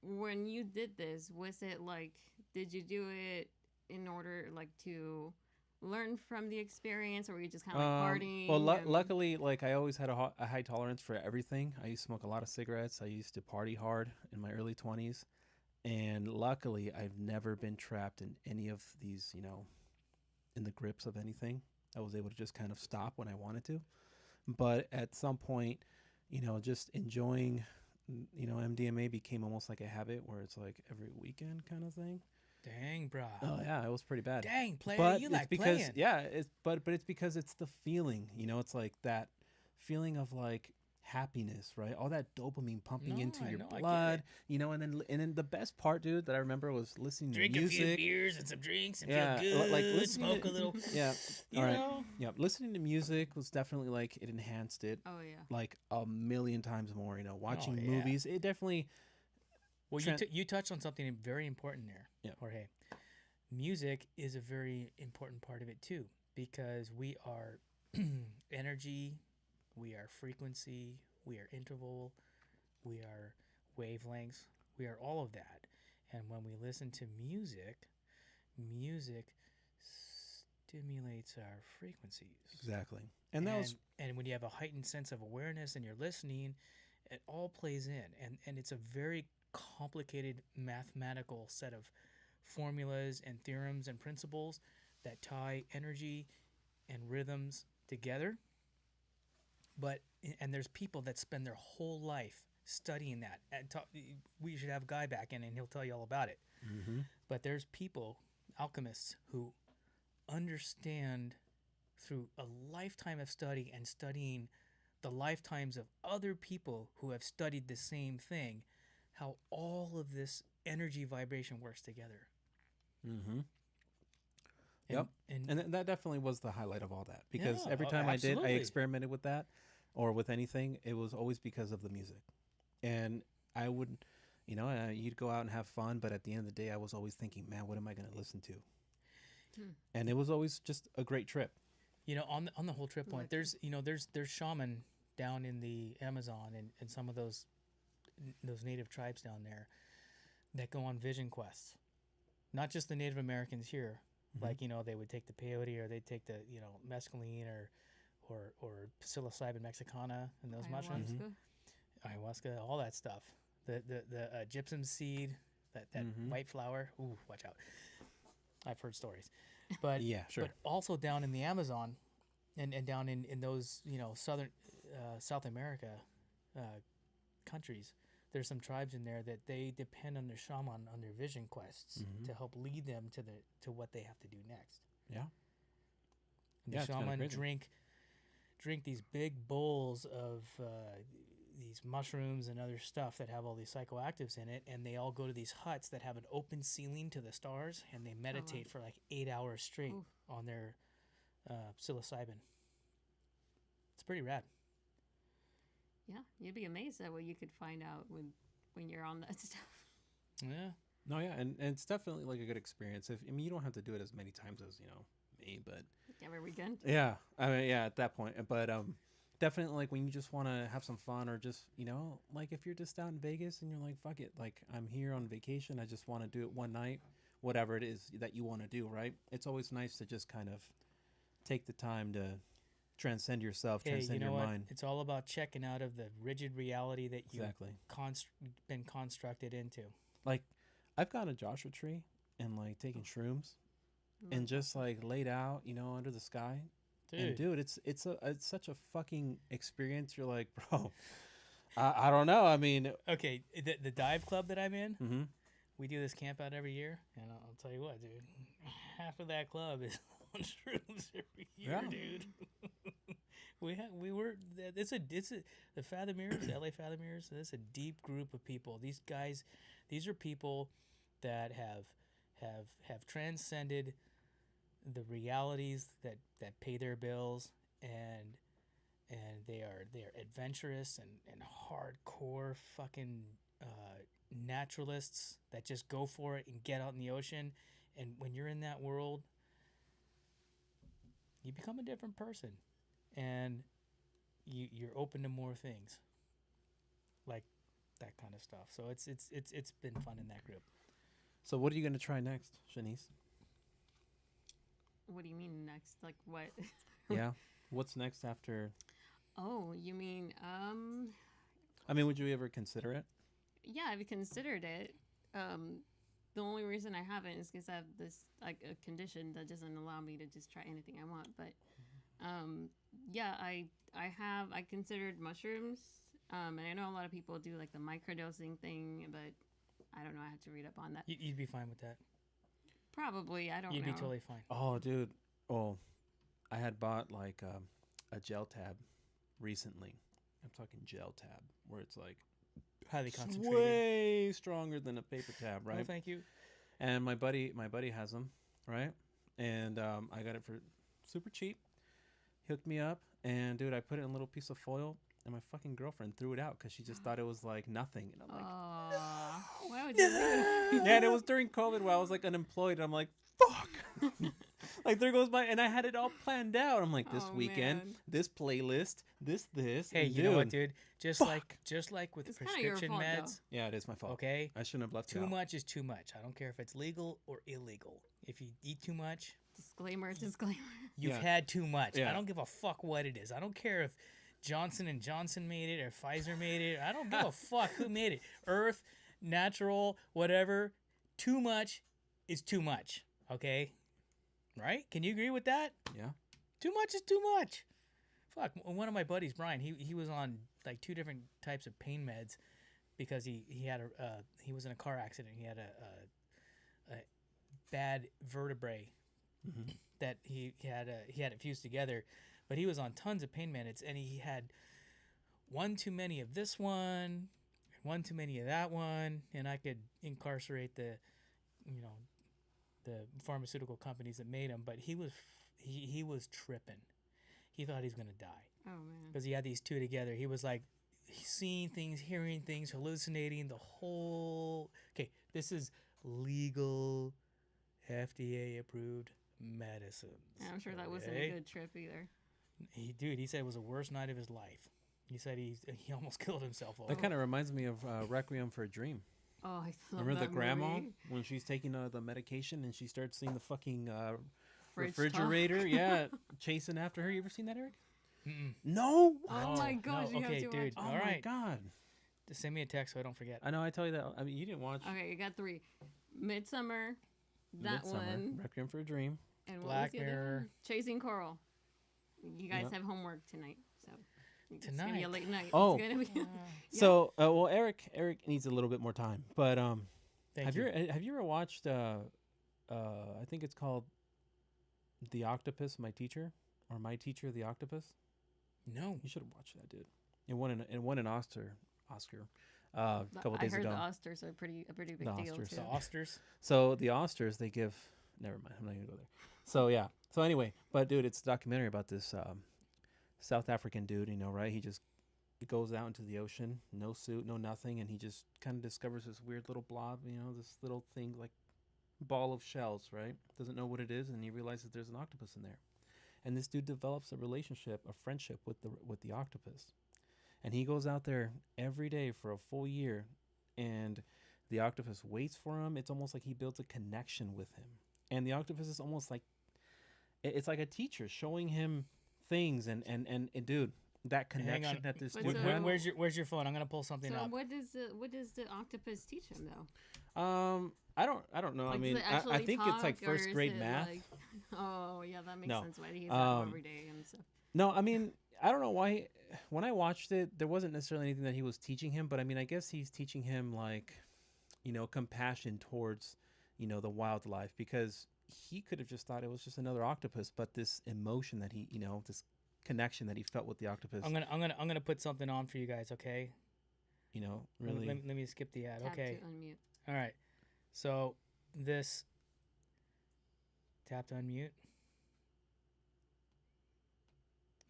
Speaker 2: When you did this, was it like, did you do it in order like to learn from the experience, or were you just kind of like partying?
Speaker 3: Well,
Speaker 2: and-
Speaker 3: luckily, like I always had a high tolerance for everything. I used to smoke a lot of cigarettes. I used to party hard in my early 20s, and luckily, I've never been trapped in any of these, you know, in the grips of anything. I was able to just kind of stop when I wanted to. But at some point, you know, just enjoying, you know, MDMA became almost like a habit where it's like every weekend kind of thing.
Speaker 1: Dang, bro.
Speaker 3: Oh yeah, it was pretty bad.
Speaker 1: Dang, player,
Speaker 3: But
Speaker 1: you
Speaker 3: it's
Speaker 1: like
Speaker 3: because
Speaker 1: playing.
Speaker 3: yeah, but it's because it's the feeling, you know, it's like that feeling of like happiness, right? All that dopamine pumping
Speaker 1: No,
Speaker 3: into
Speaker 1: I
Speaker 3: your
Speaker 1: know, I get
Speaker 3: blood,
Speaker 1: it.
Speaker 3: you know, and then the best part, dude, that I remember was listening to
Speaker 1: Drink a few
Speaker 3: music.
Speaker 1: beers and some drinks and
Speaker 3: Yeah,
Speaker 1: feel good.
Speaker 3: like listening
Speaker 1: smoke
Speaker 3: to-
Speaker 1: a little.
Speaker 3: Yeah,
Speaker 1: You
Speaker 3: all right.
Speaker 1: know?
Speaker 3: Yeah, listening to music was definitely like it enhanced it
Speaker 2: Oh yeah.
Speaker 3: like a million times more. You know, watching
Speaker 1: yeah.
Speaker 3: movies, it definitely.
Speaker 1: Well,
Speaker 3: Tran-
Speaker 1: you touched on something very important there,
Speaker 3: Yeah.
Speaker 1: Jorge. Music is a very important part of it too, because we are energy, we are frequency, we are interval, we are wavelengths, we are all of that. And when we listen to music, music stimulates our frequencies.
Speaker 3: Exactly, and that was
Speaker 1: And when you have a heightened sense of awareness and you're listening, it all plays in, and it's a very complicated mathematical set of formulas and theorems and principles that tie energy and rhythms together. But and there's people that spend their whole life studying that. And we should have Guy back in, and he'll tell you all about it.
Speaker 3: mm-hmm.
Speaker 1: But there's people, alchemists, who understand through a lifetime of study and studying the lifetimes of other people who have studied the same thing, how all of this energy vibration works together.
Speaker 3: Mm-hmm.
Speaker 1: And,
Speaker 3: Yep.
Speaker 1: And,
Speaker 3: And that definitely was the highlight of all that, because
Speaker 1: Yeah,
Speaker 3: every
Speaker 1: oh,
Speaker 3: time I
Speaker 1: absolutely.
Speaker 3: experimented with that or with anything, it was always because of the music. And I would, you know, you'd go out and have fun, but at the end of the day, I was always thinking, man, what am I going to listen to? And it was always just a great trip.
Speaker 1: on the whole trip point,
Speaker 2: Lucky.
Speaker 1: there's shaman down in the Amazon and some of those native tribes down there that go on vision quests. Not just the Native Americans here, like they would take the peyote or they'd take the mescaline or psilocybin mexicana and those mushrooms, ayahuasca, all that stuff. The gypsum seed, that white flower. Ooh, watch out! I've heard stories, but
Speaker 3: Yeah, sure.
Speaker 1: But also down in the Amazon, and down in those southern South America countries, there's some tribes in there that they depend on their shaman on their vision quests
Speaker 3: Mhm.
Speaker 1: to help lead them to what they have to do next.
Speaker 3: Yeah.
Speaker 1: And
Speaker 3: Yeah,
Speaker 1: the
Speaker 3: it's kinda
Speaker 1: shaman
Speaker 3: crazy.
Speaker 1: drink these big bowls of these mushrooms and other stuff that have all these psychoactives in it, and they all go to these huts that have an open ceiling to the stars, and they meditate for like 8 hours straight
Speaker 2: Oof.
Speaker 1: on their psilocybin. It's pretty rad.
Speaker 2: Yeah, you'd be amazed at what you could find out when you're on that stuff.
Speaker 1: Yeah.
Speaker 3: No, yeah, and it's definitely like a good experience. If I mean, you don't have to do it as many times as me, but
Speaker 2: Every weekend.
Speaker 3: yeah, I mean, yeah, at that point, but definitely like when you just want to have some fun, or just like if you're just out in Vegas and you're like, fuck it, like I'm here on vacation, I just want to do it one night, whatever it is that you want to do, right? It's always nice to just kind of take the time to transcend yourself,
Speaker 1: Hey,
Speaker 3: transcend
Speaker 1: you know
Speaker 3: your
Speaker 1: what?
Speaker 3: mind.
Speaker 1: It's all about checking out of the rigid reality that you've
Speaker 3: Exactly.
Speaker 1: been constructed into.
Speaker 3: Like I've gone to Joshua Tree and like taken shrooms and just like laid out, under the sky. And dude, it's such a fucking experience. You're like, bro, I don't know. I mean,
Speaker 1: Okay, the dive club that I'm in,
Speaker 3: hmm
Speaker 1: we do this camp out every year, and I'll tell you what, dude, half of that club is on shrooms every year,
Speaker 3: Yeah.
Speaker 1: dude. The Fathomeers, LA Fathomeers. It's a deep group of people. These guys, these are people that have transcended the realities that pay their bills, and they are adventurous and hardcore fucking naturalists that just go for it and get out in the ocean. And when you're in that world, you become a different person, and you're open to more things, like that kind of stuff. So it's been fun in that group.
Speaker 3: So what are you gonna try next, Chanice?
Speaker 2: What do you mean next? Like what?
Speaker 3: Yeah. What's next after?
Speaker 2: Oh, you mean
Speaker 3: I mean, would you ever consider it?
Speaker 2: yeah, I've considered it. The only reason I haven't is because I have this like a condition that doesn't allow me to just try anything I want. But yeah, I considered mushrooms. And I know a lot of people do like the microdosing thing, but I don't know. I have to read up on that.
Speaker 1: You'd be fine with that.
Speaker 2: Probably, I don't know.
Speaker 1: You'd be totally fine.
Speaker 3: Oh, dude. Oh, I had bought like a gel tab recently. I'm talking gel tab, where it's like
Speaker 1: Highly
Speaker 3: it's
Speaker 1: concentrated.
Speaker 3: way stronger than a paper tab,
Speaker 1: Oh,
Speaker 3: right?
Speaker 1: thank you.
Speaker 3: And my buddy has them, right? And I got it for super cheap. He hooked me up, and dude, I put it in a little piece of foil, and my fucking girlfriend threw it out because she just thought it was like nothing. And I'm like,
Speaker 2: Aw, why would you do that?
Speaker 3: yeah, and it was during COVID where I was like unemployed. And I'm like, fuck. Like there goes my, and I had it all planned out. I'm like, this
Speaker 2: Oh,
Speaker 3: weekend,
Speaker 2: man.
Speaker 3: this playlist, this.
Speaker 1: Hey,
Speaker 3: and
Speaker 1: you know what,
Speaker 3: dude.
Speaker 1: dude? Just
Speaker 3: Fuck.
Speaker 1: like with
Speaker 2: It's kinda your
Speaker 1: prescription
Speaker 2: fault, though.
Speaker 1: meds,
Speaker 3: Yeah, it is my fault.
Speaker 1: okay?
Speaker 3: I shouldn't have left it
Speaker 1: Too
Speaker 3: out.
Speaker 1: much is too much. I don't care if it's legal or illegal. If you eat too much,
Speaker 2: Disclaimer.
Speaker 1: you've
Speaker 3: Yeah.
Speaker 1: had too much.
Speaker 3: Yeah.
Speaker 1: I don't give a fuck what it is. I don't care if Johnson and Johnson made it or Pfizer made it. I don't give a fuck who made it. Earth, natural, whatever. Too much is too much. Okay? Right? Can you agree with that?
Speaker 3: Yeah.
Speaker 1: Too much is too much. Fuck. One of my buddies, Brian, he was on like 2 different types of pain meds because he had he was in a car accident. He had a bad vertebrae
Speaker 3: Mm-hmm.
Speaker 1: that he had it fused together, but he was on tons of pain meds, and he had one too many of this one, one too many of that one, and I could incarcerate the pharmaceutical companies that made them. But he was tripping. He thought he was gonna die
Speaker 2: Oh man.
Speaker 1: because he had these 2 together. He was like seeing things, hearing things, hallucinating the whole. Okay, this is legal, FDA approved medicines.
Speaker 2: Yeah, I'm sure that wasn't
Speaker 1: okay?
Speaker 2: a good trip either.
Speaker 1: He said it was the worst night of his life. He said he almost killed himself over
Speaker 3: That kind of reminds me of Requiem for a Dream.
Speaker 2: Oh, I love
Speaker 3: Remember the
Speaker 2: that
Speaker 3: grandma
Speaker 2: movie.
Speaker 3: when she's taking the medication and she starts seeing the fucking
Speaker 2: Fridge
Speaker 3: refrigerator, yeah, chasing after her. You ever seen that, Eric?
Speaker 1: Mm-mm.
Speaker 3: No.
Speaker 2: Oh my gosh, you have
Speaker 1: okay,
Speaker 2: to
Speaker 1: dude.
Speaker 3: Oh
Speaker 1: All
Speaker 3: my
Speaker 1: right,
Speaker 3: god.
Speaker 1: just send me a text so I don't forget.
Speaker 3: I know. I tell you that. I mean, you didn't watch
Speaker 2: Okay, you got 3. Midsummer, that
Speaker 3: Midsummer,
Speaker 2: one,
Speaker 3: Requiem for a Dream.
Speaker 2: and what
Speaker 1: Black
Speaker 2: was the other
Speaker 1: Mirror.
Speaker 2: one? Chasing Coral. You guys
Speaker 3: Yeah.
Speaker 2: have homework tonight, so it's gonna be
Speaker 1: Tonight?
Speaker 2: a late night.
Speaker 3: Oh.
Speaker 2: It's gonna be. Yeah.
Speaker 3: So, well, Eric needs a little bit more time, but
Speaker 1: Thank
Speaker 3: have
Speaker 1: you.
Speaker 3: have you ever watched I think it's called The Octopus, My Teacher, or My Teacher, The Octopus?
Speaker 1: No.
Speaker 3: You should have watched that, dude. It won an Oscar a couple
Speaker 2: I
Speaker 3: days
Speaker 2: heard
Speaker 3: ago.
Speaker 2: the Oscars are a pretty big
Speaker 3: The
Speaker 2: deal
Speaker 3: Oscars.
Speaker 2: too.
Speaker 1: The Osters.
Speaker 3: So the Oscars, they give. Never mind. I'm not gonna go there. So yeah. So anyway, but dude, it's a documentary about this South African dude. You know, right? He just goes out into the ocean, no suit, no nothing, and he just kind of discovers this weird little blob. You know, this little thing like ball of shells, right? Doesn't know what it is, and he realizes there's an octopus in there. And this dude develops a relationship, a friendship with the octopus. And he goes out there every day for a full year, and the octopus waits for him. It's almost like he builds a connection with him. And the octopus is almost like it's like a teacher showing him things and dude, that
Speaker 1: Hang
Speaker 3: connection
Speaker 1: on.
Speaker 3: that this
Speaker 2: But
Speaker 3: dude
Speaker 2: so-
Speaker 3: had.
Speaker 1: Where's your phone? I'm gonna pull something
Speaker 2: So
Speaker 1: up.
Speaker 2: what does the octopus teach him though?
Speaker 3: I don't know.
Speaker 2: Like,
Speaker 3: I
Speaker 2: does
Speaker 3: mean,
Speaker 2: it
Speaker 3: I
Speaker 2: actually
Speaker 3: think it's like
Speaker 2: talk, or
Speaker 3: first
Speaker 2: is
Speaker 3: grade
Speaker 2: it
Speaker 3: math.
Speaker 2: like- oh yeah, that makes
Speaker 3: No.
Speaker 2: sense. Why he's out
Speaker 3: Um,
Speaker 2: every day and stuff.
Speaker 3: No, I mean, I don't know why. When I watched it, there wasn't necessarily anything that he was teaching him, but I mean, I guess he's teaching him like, you know, compassion towards, you know, the wildlife, because he could have just thought it was just another octopus, but this emotion that he, you know, this connection that he felt with the octopus,
Speaker 1: I'm gonna put something on for you guys. Okay.
Speaker 3: you know,
Speaker 1: Let me-
Speaker 3: really.
Speaker 1: Let me skip the ad.
Speaker 2: Tab
Speaker 1: Okay.
Speaker 2: to unmute.
Speaker 1: All right. So this tap to unmute.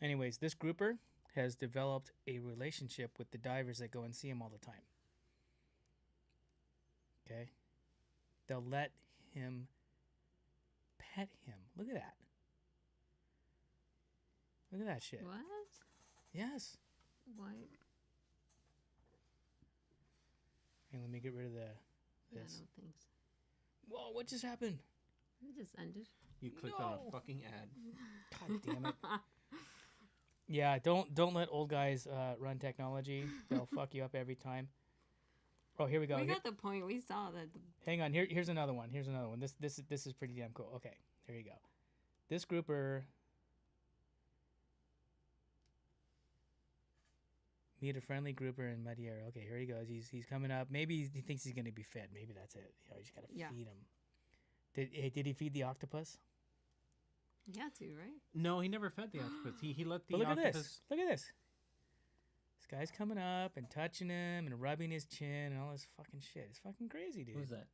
Speaker 1: Anyways, this grouper has developed a relationship with the divers that go and see him all the time. Okay. They'll let him pet him. Look at that. Look at that shit.
Speaker 2: What?
Speaker 1: Yes.
Speaker 2: Why?
Speaker 1: Hey, let me get rid of the
Speaker 2: Yeah,
Speaker 1: this.
Speaker 2: no thanks.
Speaker 1: Whoa, what just happened?
Speaker 2: It just ended.
Speaker 3: You clicked on
Speaker 1: No.
Speaker 3: a fucking ad.
Speaker 1: God damn it. Yeah, don't let old guys run technology. They'll fuck you up every time. Oh, here we go.
Speaker 2: We
Speaker 1: Here-
Speaker 2: got the point. We saw that.
Speaker 1: hang on. Here's another one. Here's another one. This is pretty damn cool. Okay, here you go. This grouper meet a friendly grouper in muddy area. Okay, here he goes. He's coming up. Maybe he thinks he's gonna be fed. Maybe that's it. You know, you just gotta
Speaker 2: Yeah.
Speaker 1: feed him. Did he feed the octopus?
Speaker 2: You had to, right?
Speaker 3: No, he never fed the octopus. He let the
Speaker 1: But look at
Speaker 3: octopus.
Speaker 1: this. Look at this. This guy's coming up and touching him and rubbing his chin and all this fucking shit. It's fucking crazy, dude.
Speaker 3: Who's that?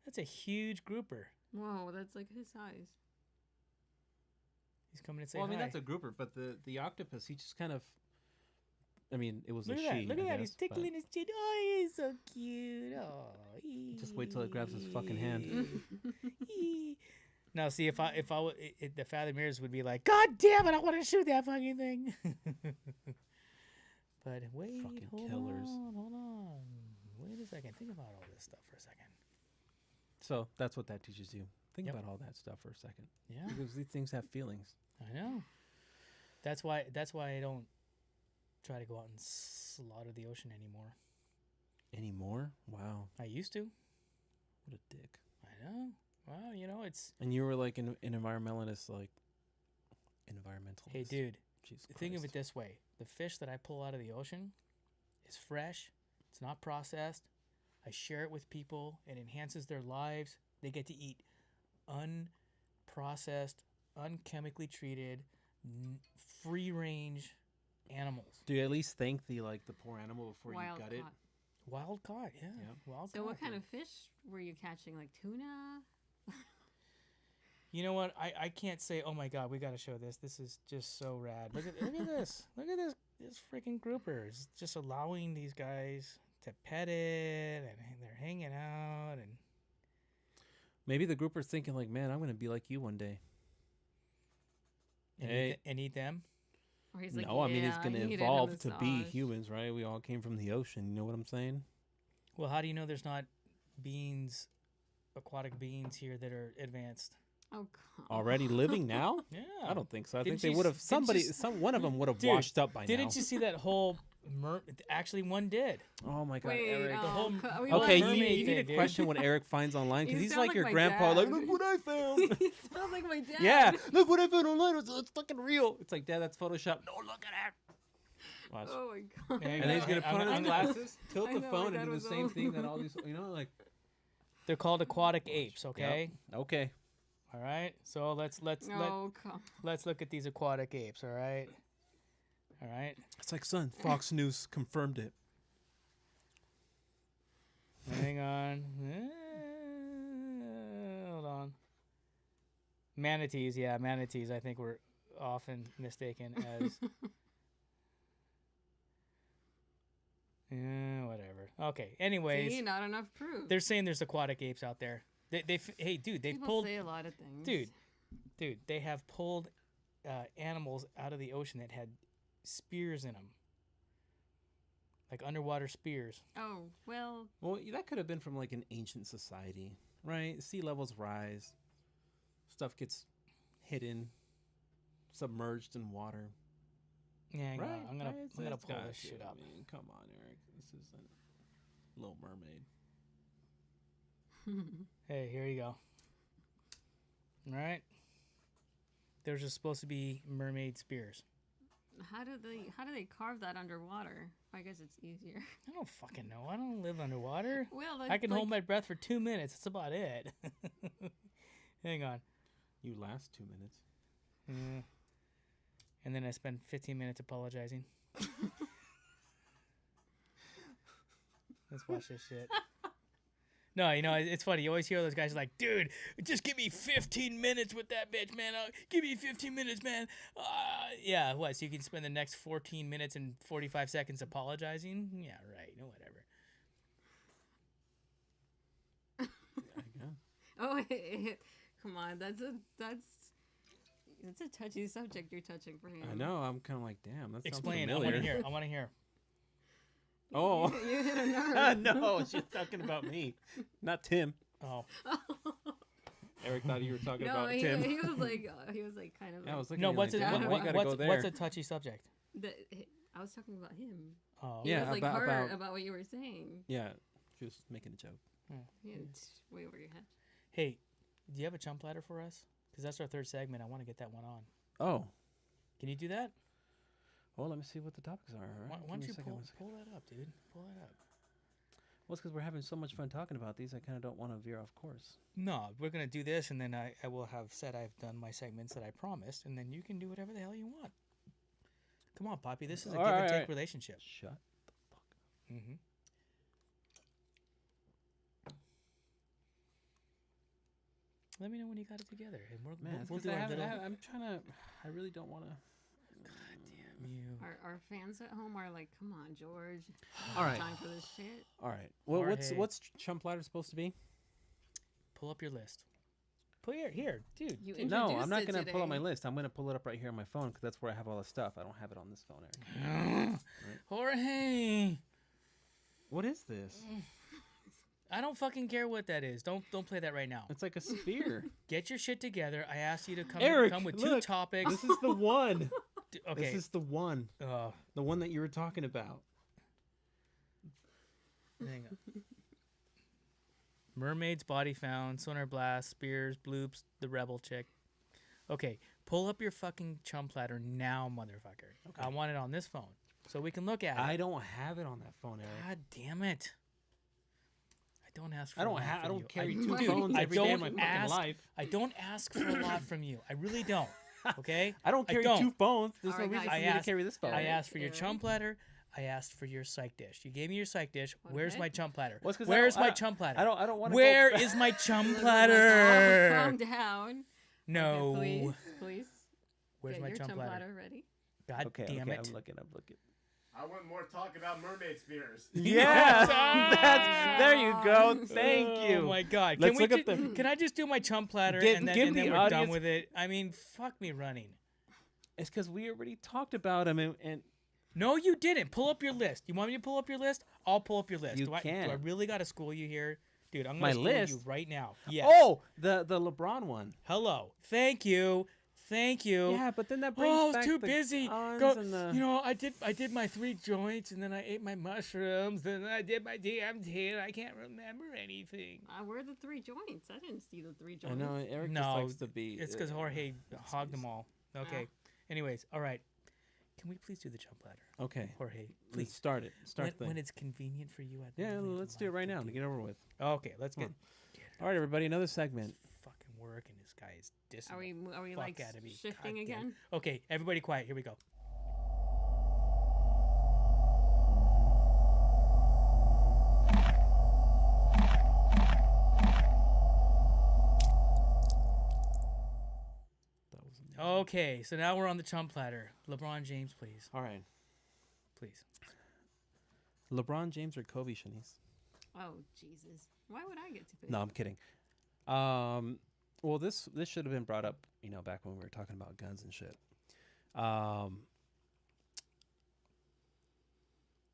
Speaker 1: That's a huge grouper.
Speaker 2: Whoa, that's like his size.
Speaker 1: He's coming to say
Speaker 3: Well, I mean,
Speaker 1: hi.
Speaker 3: that's a grouper, but the octopus, he just kind of. I mean, it was
Speaker 1: Look
Speaker 3: a
Speaker 1: at that.
Speaker 3: she.
Speaker 1: Look at
Speaker 3: I
Speaker 1: that. He's
Speaker 3: guess, but
Speaker 1: tickling his chin. Oh, he's so cute. Oh,
Speaker 3: Just wait till it grabs his fucking hand.
Speaker 1: Now, see, if the Father Mirrors would be like, God damn it, I want to shoot that fucking thing. But wait,
Speaker 3: Fucking
Speaker 1: hold
Speaker 3: killers.
Speaker 1: on. Wait a second. Think about all this stuff for a second.
Speaker 3: So that's what that teaches you. Think
Speaker 1: Yep.
Speaker 3: about all that stuff for a second,
Speaker 1: Yeah,
Speaker 3: because these things have feelings.
Speaker 1: I know. That's why I don't try to go out and slaughter the ocean anymore.
Speaker 3: Anymore? Wow,
Speaker 1: I used to.
Speaker 3: what a dick.
Speaker 1: I know. Well, you know, it's
Speaker 3: And you were like an environmentalist, like environmentalist.
Speaker 1: hey, dude.
Speaker 3: Jesus
Speaker 1: Think of
Speaker 3: Christ.
Speaker 1: it this way: the fish that I pull out of the ocean is fresh. It's not processed. I share it with people. It enhances their lives. They get to eat unprocessed, unchemically treated, free-range animals.
Speaker 3: Do you at least thank the poor animal before
Speaker 2: Wild
Speaker 3: you gut it?
Speaker 2: caught.
Speaker 1: Wild caught, yeah.
Speaker 3: Yeah.
Speaker 1: Wild
Speaker 2: So
Speaker 1: caught.
Speaker 2: what kind
Speaker 1: dude.
Speaker 2: of fish were you catching? Like tuna?
Speaker 1: You know what? I can't say. Oh my God, we got to show this. This is just so rad. Look at this. Look at this freaking grouper. It's just allowing these guys to pet it, and they're hanging out, and
Speaker 3: Maybe the grouper's thinking like, man, I'm gonna be like you one day. Hey.
Speaker 1: and eat them.
Speaker 2: Or he's like,
Speaker 3: No, I mean it's
Speaker 2: "Yeah,
Speaker 3: gonna
Speaker 2: I need an
Speaker 3: evolve to be
Speaker 2: massage."
Speaker 3: humans, right? We all came from the ocean. You know what I'm saying?
Speaker 1: Well, how do you know there's not beings, aquatic beings here that are advanced?
Speaker 2: Oh, come
Speaker 3: Already living now?
Speaker 1: Yeah.
Speaker 3: I don't think so. I
Speaker 1: Didn't
Speaker 3: think they
Speaker 1: you
Speaker 3: would
Speaker 1: s-
Speaker 3: have
Speaker 1: didn't you s-
Speaker 3: one of them would have
Speaker 1: Dude,
Speaker 3: washed up by now.
Speaker 1: Didn't you see that whole Actually, one did.
Speaker 3: Oh my God,
Speaker 2: Wait,
Speaker 3: Eric.
Speaker 1: The whole
Speaker 2: we
Speaker 3: Okay,
Speaker 2: want-
Speaker 3: you
Speaker 1: mermaid
Speaker 3: need to
Speaker 1: thing, dude.
Speaker 3: question what Eric finds online because
Speaker 2: You
Speaker 3: he's
Speaker 2: sound
Speaker 3: like your
Speaker 2: my
Speaker 3: grandpa. Like,
Speaker 2: dad.
Speaker 3: look what I found.
Speaker 2: He sounds like my dad.
Speaker 3: Yeah, look what I found online. It's fucking real. It's like, Dad, that's Photoshop. No, look at it. Watch.
Speaker 2: Oh my god.
Speaker 1: Yeah,
Speaker 3: And then he's gonna
Speaker 1: I'm
Speaker 3: put on his
Speaker 1: gonna-
Speaker 3: glasses, tilt
Speaker 2: I
Speaker 3: the
Speaker 2: know,
Speaker 3: phone,
Speaker 2: my
Speaker 3: and
Speaker 2: dad
Speaker 3: do the
Speaker 2: was
Speaker 3: same
Speaker 2: all-
Speaker 3: thing that all these, like.
Speaker 1: They're called aquatic apes. Okay.
Speaker 3: Yep. Okay.
Speaker 1: All right. So let's
Speaker 2: No, come.
Speaker 1: let's look at these aquatic apes. All right. All right.
Speaker 3: It's like, son, Fox News confirmed it.
Speaker 1: Hang on. Hold on. Manatees. Yeah, manatees. I think we're often mistaken as. Whatever. Okay. Anyways,
Speaker 2: See, not enough proof.
Speaker 1: they're saying there's aquatic apes out there. Hey, dude, they've
Speaker 2: People
Speaker 1: pulled.
Speaker 2: say a lot of things.
Speaker 1: Dude, they have pulled animals out of the ocean that had spears in them, like underwater spears.
Speaker 2: Oh well.
Speaker 3: Well, that could have been from like an ancient society, right? Sea levels rise, stuff gets hidden, submerged in water.
Speaker 1: Yeah, hang on.
Speaker 3: Right?
Speaker 1: I'm gonna
Speaker 3: Right?
Speaker 1: I'm gonna
Speaker 3: It's
Speaker 1: pull
Speaker 3: got
Speaker 1: this
Speaker 3: to.
Speaker 1: shit up.
Speaker 3: I mean, come on, Eric. This isn't Little Mermaid.
Speaker 1: Hey, here you go. All right. There's just supposed to be mermaid spears.
Speaker 2: How do they carve that underwater? I guess it's easier.
Speaker 1: I don't fucking know. I don't live underwater.
Speaker 2: Well,
Speaker 1: I can hold my breath for 2 minutes. That's about it. Hang on.
Speaker 3: You last 2 minutes.
Speaker 1: Yeah. And then I spend 15 minutes apologizing. Let's watch this shit. No, you know, it's funny. You always hear those guys like, dude, just give me 15 minutes with that bitch, man. Give me 15 minutes, man. Yeah, what? So you can spend the next 14 minutes and 45 seconds apologizing? Yeah, right. No, whatever.
Speaker 2: Oh, come on. That's a touchy subject you're touching for him.
Speaker 3: I know. I'm kind of like, damn. That
Speaker 1: Explain. I
Speaker 3: sounds
Speaker 1: want to
Speaker 3: familiar.
Speaker 1: hear. I want to hear.
Speaker 3: Oh.
Speaker 2: You hit a nerve.
Speaker 3: No, she's talking about me, not Tim.
Speaker 1: Oh.
Speaker 3: Eric thought you were talking
Speaker 2: No,
Speaker 3: about
Speaker 2: he
Speaker 3: Tim.
Speaker 2: was like kind of.
Speaker 3: Yeah, I was looking
Speaker 1: No,
Speaker 3: at you
Speaker 1: what's
Speaker 3: like,
Speaker 1: it?
Speaker 2: "Dad,
Speaker 3: "Why
Speaker 2: what-
Speaker 3: you gotta go there?"
Speaker 1: What's a touchy subject?
Speaker 2: I was talking about him.
Speaker 1: Oh.
Speaker 2: He
Speaker 3: Yeah,
Speaker 2: was like
Speaker 3: about-
Speaker 2: hurt
Speaker 3: about-
Speaker 2: about what you were saying.
Speaker 3: Yeah, she was making a joke.
Speaker 2: Yeah, it's way over your head.
Speaker 1: Hey, do you have a chump ladder for us? Because that's our third segment. I want to get that one on.
Speaker 3: Oh,
Speaker 1: Can you do that?
Speaker 3: well, let me see what the topics are. All right?
Speaker 1: Why
Speaker 3: Give
Speaker 1: don't
Speaker 3: me a
Speaker 1: you
Speaker 3: second,
Speaker 1: pull,
Speaker 3: one second.
Speaker 1: pull that up, dude? Pull that up.
Speaker 3: Well, it's because we're having so much fun talking about these. I kind of don't want to veer off course.
Speaker 1: No, we're going to do this, and then I will have said I've done my segments that I promised, and then you can do whatever the hell you want. Come on, Poppy. This is a
Speaker 3: All
Speaker 1: give
Speaker 3: right,
Speaker 1: and take
Speaker 3: all right.
Speaker 1: relationship.
Speaker 3: Shut the fuck up.
Speaker 1: Mm-hmm. Let me know when you got it together, and
Speaker 3: Man,
Speaker 1: we'll do
Speaker 3: I
Speaker 1: our
Speaker 3: haven't-
Speaker 1: little...
Speaker 3: I'm trying to. I really don't want to.
Speaker 1: You.
Speaker 2: Our fans at home are like, come on, George.
Speaker 3: All right.
Speaker 2: Time for this shit.
Speaker 3: All right. Well,
Speaker 1: Jorge.
Speaker 3: what's chump ladder supposed to be?
Speaker 1: Pull up your list. Pull here, dude.
Speaker 2: You
Speaker 1: dude.
Speaker 3: No, I'm
Speaker 2: introduced
Speaker 3: not
Speaker 2: it
Speaker 3: going to pull up my
Speaker 2: today.
Speaker 3: list. I'm going to pull it up right here on my phone because that's where I have all the stuff. I don't have it on this phone, Eric.
Speaker 1: Jorge.
Speaker 3: What is this?
Speaker 1: I don't fucking care what that is. Don't play that right now.
Speaker 3: It's like a spear.
Speaker 1: Get your shit together. I asked you to come
Speaker 3: Eric,
Speaker 1: come with two
Speaker 3: look.
Speaker 1: topics.
Speaker 3: This is the one.
Speaker 1: Okay.
Speaker 3: This is the one. The one that you were talking about.
Speaker 1: Hang on. Mermaid's body found, sonar blast, spears, bloops, the rebel chick. Okay, pull up your fucking chump ladder now, motherfucker.
Speaker 3: Okay.
Speaker 1: I want it on this phone so we can look at
Speaker 3: I
Speaker 1: it.
Speaker 3: don't have it on that phone, Eric.
Speaker 1: God damn it! I don't ask for.
Speaker 3: I
Speaker 1: a
Speaker 3: don't
Speaker 1: lot
Speaker 3: have. I
Speaker 1: from
Speaker 3: don't
Speaker 1: you.
Speaker 3: carry
Speaker 2: Dude,
Speaker 3: two phones
Speaker 1: I
Speaker 3: every day of my
Speaker 1: don't
Speaker 3: fucking
Speaker 1: ask-
Speaker 3: life.
Speaker 1: I don't ask for a lot from you. I really don't. Okay.
Speaker 3: I don't carry
Speaker 1: don't.
Speaker 3: two phones. There's
Speaker 2: All
Speaker 3: no
Speaker 2: right,
Speaker 3: reason
Speaker 2: guys.
Speaker 3: for me
Speaker 1: I
Speaker 3: to
Speaker 1: asked-
Speaker 3: carry this phone.
Speaker 1: I
Speaker 2: Eric,
Speaker 1: asked for your
Speaker 2: Eric.
Speaker 1: chump ladder. I asked for your psych dish. You gave me your psych dish. Where's
Speaker 2: Okay.
Speaker 1: my chump ladder?
Speaker 3: Well, it's 'cause I
Speaker 1: Where's
Speaker 3: don't-
Speaker 1: my
Speaker 3: I-
Speaker 1: chump ladder?
Speaker 3: I don't want to.
Speaker 1: Where is my chump
Speaker 2: Listen,
Speaker 1: ladder?
Speaker 2: Calm down.
Speaker 1: No.
Speaker 2: Okay, please.
Speaker 1: Where's
Speaker 2: Get
Speaker 1: my
Speaker 2: your
Speaker 1: chump ladder?
Speaker 2: ready?
Speaker 1: God
Speaker 3: Okay,
Speaker 1: damn
Speaker 3: okay,
Speaker 1: it.
Speaker 3: I'm looking.
Speaker 5: I want more talk about mermaid spears.
Speaker 3: Yeah, that's there you go. Thank you.
Speaker 1: Oh my god.
Speaker 3: Let's
Speaker 1: Can we
Speaker 3: look up the-
Speaker 1: Can I just do my chump platter
Speaker 3: Give-
Speaker 1: and then,
Speaker 3: give
Speaker 1: and then
Speaker 3: the
Speaker 1: we're done
Speaker 3: audience-
Speaker 1: with it? I mean, fuck me running.
Speaker 3: It's because we already talked about him, and
Speaker 1: No, you didn't. Pull up your list. You want me to pull up your list? I'll pull up your list.
Speaker 3: You
Speaker 1: Do I
Speaker 3: can.
Speaker 1: really got to school you here? Dude, I'm
Speaker 3: My
Speaker 1: going to school you
Speaker 3: list?
Speaker 1: right now. Yes.
Speaker 3: oh, the LeBron one.
Speaker 1: Hello. Thank you. Thank you.
Speaker 3: Yeah, but then that brings
Speaker 1: Oh, I was
Speaker 3: back
Speaker 1: too
Speaker 3: the
Speaker 1: busy.
Speaker 3: guns and the...
Speaker 1: You know, I did my 3 joints, and then I ate my mushrooms, then I did my DMT, and I can't remember anything.
Speaker 2: Where are the 3 joints? I didn't see the 3
Speaker 3: I
Speaker 2: joints.
Speaker 3: know Eric just
Speaker 1: No,
Speaker 3: likes to be.
Speaker 1: it's because Jorge hogged them all. Okay. Anyways, all right. Can we please do the jump ladder,
Speaker 3: Okay,
Speaker 1: Jorge?
Speaker 3: let's
Speaker 1: Please.
Speaker 3: start it. Start
Speaker 1: When it's convenient for you. I'd
Speaker 3: Yeah,
Speaker 1: really
Speaker 3: let's do it
Speaker 1: like
Speaker 3: right
Speaker 1: to
Speaker 3: now to get over with.
Speaker 1: Okay, let's
Speaker 3: Come
Speaker 1: get.
Speaker 3: on. All right, everybody, another segment.
Speaker 1: Fucking work, and this guy is dissing.
Speaker 2: Are we
Speaker 1: fuck
Speaker 2: like
Speaker 1: outta me.
Speaker 2: shifting
Speaker 1: Goddamn.
Speaker 2: again?
Speaker 1: Okay, everybody quiet. Here we go.
Speaker 3: That was amazing.
Speaker 1: Okay, so now we're on the chump ladder. LeBron James, please.
Speaker 3: All right,
Speaker 1: Please.
Speaker 3: LeBron James or Kobe, Shanice?
Speaker 2: Oh Jesus! Why would I get to pick?
Speaker 3: No, I'm kidding. Well, this should have been brought up, back when we were talking about guns and shit.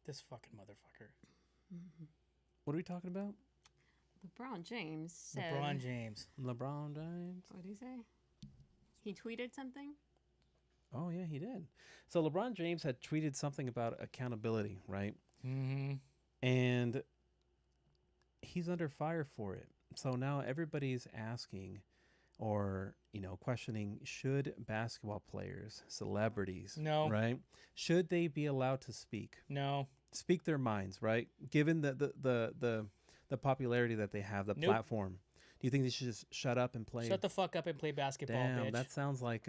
Speaker 1: This fucking motherfucker.
Speaker 3: What are we talking about?
Speaker 2: LeBron James said.
Speaker 1: LeBron James.
Speaker 3: LeBron James.
Speaker 2: What did he say? He tweeted something.
Speaker 3: Oh yeah, he did. So LeBron James had tweeted something about accountability, right?
Speaker 1: Mm-hmm.
Speaker 3: And he's under fire for it. So now everybody's asking or, questioning, should basketball players, celebrities,
Speaker 1: No.
Speaker 3: right? Should they be allowed to speak?
Speaker 1: No.
Speaker 3: Speak their minds, right? Given the popularity that they have, the
Speaker 1: Nope.
Speaker 3: platform. Do you think they should just shut up and play?
Speaker 1: Shut the fuck up and play basketball,
Speaker 3: Damn,
Speaker 1: bitch.
Speaker 3: that sounds like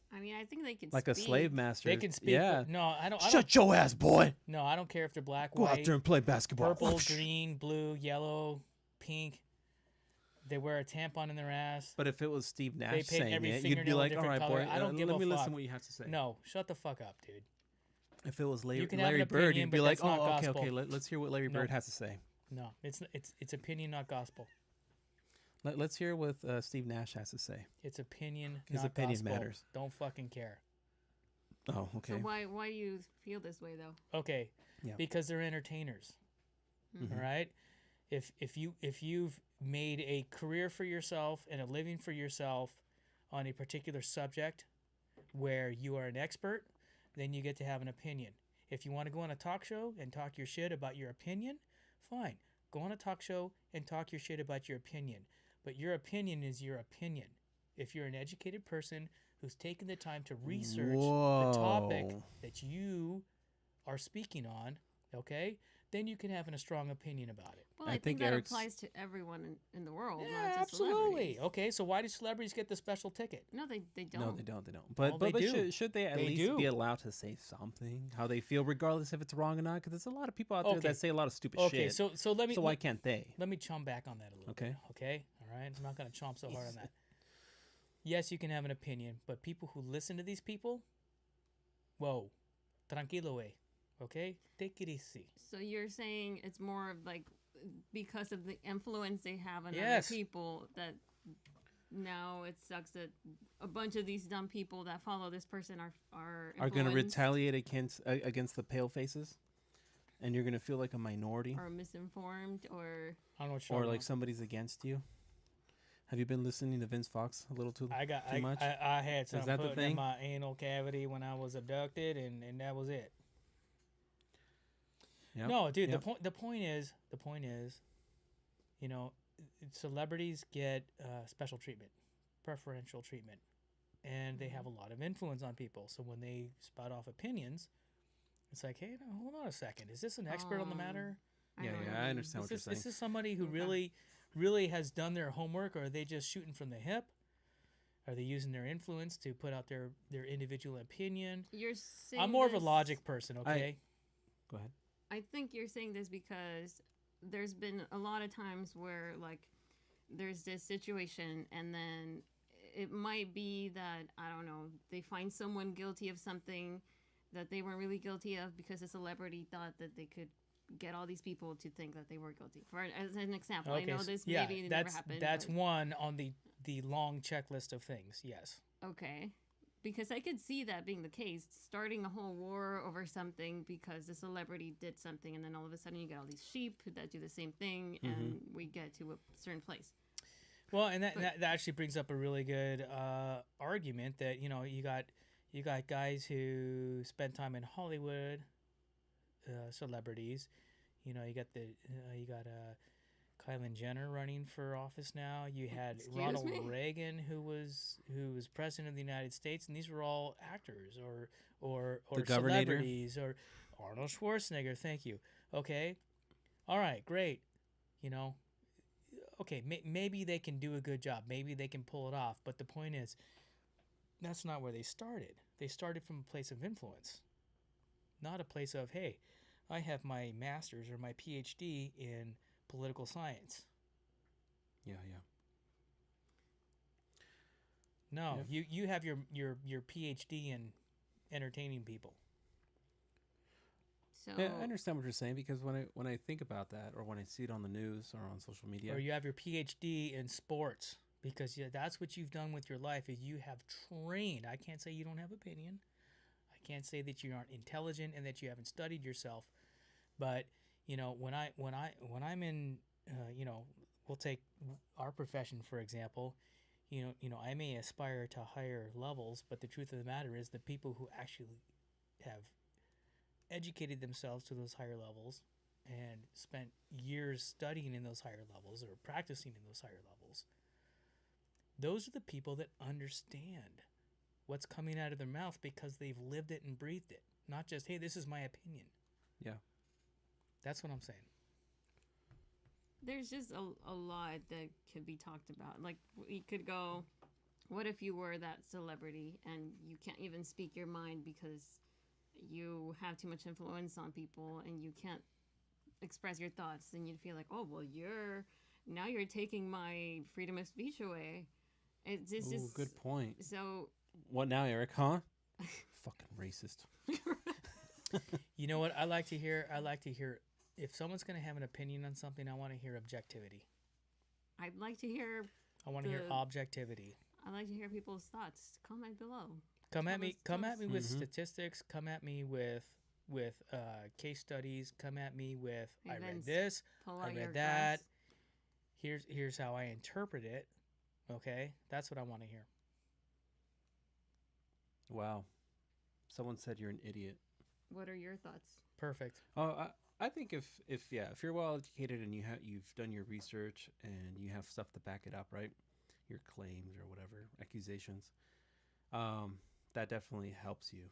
Speaker 2: I mean, I think they can.
Speaker 3: like a
Speaker 2: speak.
Speaker 3: slave master.
Speaker 1: They can speak.
Speaker 3: Yeah.
Speaker 1: But no, I don't.
Speaker 3: Shut your ass, boy.
Speaker 1: No, I don't care if they're black,
Speaker 3: Go
Speaker 1: white,
Speaker 3: out there and play basketball.
Speaker 1: purple,
Speaker 3: Whoosh.
Speaker 1: green, blue, yellow, pink. They wear a tampon in their ass.
Speaker 3: But if it was Steve Nash
Speaker 1: paint
Speaker 3: saying
Speaker 1: every
Speaker 3: it, you'd be
Speaker 1: fingernail a
Speaker 3: like, all
Speaker 1: different
Speaker 3: right,
Speaker 1: color.
Speaker 3: boy,
Speaker 1: I don't give
Speaker 3: let
Speaker 1: a
Speaker 3: me listen
Speaker 1: fuck.
Speaker 3: what you have to say.
Speaker 1: No, shut the fuck up, dude.
Speaker 3: If it was
Speaker 1: You
Speaker 3: Larry,
Speaker 1: can have an
Speaker 3: Larry Bird,
Speaker 1: opinion,
Speaker 3: you'd be
Speaker 1: but
Speaker 3: like,
Speaker 1: that's not
Speaker 3: oh, okay,
Speaker 1: gospel.
Speaker 3: okay, let's hear what Larry
Speaker 1: Nope.
Speaker 3: Bird has to say.
Speaker 1: No, it's opinion, not gospel.
Speaker 3: Let's hear what Steve Nash has to say.
Speaker 1: It's opinion.
Speaker 3: His
Speaker 1: not
Speaker 3: opinion
Speaker 1: gospel.
Speaker 3: matters.
Speaker 1: Don't fucking care.
Speaker 3: Oh, okay.
Speaker 2: So why do you feel this way though?
Speaker 1: Okay.
Speaker 3: Yeah.
Speaker 1: Because they're entertainers.
Speaker 3: Mhm.
Speaker 1: All right. If you've made a career for yourself and a living for yourself on a particular subject where you are an expert, then you get to have an opinion. If you want to go on a talk show and talk your shit about your opinion, fine. Go on a talk show and talk your shit about your opinion. But your opinion is your opinion. If you're an educated person who's taken the time to research the topic
Speaker 3: Whoa.
Speaker 1: that you are speaking on, okay, then you can have a strong opinion about it.
Speaker 2: Well,
Speaker 3: I
Speaker 2: I,
Speaker 3: think
Speaker 2: think that
Speaker 3: Eric's-
Speaker 2: applies to everyone in the world,
Speaker 1: Yeah,
Speaker 2: not just
Speaker 1: absolutely.
Speaker 2: celebrities.
Speaker 1: Okay, so why do celebrities get the special ticket?
Speaker 2: No, they don't.
Speaker 3: No, they don't. They don't. But
Speaker 1: Well,
Speaker 3: but,
Speaker 1: they do.
Speaker 3: should they at
Speaker 1: They
Speaker 3: least
Speaker 1: do.
Speaker 3: be allowed to say something, how they feel, regardless if it's wrong or not? Because there's a lot of people out there
Speaker 1: Okay.
Speaker 3: that say a lot of stupid
Speaker 1: Okay,
Speaker 3: shit.
Speaker 1: so let me
Speaker 3: So why can't they?
Speaker 1: let me chomp back on that a little
Speaker 3: Okay.
Speaker 1: bit. Okay, all right. I'm not gonna chomp so hard on that. Yes, you can have an opinion, but people who listen to these people, whoa, tranquilo, way. Okay, take it easy.
Speaker 2: So you're saying it's more of like because of the influence they have on
Speaker 1: Yes.
Speaker 2: other people that now it sucks that a bunch of these dumb people that follow this person are
Speaker 3: Are going to
Speaker 2: influenced
Speaker 3: retaliate against the pale faces, and you're going to feel like a minority,
Speaker 2: or misinformed or
Speaker 1: I don't know what you're
Speaker 3: or
Speaker 1: talking
Speaker 3: like
Speaker 1: about.
Speaker 3: somebody's against you. Have you been listening to Vince Fox a little too much?
Speaker 1: I had something
Speaker 3: that the
Speaker 1: put in
Speaker 3: thing?
Speaker 1: my anal cavity when I was abducted, and that was it.
Speaker 3: Yep.
Speaker 1: No, dude.
Speaker 3: Yep.
Speaker 1: The point is, celebrities get special treatment, preferential treatment, and they have a lot of influence on people. So when they spout off opinions, it's like, hey, no, hold on a second. Is this an expert on the matter?
Speaker 3: Yeah,
Speaker 2: know what
Speaker 3: yeah,
Speaker 2: you
Speaker 3: I
Speaker 2: mean.
Speaker 3: understand what you're saying.
Speaker 1: Is this somebody who
Speaker 2: Okay.
Speaker 1: really has done their homework, or are they just shooting from the hip? Are they using their influence to put out their individual opinion?
Speaker 2: You're saying
Speaker 1: I'm more of a
Speaker 2: this-
Speaker 1: logic person, okay?
Speaker 3: Go ahead.
Speaker 2: I think you're saying this because there's been a lot of times where like there's this situation and then it might be that I don't know, they find someone guilty of something that they weren't really guilty of because a celebrity thought that they could get all these people to think that they were guilty. For as an example, I know
Speaker 1: so-
Speaker 2: this
Speaker 1: yeah,
Speaker 2: maybe
Speaker 1: that's
Speaker 2: never happened.
Speaker 1: that's
Speaker 2: but-
Speaker 1: one on the long checklist of things. Yes.
Speaker 2: Okay. Because I could see that being the case, starting a whole war over something because the celebrity did something, and then all of a sudden you get all these sheep that do the same thing, and we get to a certain place.
Speaker 1: Well, and
Speaker 2: But-
Speaker 1: that actually brings up a really good argument that you got guys who spend time in Hollywood, celebrities. You got Kylan Jenner running for office now. You had
Speaker 2: Excuse
Speaker 1: Ronald
Speaker 2: me?
Speaker 1: Reagan, who was president of the United States, and these were all actors or
Speaker 3: The Governator.
Speaker 1: celebrities or Arnold Schwarzenegger. Thank you. Okay, all right, great. Okay, maybe they can do a good job. Maybe they can pull it off. But the point is, that's not where they started. They started from a place of influence, not a place of, hey, I have my master's or my PhD in political science.
Speaker 3: Yeah.
Speaker 1: No, you have your PhD in entertaining people.
Speaker 2: So
Speaker 3: Yeah, I understand what you're saying because when I think about that, or when I see it on the news or on social media,
Speaker 1: Or you have your PhD in sports because that's what you've done with your life is you have trained. I can't say you don't have opinion. I can't say that you aren't intelligent and that you haven't studied yourself. But when I'm in, we'll take our profession for example. I may aspire to higher levels, but the truth of the matter is the people who actually have educated themselves to those higher levels and spent years studying in those higher levels or practicing in those higher levels, those are the people that understand what's coming out of their mouth because they've lived it and breathed it. Not just, hey, this is my opinion.
Speaker 3: Yeah.
Speaker 1: That's what I'm saying.
Speaker 2: there's just a lot that could be talked about. Like we could go, what if you were that celebrity and you can't even speak your mind because you have too much influence on people and you can't express your thoughts? And you'd feel like, oh well, you're taking my freedom of speech away. It's
Speaker 3: Ooh,
Speaker 2: just
Speaker 3: good point.
Speaker 2: So
Speaker 3: What now, Eric? Huh? Fucking racist.
Speaker 1: You know what? I like to hear if someone's going to have an opinion on something, I want to hear objectivity.
Speaker 2: I'd like to hear
Speaker 1: I want to hear
Speaker 2: The-
Speaker 1: objectivity.
Speaker 2: I'd like to hear people's thoughts. Comment below.
Speaker 1: Come at
Speaker 2: Tell
Speaker 1: me.
Speaker 2: us-
Speaker 1: Come
Speaker 2: tell
Speaker 1: at
Speaker 2: us.
Speaker 1: me with
Speaker 3: Mhm.
Speaker 1: statistics. Come at me with case studies. Come at me with
Speaker 2: Hey,
Speaker 1: I read
Speaker 2: Vince,
Speaker 1: this.
Speaker 2: Pull
Speaker 1: I
Speaker 2: out your
Speaker 1: read that.
Speaker 2: graphs.
Speaker 1: Here's how I interpret it. Okay, that's what I want to hear.
Speaker 3: Wow. Someone said you're an idiot.
Speaker 2: What are your thoughts?
Speaker 1: Perfect.
Speaker 3: Oh, I think if you're well educated and you've done your research and you have stuff to back it up, right? Your claims or whatever accusations, that definitely helps you.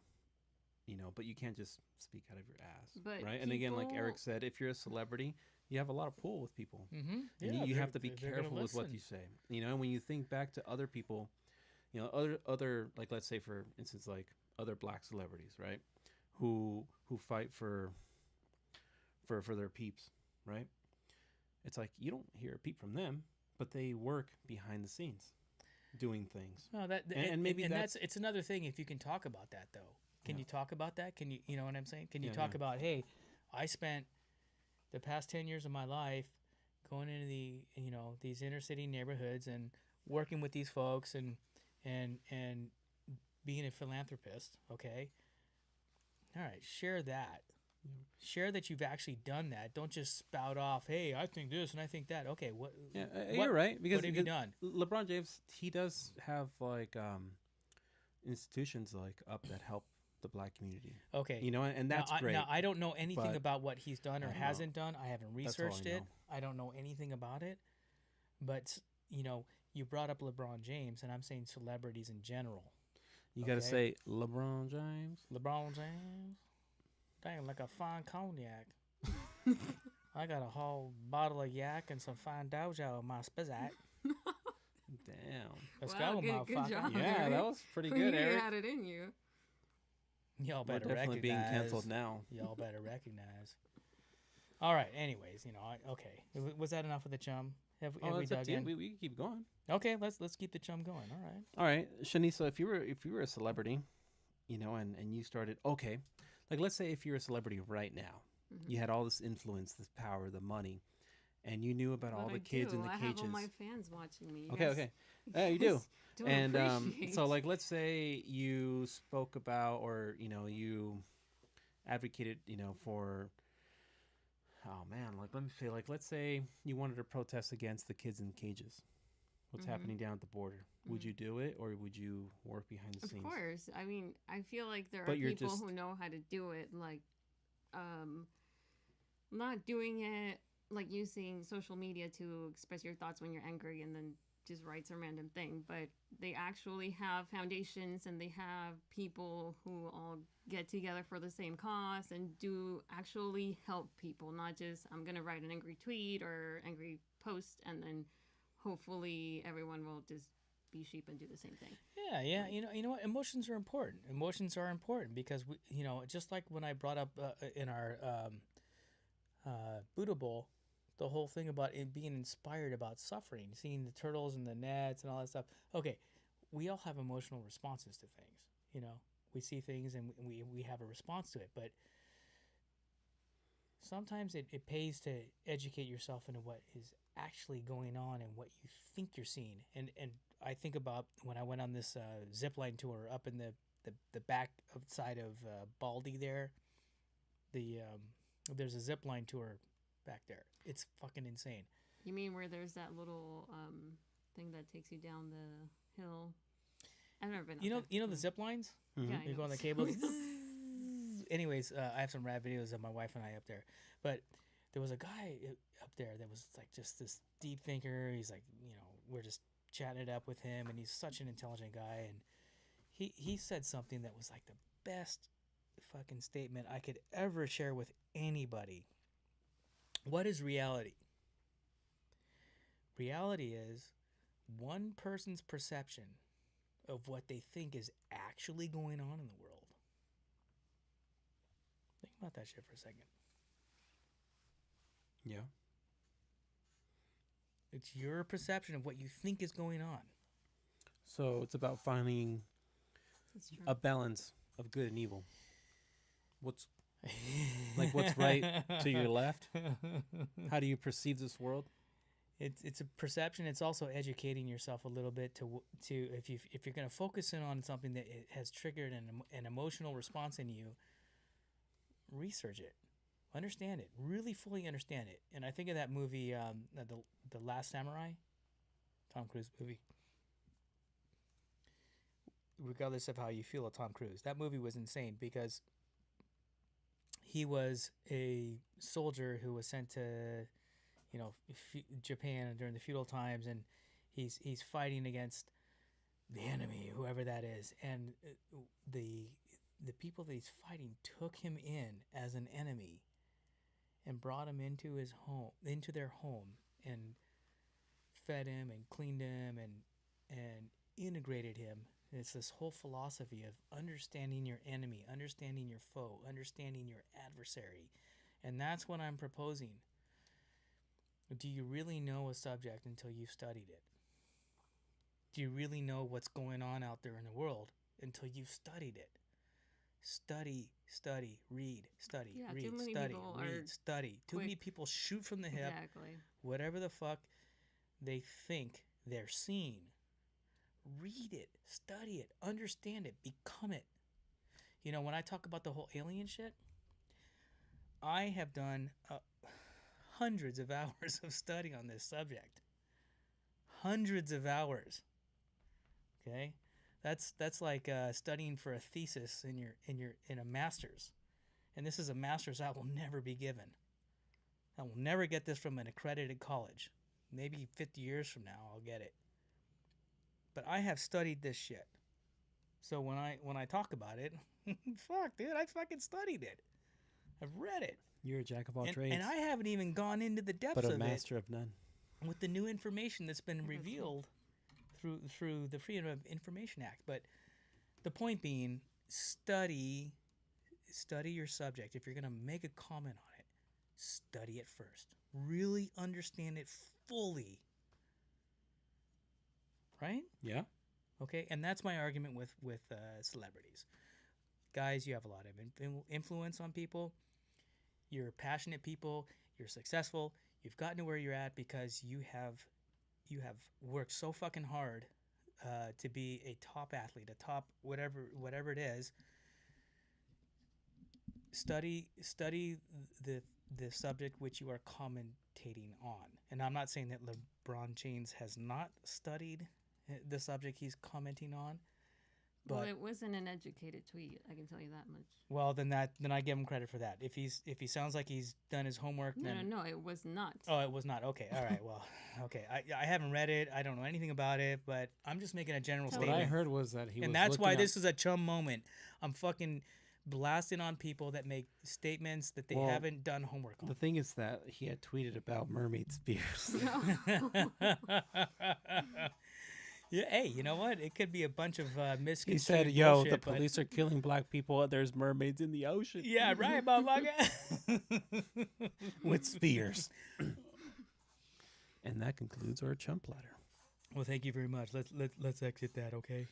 Speaker 3: But you can't just speak out of your ass,
Speaker 2: But
Speaker 3: right? And again, like Eric
Speaker 2: people-
Speaker 3: said, if you're a celebrity, you have a lot of pull with people.
Speaker 1: Mm-hmm.
Speaker 3: And you have to be careful with what you say. And when you think back to other people, other like let's say for instance like other black celebrities, right? Who fight for their peeps, right? It's like you don't hear a peep from them, but they work behind the scenes doing things.
Speaker 1: No,
Speaker 3: And maybe that's-
Speaker 1: it's another thing if you can talk about that though. Can
Speaker 3: Yeah.
Speaker 1: you talk about that? Can you know what I'm saying? Can you
Speaker 3: Yeah,
Speaker 1: talk
Speaker 3: yeah.
Speaker 1: about, hey, I spent the past 10 years of my life going into these inner city neighborhoods and working with these folks and being a philanthropist, okay? All right, share that. Share that you've actually done that. Don't just spout off, hey, I think this and I think that. Okay, what
Speaker 3: Yeah,
Speaker 1: what-
Speaker 3: you're right because
Speaker 1: what have you done?
Speaker 3: LeBron James, he does have like institutions like up that help the black community.
Speaker 1: Okay.
Speaker 3: And that's great.
Speaker 1: Now, I don't know anything
Speaker 3: but
Speaker 1: about what he's done or
Speaker 3: I don't know.
Speaker 1: hasn't done. I haven't
Speaker 3: That's all I
Speaker 1: researched it.
Speaker 3: know.
Speaker 1: I don't know anything about it. But, you brought up LeBron James, and I'm saying celebrities in general.
Speaker 3: You got to
Speaker 1: Okay.
Speaker 3: say LeBron James.
Speaker 1: LeBron James? Dang, like a fine cognac. I got a whole bottle of yak and some fine dojo in my spizzat.
Speaker 3: Damn.
Speaker 1: Let's
Speaker 2: Wow,
Speaker 1: go,
Speaker 2: good
Speaker 1: motherfucker.
Speaker 2: job.
Speaker 3: Yeah,
Speaker 2: Eric.
Speaker 3: that was pretty
Speaker 2: Who
Speaker 3: good,
Speaker 2: knew you
Speaker 3: Eric.
Speaker 2: had it in you?
Speaker 1: Y'all
Speaker 3: We're
Speaker 1: better
Speaker 3: definitely being
Speaker 1: recognize.
Speaker 3: canceled now.
Speaker 1: Y'all better recognize. All right. Anyways, okay. Was that enough of the chum? Have we
Speaker 3: That's up
Speaker 1: dug
Speaker 3: to you.
Speaker 1: in?
Speaker 3: We can keep going.
Speaker 1: Okay, let's keep the chum going. All right.
Speaker 3: All right, Chanice, if you were a celebrity, and you started like let's say if you're a celebrity right now,
Speaker 2: Mhm.
Speaker 3: you had all this influence, this power, the money, and you knew about all
Speaker 2: But
Speaker 3: the
Speaker 2: I
Speaker 3: kids
Speaker 2: do.
Speaker 3: in the
Speaker 2: I
Speaker 3: cages.
Speaker 2: have all my fans watching me. You
Speaker 3: Okay,
Speaker 2: guys-
Speaker 3: okay. Yeah, you do.
Speaker 2: don't
Speaker 3: And
Speaker 2: appreciate.
Speaker 3: so like let's say you spoke about or you advocated for oh man, like let me say like let's say you wanted to protest against the kids in cages. what's
Speaker 2: Mhm.
Speaker 3: happening down at the border. Would
Speaker 2: Mhm.
Speaker 3: you do it, or would you work behind the
Speaker 2: Of
Speaker 3: scenes?
Speaker 2: course. I mean, I feel like there are
Speaker 3: But you're
Speaker 2: people
Speaker 3: just-
Speaker 2: who know how to do it, like, not doing it, like using social media to express your thoughts when you're angry and then just write some random thing. But they actually have foundations and they have people who all get together for the same cause and do actually help people, not just, I'm going to write an angry tweet or angry post and then hopefully everyone will just be sheep and do the same thing.
Speaker 1: Yeah.
Speaker 2: Like-
Speaker 1: You know what? Emotions are important. Emotions are important because just like when I brought up in our Buddha Bowl, the whole thing about it being inspired about suffering, seeing the turtles and the nets and all that stuff. Okay, we all have emotional responses to things. We see things and we have a response to it, but sometimes it pays to educate yourself into what is actually going on and what you think you're seeing. And I think about when I went on this zip line tour up in the back side of Baldy there. There's a zip line tour back there. It's fucking insane.
Speaker 2: You mean where there's that little thing that takes you down the hill? I've never been.
Speaker 1: You know,
Speaker 2: up there.
Speaker 1: the zip lines.
Speaker 3: Mhm.
Speaker 2: Yeah, I
Speaker 1: You
Speaker 2: know.
Speaker 1: go on the cables. Anyways, I have some rad videos of my wife and I up there. But there was a guy up there that was like just this deep thinker. He's like, we're just chatting it up with him, and he's such an intelligent guy. And he said something that was like the best fucking statement I could ever share with anybody. What is reality? Reality is one person's perception of what they think is actually going on in the world. Think about that shit for a second.
Speaker 3: Yeah.
Speaker 1: It's your perception of what you think is going on.
Speaker 3: So it's about finding
Speaker 2: That's true.
Speaker 3: a balance of good and evil. What's what's right to your left? How do you perceive this world?
Speaker 1: It's a perception. It's also educating yourself a little bit to if you're going to focus in on something that it has triggered an emotional response in you. Research it, understand it, really fully understand it. And I think of that movie, the Last Samurai, Tom Cruise movie. Regardless of how you feel of Tom Cruise, that movie was insane because he was a soldier who was sent to, Japan during the feudal times, and he's fighting against the enemy, whoever that is, and the people that he's fighting took him in as an enemy and brought him into their home, and fed him and cleaned him and integrated him. It's this whole philosophy of understanding your enemy, understanding your foe, understanding your adversary. And that's what I'm proposing. Do you really know a subject until you've studied it? Do you really know what's going on out there in the world until you've studied it? Study, read, study,
Speaker 2: Yeah, too
Speaker 1: read,
Speaker 2: many
Speaker 1: study,
Speaker 2: people
Speaker 1: read,
Speaker 2: are
Speaker 1: study. Too many
Speaker 2: quick.
Speaker 1: people shoot from the hip,
Speaker 2: Exactly.
Speaker 1: whatever the fuck they think they're seeing. Read it, study it, understand it, become it. When I talk about the whole alien shit, I have done hundreds of hours of study on this subject. Hundreds of hours. Okay, that's like studying for a thesis in a master's, and this is a master's I will never be given. I will never get this from an accredited college. Maybe 50 years from now I'll get it. But I have studied this shit. So when I talk about it, fuck, dude, I fucking studied it. I've read it.
Speaker 3: You're a jack of all
Speaker 1: And,
Speaker 3: trades,
Speaker 1: and I haven't even gone into the depths
Speaker 3: but a
Speaker 1: of
Speaker 3: master of none.
Speaker 1: it with the new information that's been
Speaker 2: that's right.
Speaker 1: revealed through the Freedom of Information Act. But the point being, study your subject. If you're going to make a comment on it, study it first. Really understand it fully. Right?
Speaker 3: Yeah.
Speaker 1: Okay, and that's my argument with celebrities. Guys, you have a lot of influence on people. You're passionate people. You're successful. You've gotten to where you're at because you have worked so fucking hard to be a top athlete, a top whatever it is. Study the subject which you are commentating educating on. And I'm not saying that LeBron James has not studied the subject he's commenting on.
Speaker 2: Well,
Speaker 1: But
Speaker 2: it wasn't an educated tweet. I can tell you that much.
Speaker 1: well, then I give him credit for that. If he sounds like he's done his homework,
Speaker 2: No,
Speaker 1: then
Speaker 2: no, it was not.
Speaker 1: oh, it was not. Okay, all right. Well, okay. I haven't read it. I don't know anything about it, but I'm just making a general
Speaker 2: What
Speaker 3: What
Speaker 1: statement.
Speaker 3: I heard was that he was.
Speaker 1: And that's why
Speaker 3: looking
Speaker 1: this is a chum moment. I'm fucking blasting on people that make statements that they
Speaker 3: Well,
Speaker 1: haven't done homework
Speaker 3: The
Speaker 1: on.
Speaker 3: thing is that he had tweeted about mermaid spears.
Speaker 1: Yeah, hey, you know what? It could be a bunch of
Speaker 3: He
Speaker 1: misconstrued
Speaker 3: said, "Yo,
Speaker 1: bullshit,
Speaker 3: the
Speaker 1: but-
Speaker 3: police are killing black people. There's mermaids in the ocean."
Speaker 1: Yeah, right, motherfucker.
Speaker 3: With spears. And that concludes our chump ladder.
Speaker 1: Well, thank you very much. Let's exit that, okay?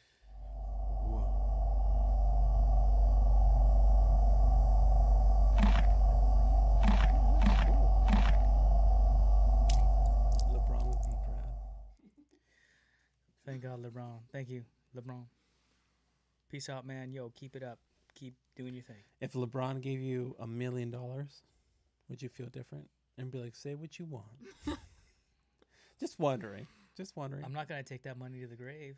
Speaker 3: LeBron would be proud.
Speaker 1: Thank God, LeBron. Thank you, LeBron. Peace out, man. Yo, keep it up. Keep doing your thing.
Speaker 3: If LeBron gave you $1 million, would you feel different? And be like, say what you want. Just wondering. Just wondering.
Speaker 1: I'm not gonna take that money to the grave.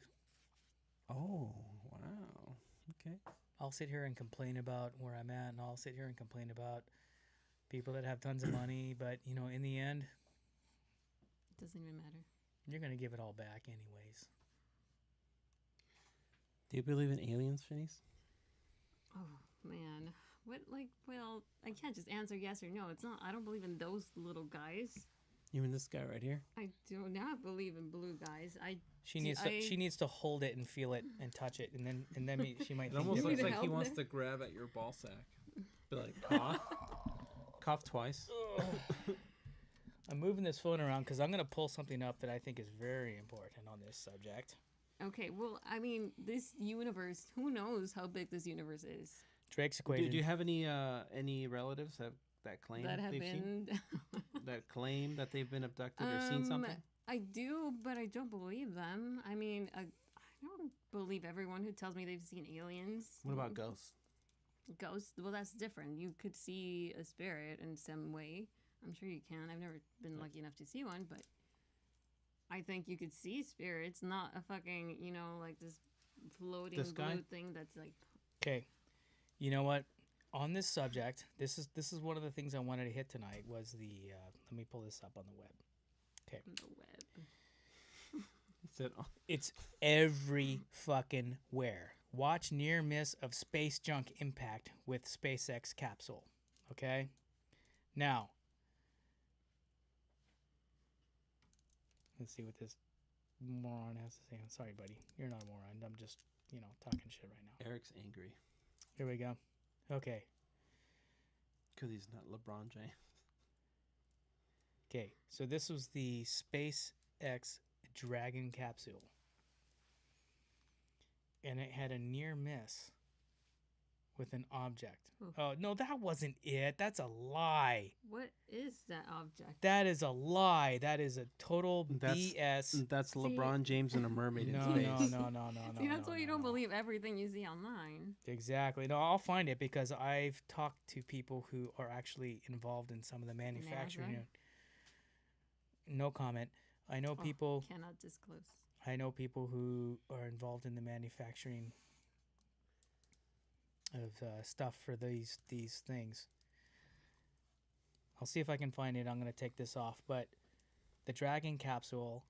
Speaker 3: Oh, wow. Okay.
Speaker 1: I'll sit here and complain about where I'm at, and I'll sit here and complain about people that have tons of money. But you know, in the end,
Speaker 2: It doesn't even matter.
Speaker 1: you're gonna give it all back anyways.
Speaker 3: Do you believe in aliens, Chanice?
Speaker 2: Oh man, what like? Well, I can't just answer yes or no. It's not. I don't believe in those little guys.
Speaker 3: You mean this guy right here?
Speaker 2: I do not believe in blue guys.
Speaker 1: She
Speaker 2: Do
Speaker 1: needs to,
Speaker 2: I-
Speaker 1: she needs to hold it and feel it and touch it, and then she might.
Speaker 3: It
Speaker 1: think
Speaker 3: almost
Speaker 2: You
Speaker 1: different.
Speaker 2: need
Speaker 3: looks like he
Speaker 2: help
Speaker 3: wants
Speaker 2: there?
Speaker 3: to grab at your ball sack. Be like, cough. Cough twice.
Speaker 1: I'm moving this phone around because I'm gonna pull something up that I think is very important on this subject.
Speaker 2: Okay, well, I mean, this universe. Who knows how big this universe is?
Speaker 1: Drake's equation.
Speaker 3: Do you have any relatives that claim
Speaker 2: That have
Speaker 3: they've seen
Speaker 2: been.
Speaker 3: that claim that they've been abducted or seen something?
Speaker 2: I do, but I don't believe them. I mean, I don't believe everyone who tells me they've seen aliens.
Speaker 3: What about ghosts?
Speaker 2: Ghosts? Well, that's different. You could see a spirit in some way. I'm sure you can. I've never been lucky enough to see one, but I think you could see spirits, not a fucking, like this floating
Speaker 3: This guy?
Speaker 2: blue thing that's like.
Speaker 1: Okay, you know what? On this subject, this is one of the things I wanted to hit tonight. Was the let me pull this up on the web. Okay,
Speaker 2: The web.
Speaker 1: it's every fucking where. Watch near miss of space junk impact with SpaceX capsule. Okay, now let's see what this moron has to say. I'm sorry, buddy. You're not a moron. I'm just talking shit right now.
Speaker 3: Eric's angry
Speaker 1: Here we go. Okay.
Speaker 3: because he's not LeBron James.
Speaker 1: Okay, so this was the SpaceX Dragon capsule. And it had a near miss with an object.
Speaker 2: Oh.
Speaker 1: Oh, no, that wasn't it. That's a lie.
Speaker 2: What is that object?
Speaker 1: That is a lie. That is a total
Speaker 3: That's-
Speaker 1: BS.
Speaker 3: That's LeBron James and a mermaid in
Speaker 1: No,
Speaker 3: space.
Speaker 1: no.
Speaker 2: See, that's
Speaker 1: no,
Speaker 2: why you
Speaker 1: no,
Speaker 2: don't
Speaker 1: no.
Speaker 2: believe everything you see online.
Speaker 1: Exactly. No, I'll find it because I've talked to people who are actually involved in some of the manufacturing. No comment. I know
Speaker 2: Oh,
Speaker 1: people.
Speaker 2: Cannot disclose.
Speaker 1: I know people who are involved in the manufacturing of stuff for these things. I'll see if I can find it. I'm going to take this off. But the Dragon capsule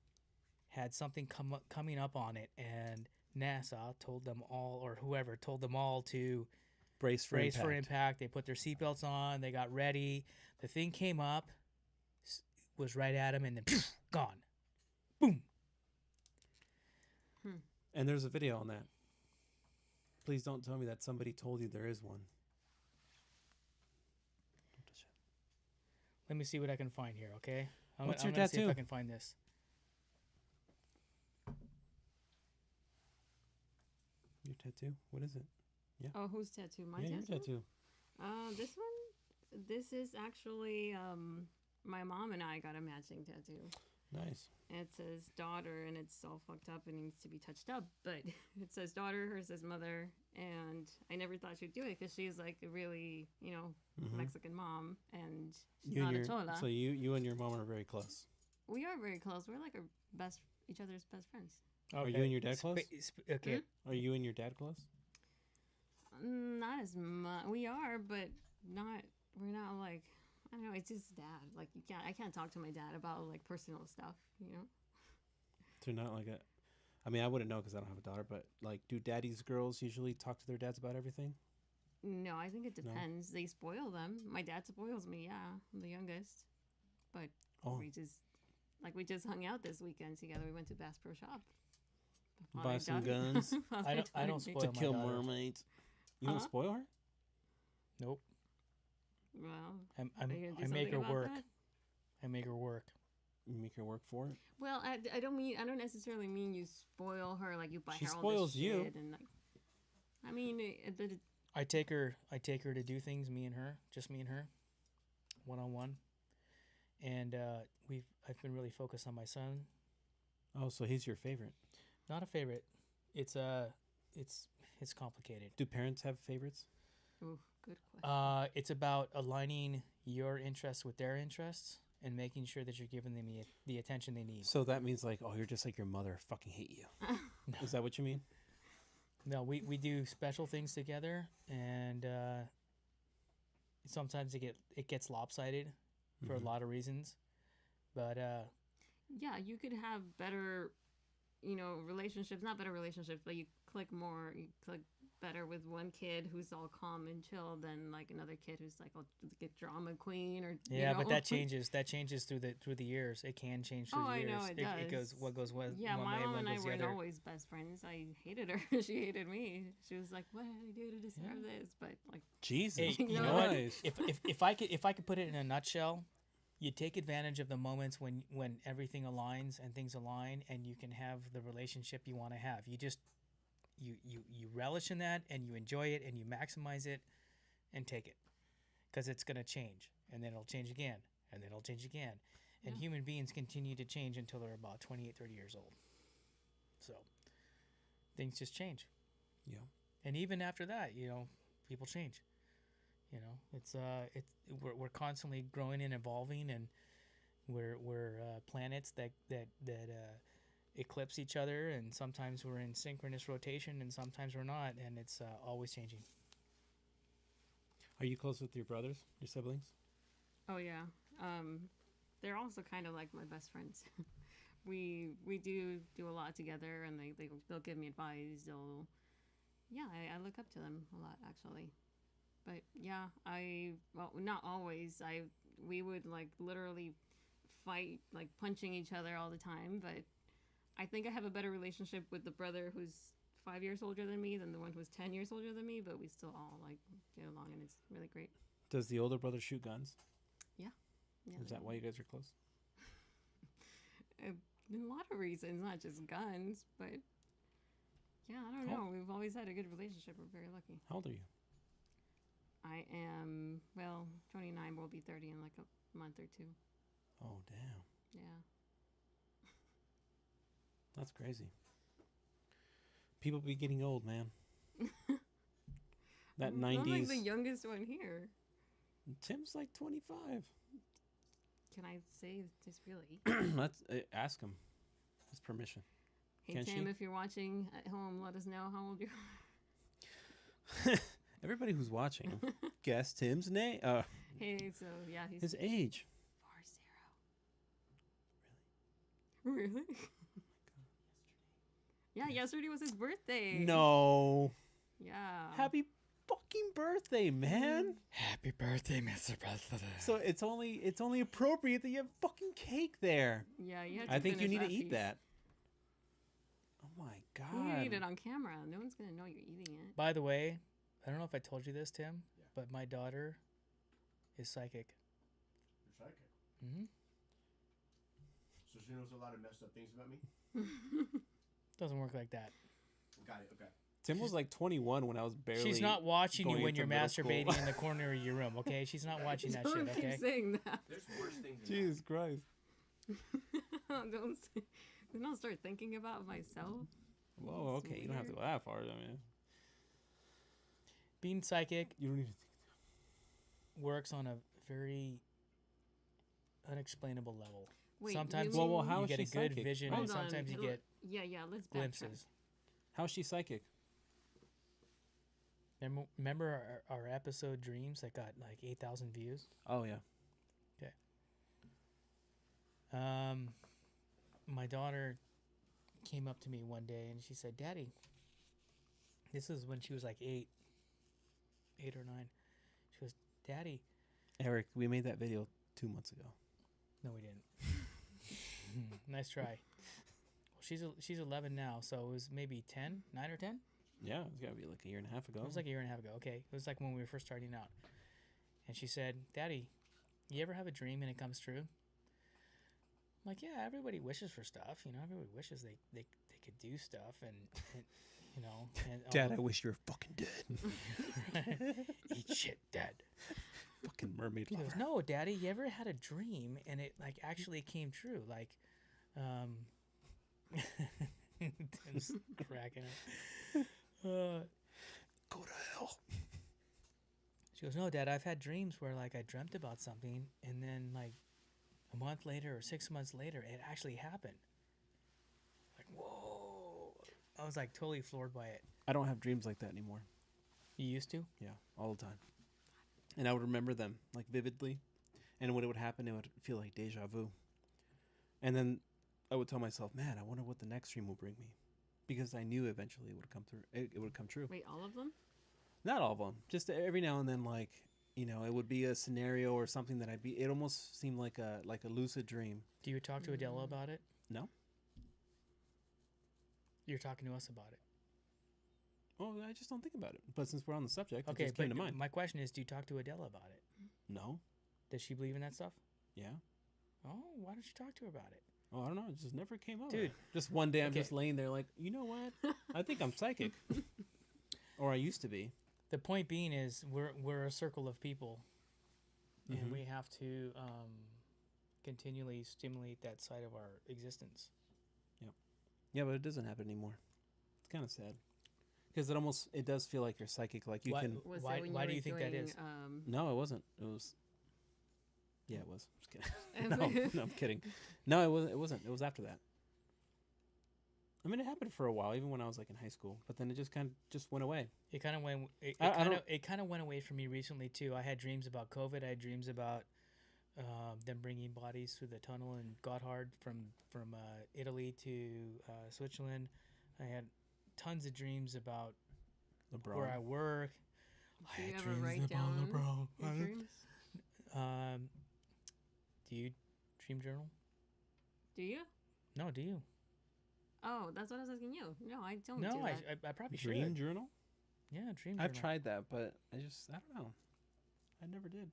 Speaker 1: had something coming up on it, and NASA told them all, or whoever told them all to
Speaker 3: Brace for
Speaker 1: brace
Speaker 3: impact.
Speaker 1: for impact. They put their seatbelts on. They got ready. The thing came up, was right at them, and then gone. Boom.
Speaker 3: And there's a video on that. Please don't tell me that somebody told you there is one. Don't touch it.
Speaker 1: Let me see what I can find here, okay?
Speaker 3: What's
Speaker 1: I'm
Speaker 3: your
Speaker 1: gonna see if I
Speaker 3: tattoo?
Speaker 1: can find this.
Speaker 3: Your tattoo? What is it?
Speaker 2: Oh, whose tattoo? My
Speaker 3: yeah,
Speaker 2: tattoo?
Speaker 3: your tattoo.
Speaker 2: This one. This is actually my mom and I got a matching tattoo.
Speaker 3: Nice.
Speaker 2: And it says daughter, and it's all fucked up and needs to be touched up. But it says daughter, hers says mother, and I never thought she'd do it because she's like a really,
Speaker 3: Mhm.
Speaker 2: Mexican mom, and she's
Speaker 3: You
Speaker 2: not
Speaker 3: and
Speaker 2: a
Speaker 3: your,
Speaker 2: chola.
Speaker 3: so you and your mom are very close.
Speaker 2: We are very close. We're like each other's best friends.
Speaker 3: Are you and your dad close?
Speaker 1: Okay.
Speaker 3: Are you and your dad close?
Speaker 2: Not as much. We are, but not. We're not like. I don't know. It's just dad. Like I can't talk to my dad about like personal stuff.
Speaker 3: They're not like a. I mean, I wouldn't know because I don't have a daughter. But like, do daddy's girls usually talk to their dads about everything?
Speaker 2: No, I think it
Speaker 3: No?
Speaker 2: depends. They spoil them. My dad spoils me. Yeah, I'm the youngest. But
Speaker 3: Oh,
Speaker 2: we just hung out this weekend together. We went to Bass Pro Shop.
Speaker 3: buy some guns
Speaker 1: I don't spoil
Speaker 3: to
Speaker 1: my
Speaker 3: kill
Speaker 1: daughter.
Speaker 3: mermaids. You don't
Speaker 2: Huh?
Speaker 3: spoil her?
Speaker 1: Nope.
Speaker 2: Well,
Speaker 1: I
Speaker 2: are you gonna do
Speaker 1: I make
Speaker 2: something
Speaker 1: her
Speaker 2: about
Speaker 1: work.
Speaker 2: that?
Speaker 1: I make her work.
Speaker 3: You make her work for it?
Speaker 2: Well, I don't necessarily mean you spoil her like you buy
Speaker 3: She
Speaker 2: her all
Speaker 3: spoils
Speaker 2: this
Speaker 3: you.
Speaker 2: shit and like. I mean,
Speaker 1: I take her to do things. Me and her, just me and her, one on one. And I've been really focused on my son.
Speaker 3: Oh, so he's your favorite.
Speaker 1: Not a favorite. It's complicated.
Speaker 3: Do parents have favorites?
Speaker 2: ooh, good question.
Speaker 1: It's about aligning your interests with their interests and making sure that you're giving them the attention they need.
Speaker 3: So that means like, oh, you're just like your mother. Fucking hate you. Is that what you mean?
Speaker 1: No, we do special things together, and sometimes it gets lopsided for a
Speaker 3: Mhm.
Speaker 1: lot of reasons. But
Speaker 2: Yeah, you could have better, relationships. Not better relationships, but you click better with one kid who's all calm and chill than like another kid who's like a drama queen or
Speaker 1: yeah, but that changes. That changes through the years. It can change through
Speaker 2: Oh,
Speaker 1: the
Speaker 2: I
Speaker 1: years.
Speaker 2: know it
Speaker 1: It goes
Speaker 2: does.
Speaker 1: what goes one
Speaker 2: Yeah,
Speaker 1: one
Speaker 2: my
Speaker 1: way,
Speaker 2: mom
Speaker 1: one
Speaker 2: and I
Speaker 1: goes the
Speaker 2: weren't
Speaker 1: other.
Speaker 2: always best friends. I hated her. She hated me. She was like, "What did I do to deserve this?" But like,
Speaker 3: Jesus.
Speaker 1: Hey,
Speaker 2: You
Speaker 1: you
Speaker 2: know
Speaker 1: know
Speaker 2: what?
Speaker 1: what?
Speaker 3: Nice.
Speaker 1: If I could put it in a nutshell, you take advantage of the moments when everything aligns and things align, and you can have the relationship you want to have. You just you relish in that, and you enjoy it, and you maximize it, and take it, because it's gonna change, and then it'll change again, and then it'll change again, and
Speaker 2: Yeah.
Speaker 1: human beings continue to change until they're about 28, 30 years old. So things just change.
Speaker 3: Yeah.
Speaker 1: And even after that, people change. We're constantly growing and evolving, and we're planets that eclipse each other, and sometimes we're in synchronous rotation, and sometimes we're not, and it's always changing.
Speaker 3: Are you close with your brothers, your siblings?
Speaker 2: oh yeah, they're also kind of like my best friends. we do a lot together, and they'll give me advice. I look up to them a lot actually. But yeah, not always. We would like literally fight, like punching each other all the time. But I think I have a better relationship with the brother who's 5 years older than me than the one who's 10 years older than me. But we still all like get along, and it's really great.
Speaker 3: Does the older brother shoot guns?
Speaker 2: Yeah,
Speaker 3: Is that why you guys are close?
Speaker 2: A lot of reasons, not just guns, but yeah, I don't
Speaker 3: How-
Speaker 2: know. We've always had a good relationship. We're very lucky.
Speaker 3: How old are you?
Speaker 2: I am 29. Will be 30 in like a month or two.
Speaker 3: Oh, damn.
Speaker 2: Yeah.
Speaker 3: That's crazy. People be getting old, man. That
Speaker 2: I'm like
Speaker 3: 90s.
Speaker 2: the youngest one here.
Speaker 3: Tim's like 25.
Speaker 2: Can I say this really?
Speaker 3: Let's ask him. His permission.
Speaker 2: Hey
Speaker 3: Can
Speaker 2: Tim,
Speaker 3: she?
Speaker 2: if you're watching at home, let us know how old you are.
Speaker 3: Everybody who's watching, guess Tim's name.
Speaker 2: Hey, so yeah, he's
Speaker 3: His age.
Speaker 2: 40. Really? Yeah, yesterday was his birthday.
Speaker 3: No.
Speaker 2: Yeah.
Speaker 3: Happy fucking birthday, man.
Speaker 1: Happy birthday, Mr. President.
Speaker 3: So it's only appropriate that you have fucking cake there.
Speaker 2: Yeah, you had to
Speaker 3: I think you
Speaker 2: finish
Speaker 3: need to
Speaker 2: that
Speaker 3: eat
Speaker 2: piece.
Speaker 3: that. Oh my
Speaker 2: You
Speaker 3: god.
Speaker 2: eat it on camera. No one's gonna know you're eating it.
Speaker 1: By the way, I don't know if I told you this, Tim,
Speaker 5: Yeah.
Speaker 1: but my daughter is psychic.
Speaker 5: You're psychic.
Speaker 1: Mm-hmm.
Speaker 5: So she knows a lot of messed up things about me?
Speaker 1: Doesn't work like that.
Speaker 5: Got it, okay.
Speaker 3: Tim was like 21 when I was barely.
Speaker 1: She's not watching you
Speaker 3: going
Speaker 1: when
Speaker 3: into
Speaker 1: you're
Speaker 3: middle school.
Speaker 1: masturbating in the corner of your room, okay? She's not watching that
Speaker 2: Don't
Speaker 1: shit,
Speaker 2: keep
Speaker 1: okay?
Speaker 2: saying that.
Speaker 5: There's worse things than
Speaker 3: Jesus Christ.
Speaker 2: Don't start thinking about myself.
Speaker 3: Whoa,
Speaker 2: That's
Speaker 3: okay, you don't have to
Speaker 2: weird.
Speaker 3: go that far. I mean,
Speaker 1: Being psychic
Speaker 3: you don't need to think.
Speaker 1: works on a very unexplainable level.
Speaker 2: Wait,
Speaker 1: Sometimes
Speaker 2: you
Speaker 3: Well,
Speaker 2: mean-
Speaker 3: how
Speaker 1: you
Speaker 3: is
Speaker 1: get a
Speaker 3: she
Speaker 1: good
Speaker 3: psychic?
Speaker 1: vision,
Speaker 2: Hold
Speaker 1: and
Speaker 2: on,
Speaker 1: sometimes you
Speaker 2: hello-
Speaker 1: get
Speaker 2: yeah, let's backtrack.
Speaker 1: glimpses.
Speaker 3: How's she psychic?
Speaker 1: Remember our episode Dreams that got like 8,000 views?
Speaker 3: Oh yeah.
Speaker 1: My daughter came up to me one day and she said, "Daddy," this is when she was like 8 or 9. She goes, "Daddy."
Speaker 3: Eric, we made that video 2 months ago.
Speaker 1: No, we didn't. Nice try. Well, she's 11 now, so it was maybe 10, 9 or 10.
Speaker 3: Yeah, it's got to be like a year and a half ago.
Speaker 1: It was like a year and a half ago. Okay, it was like when we were first starting out. And she said, "Daddy, you ever have a dream and it comes true?" I'm like, "Yeah, everybody wishes for stuff. You know, everybody wishes they could do stuff and you know." And,
Speaker 3: Dad, I wish you were fucking dead.
Speaker 1: eat shit, Dad.
Speaker 3: Fucking mermaid
Speaker 1: He
Speaker 3: lover.
Speaker 1: goes, "No, Daddy, you ever had a dream and it like actually came true? Like, Tim's cracking up.
Speaker 3: Go to hell.
Speaker 1: She goes, "No, Dad, I've had dreams where like I dreamt about something and then like a month later or 6 months later, it actually happened." Like, whoa. I was like totally floored by it.
Speaker 3: I don't have dreams like that anymore.
Speaker 1: You used to?
Speaker 3: Yeah, all the time. And I would remember them like vividly. And when it would happen, it would feel like deja vu. And then I would tell myself, man, I wonder what the next dream will bring me. Because I knew eventually it would come through. It would come true.
Speaker 2: Wait, all of them?
Speaker 3: Not all of them. Just every now and then, like, you know, it would be a scenario or something that it almost seemed like a lucid dream.
Speaker 1: Do you talk to Adela about it?
Speaker 3: No.
Speaker 1: You're talking to us about it.
Speaker 3: Oh, I just don't think about it. But since we're on the subject,
Speaker 1: Okay,
Speaker 3: it just
Speaker 1: but
Speaker 3: came to mind.
Speaker 1: my question is, do you talk to Adela about it?
Speaker 3: No.
Speaker 1: Does she believe in that stuff?
Speaker 3: Yeah.
Speaker 1: Oh, why don't you talk to her about it?
Speaker 3: Oh, I don't know. It just never came up.
Speaker 1: Dude.
Speaker 3: Just one day I'm
Speaker 1: Okay.
Speaker 3: just laying there like, you know what? I think I'm psychic. Or I used to be.
Speaker 1: The point being is we're a circle of people,
Speaker 3: Mhm.
Speaker 1: and we have to continually stimulate that side of our existence.
Speaker 3: Yeah, but it doesn't happen anymore. It's kind of sad. Because it does feel like you're psychic. Like you
Speaker 1: Why-
Speaker 3: can.
Speaker 2: Was
Speaker 1: Why-
Speaker 2: that when
Speaker 1: why
Speaker 2: you
Speaker 1: do
Speaker 2: were
Speaker 1: you think that
Speaker 2: doing,
Speaker 1: is?
Speaker 3: No, it wasn't. It was. Yeah, it was. Just kidding. No, I'm kidding. No, it wasn't. It wasn't. It was after that. I mean, it happened for a while, even when I was like in high school. But then it just kind of just went away.
Speaker 1: It kind of went. It kind of went away from me recently too. I had dreams about COVID. I had dreams about them bringing bodies through the tunnel in Gotthard from Italy to Switzerland. I had tons of dreams about
Speaker 3: LeBron.
Speaker 1: where I work.
Speaker 2: Do
Speaker 1: I
Speaker 2: you
Speaker 1: had
Speaker 2: ever
Speaker 1: dreams
Speaker 2: write
Speaker 1: about
Speaker 2: down
Speaker 1: LeBron.
Speaker 2: your dreams?
Speaker 1: Do you dream journal?
Speaker 2: Do you?
Speaker 1: No, do you?
Speaker 2: Oh, that's what I was asking you. No, I don't
Speaker 1: No,
Speaker 2: do that.
Speaker 1: I probably
Speaker 3: Dream
Speaker 1: should.
Speaker 3: journal.
Speaker 1: Yeah, dream journal.
Speaker 3: I've tried that, but I don't know. I never did.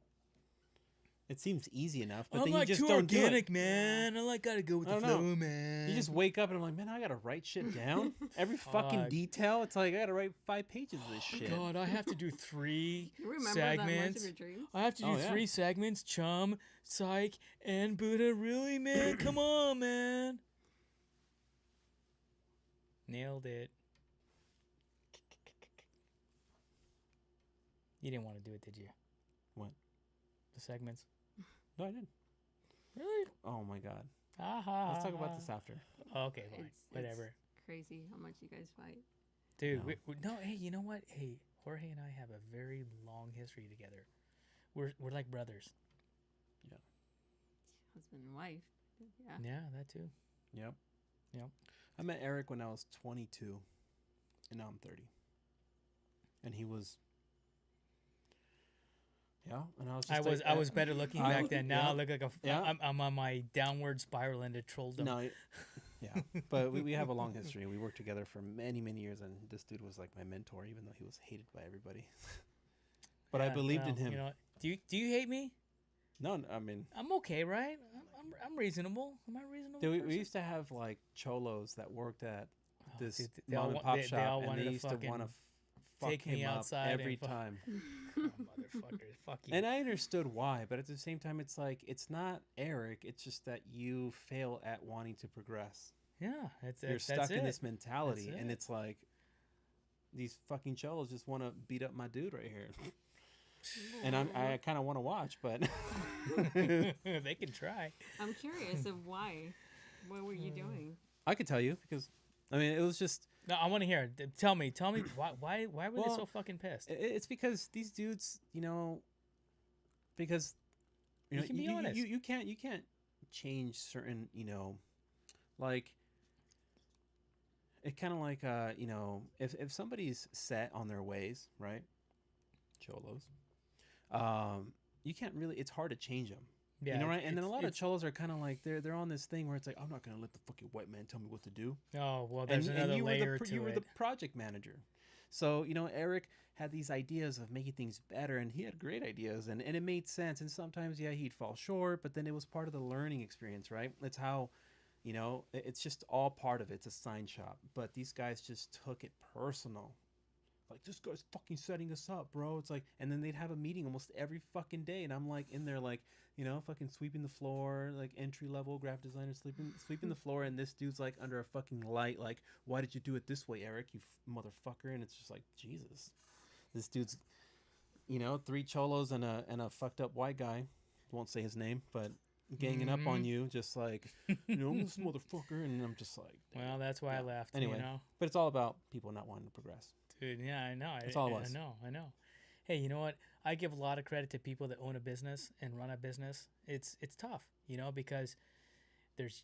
Speaker 3: It seems easy enough, but
Speaker 1: I'm
Speaker 3: then
Speaker 1: like
Speaker 3: you just
Speaker 1: too
Speaker 3: don't do it.
Speaker 1: organic, man. I like gotta go with
Speaker 3: I
Speaker 1: the
Speaker 3: don't know.
Speaker 1: flow, man.
Speaker 3: You just wake up and I'm like, man, I gotta write shit down. Every fucking
Speaker 1: Fuck.
Speaker 3: detail. It's like I gotta write 5 pages of this shit.
Speaker 1: God, I have to do 3
Speaker 2: You remember that much of
Speaker 1: segments.
Speaker 2: your dreams?
Speaker 1: I have to do
Speaker 3: Oh, yeah.
Speaker 1: 3 segments: Chum, Psych, and Buddha. Really, man? Come on, man. Nailed it. You didn't want to do it, did you?
Speaker 3: What?
Speaker 1: The segments.
Speaker 3: No, I didn't.
Speaker 1: Really?
Speaker 3: Oh my god.
Speaker 1: Let's
Speaker 3: Let's talk about this after.
Speaker 1: Okay, fine.
Speaker 2: It's
Speaker 1: Whatever.
Speaker 2: crazy how much you guys fight.
Speaker 1: Dude,
Speaker 3: No.
Speaker 1: no, hey, you know what? Hey, Jorge and I have a very long history together. We're like brothers.
Speaker 2: Husband and wife. Yeah.
Speaker 1: Yeah, that too.
Speaker 3: Yep.
Speaker 1: Yep.
Speaker 3: I met Eric when I was 22, and now I'm 30. And he was. Yeah, and I was. Just
Speaker 1: I was better looking
Speaker 3: I-
Speaker 1: back then. Now I
Speaker 3: yeah.
Speaker 1: look like
Speaker 3: Yeah.
Speaker 1: I'm on my downward spiral into trolldom.
Speaker 3: No. Yeah, but we have a long history. We worked together for many, many years, and this dude was like my mentor, even though he was hated by everybody. But I
Speaker 1: Yeah,
Speaker 3: believed in
Speaker 1: well,
Speaker 3: him.
Speaker 1: You know, do you hate me?
Speaker 3: No, I mean,
Speaker 1: I'm okay, right? I'm reasonable. Am I reasonable?
Speaker 3: dude, we
Speaker 1: person?
Speaker 3: used to have like cholos that worked at
Speaker 1: Oh,
Speaker 3: this
Speaker 1: dude,
Speaker 3: mom and pop shop,
Speaker 1: all
Speaker 3: and
Speaker 1: wanted
Speaker 3: they
Speaker 1: to
Speaker 3: used to want to fuck
Speaker 1: take me
Speaker 3: him up
Speaker 1: outside
Speaker 3: every
Speaker 1: and fuck-
Speaker 3: time.
Speaker 1: Oh, motherfucker, fuck you.
Speaker 3: And I understood why, but at the same time, it's like it's not Eric. It's just that you fail at wanting to progress.
Speaker 1: Yeah, that's
Speaker 3: You're
Speaker 1: that's
Speaker 3: stuck in
Speaker 1: it.
Speaker 3: this mentality,
Speaker 1: That's
Speaker 3: and
Speaker 1: it.
Speaker 3: it's like these fucking cholos just want to beat up my dude right here, and I kind of want to watch, but
Speaker 1: They can try.
Speaker 2: I'm curious of why. What were you doing?
Speaker 3: I could tell you because I mean it was just
Speaker 1: No, I want to hear. Tell me why were they
Speaker 3: Well,
Speaker 1: so fucking pissed?
Speaker 3: it's because these dudes, because
Speaker 1: You can be honest.
Speaker 3: you can't change certain like it kind of like if somebody's set on their ways, right, cholos, you can't really, it's hard to change them.
Speaker 1: Yeah,
Speaker 3: You know, right? And then a lot of
Speaker 1: it's-
Speaker 3: cholos are kind of like they're on this thing where it's like, I'm not gonna let the fucking white man tell me what to do.
Speaker 1: Oh well, there's
Speaker 3: And
Speaker 1: another
Speaker 3: you
Speaker 1: layer
Speaker 3: were
Speaker 1: to
Speaker 3: you were
Speaker 1: it.
Speaker 3: the project manager, so Eric had these ideas of making things better, and he had great ideas, and it made sense. And sometimes, yeah, he'd fall short, but then it was part of the learning experience, right? It's how, it's just all part of it. It's a sign shop, but these guys just took it personal. Like, this guy's fucking setting us up, bro. It's like, and then they'd have a meeting almost every fucking day, and I'm like in there, like, fucking sweeping the floor, like entry level graphic designer sweeping the floor, and this dude's like under a fucking light, like, why did you do it this way, Eric? You motherfucker! And it's just like, Jesus, this dude's, 3 cholos and a fucked up white guy, won't say his name, but ganging up on you, just like, this motherfucker, and I'm just like,
Speaker 1: Well, that's why I left.
Speaker 3: Anyway. But it's all about people not wanting to progress.
Speaker 1: Dude, yeah, I know.
Speaker 3: That's all it was.
Speaker 1: I know. Hey, you know what? I give a lot of credit to people that own a business and run a business. It's tough, because there's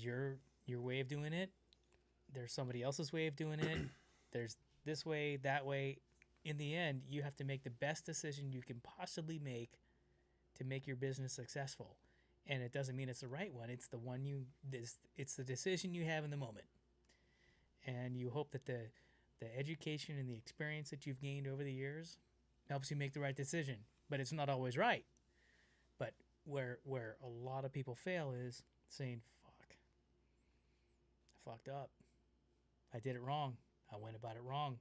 Speaker 1: your way of doing it. There's somebody else's way of doing it. There's this way, that way. In the end, you have to make the best decision you can possibly make to make your business successful. And it doesn't mean it's the right one. It's the one it's the decision you have in the moment. And you hope that the education and the experience that you've gained over the years helps you make the right decision. But it's not always right. But where a lot of people fail is saying, fuck, I fucked up. I did it wrong. I went about it wrong.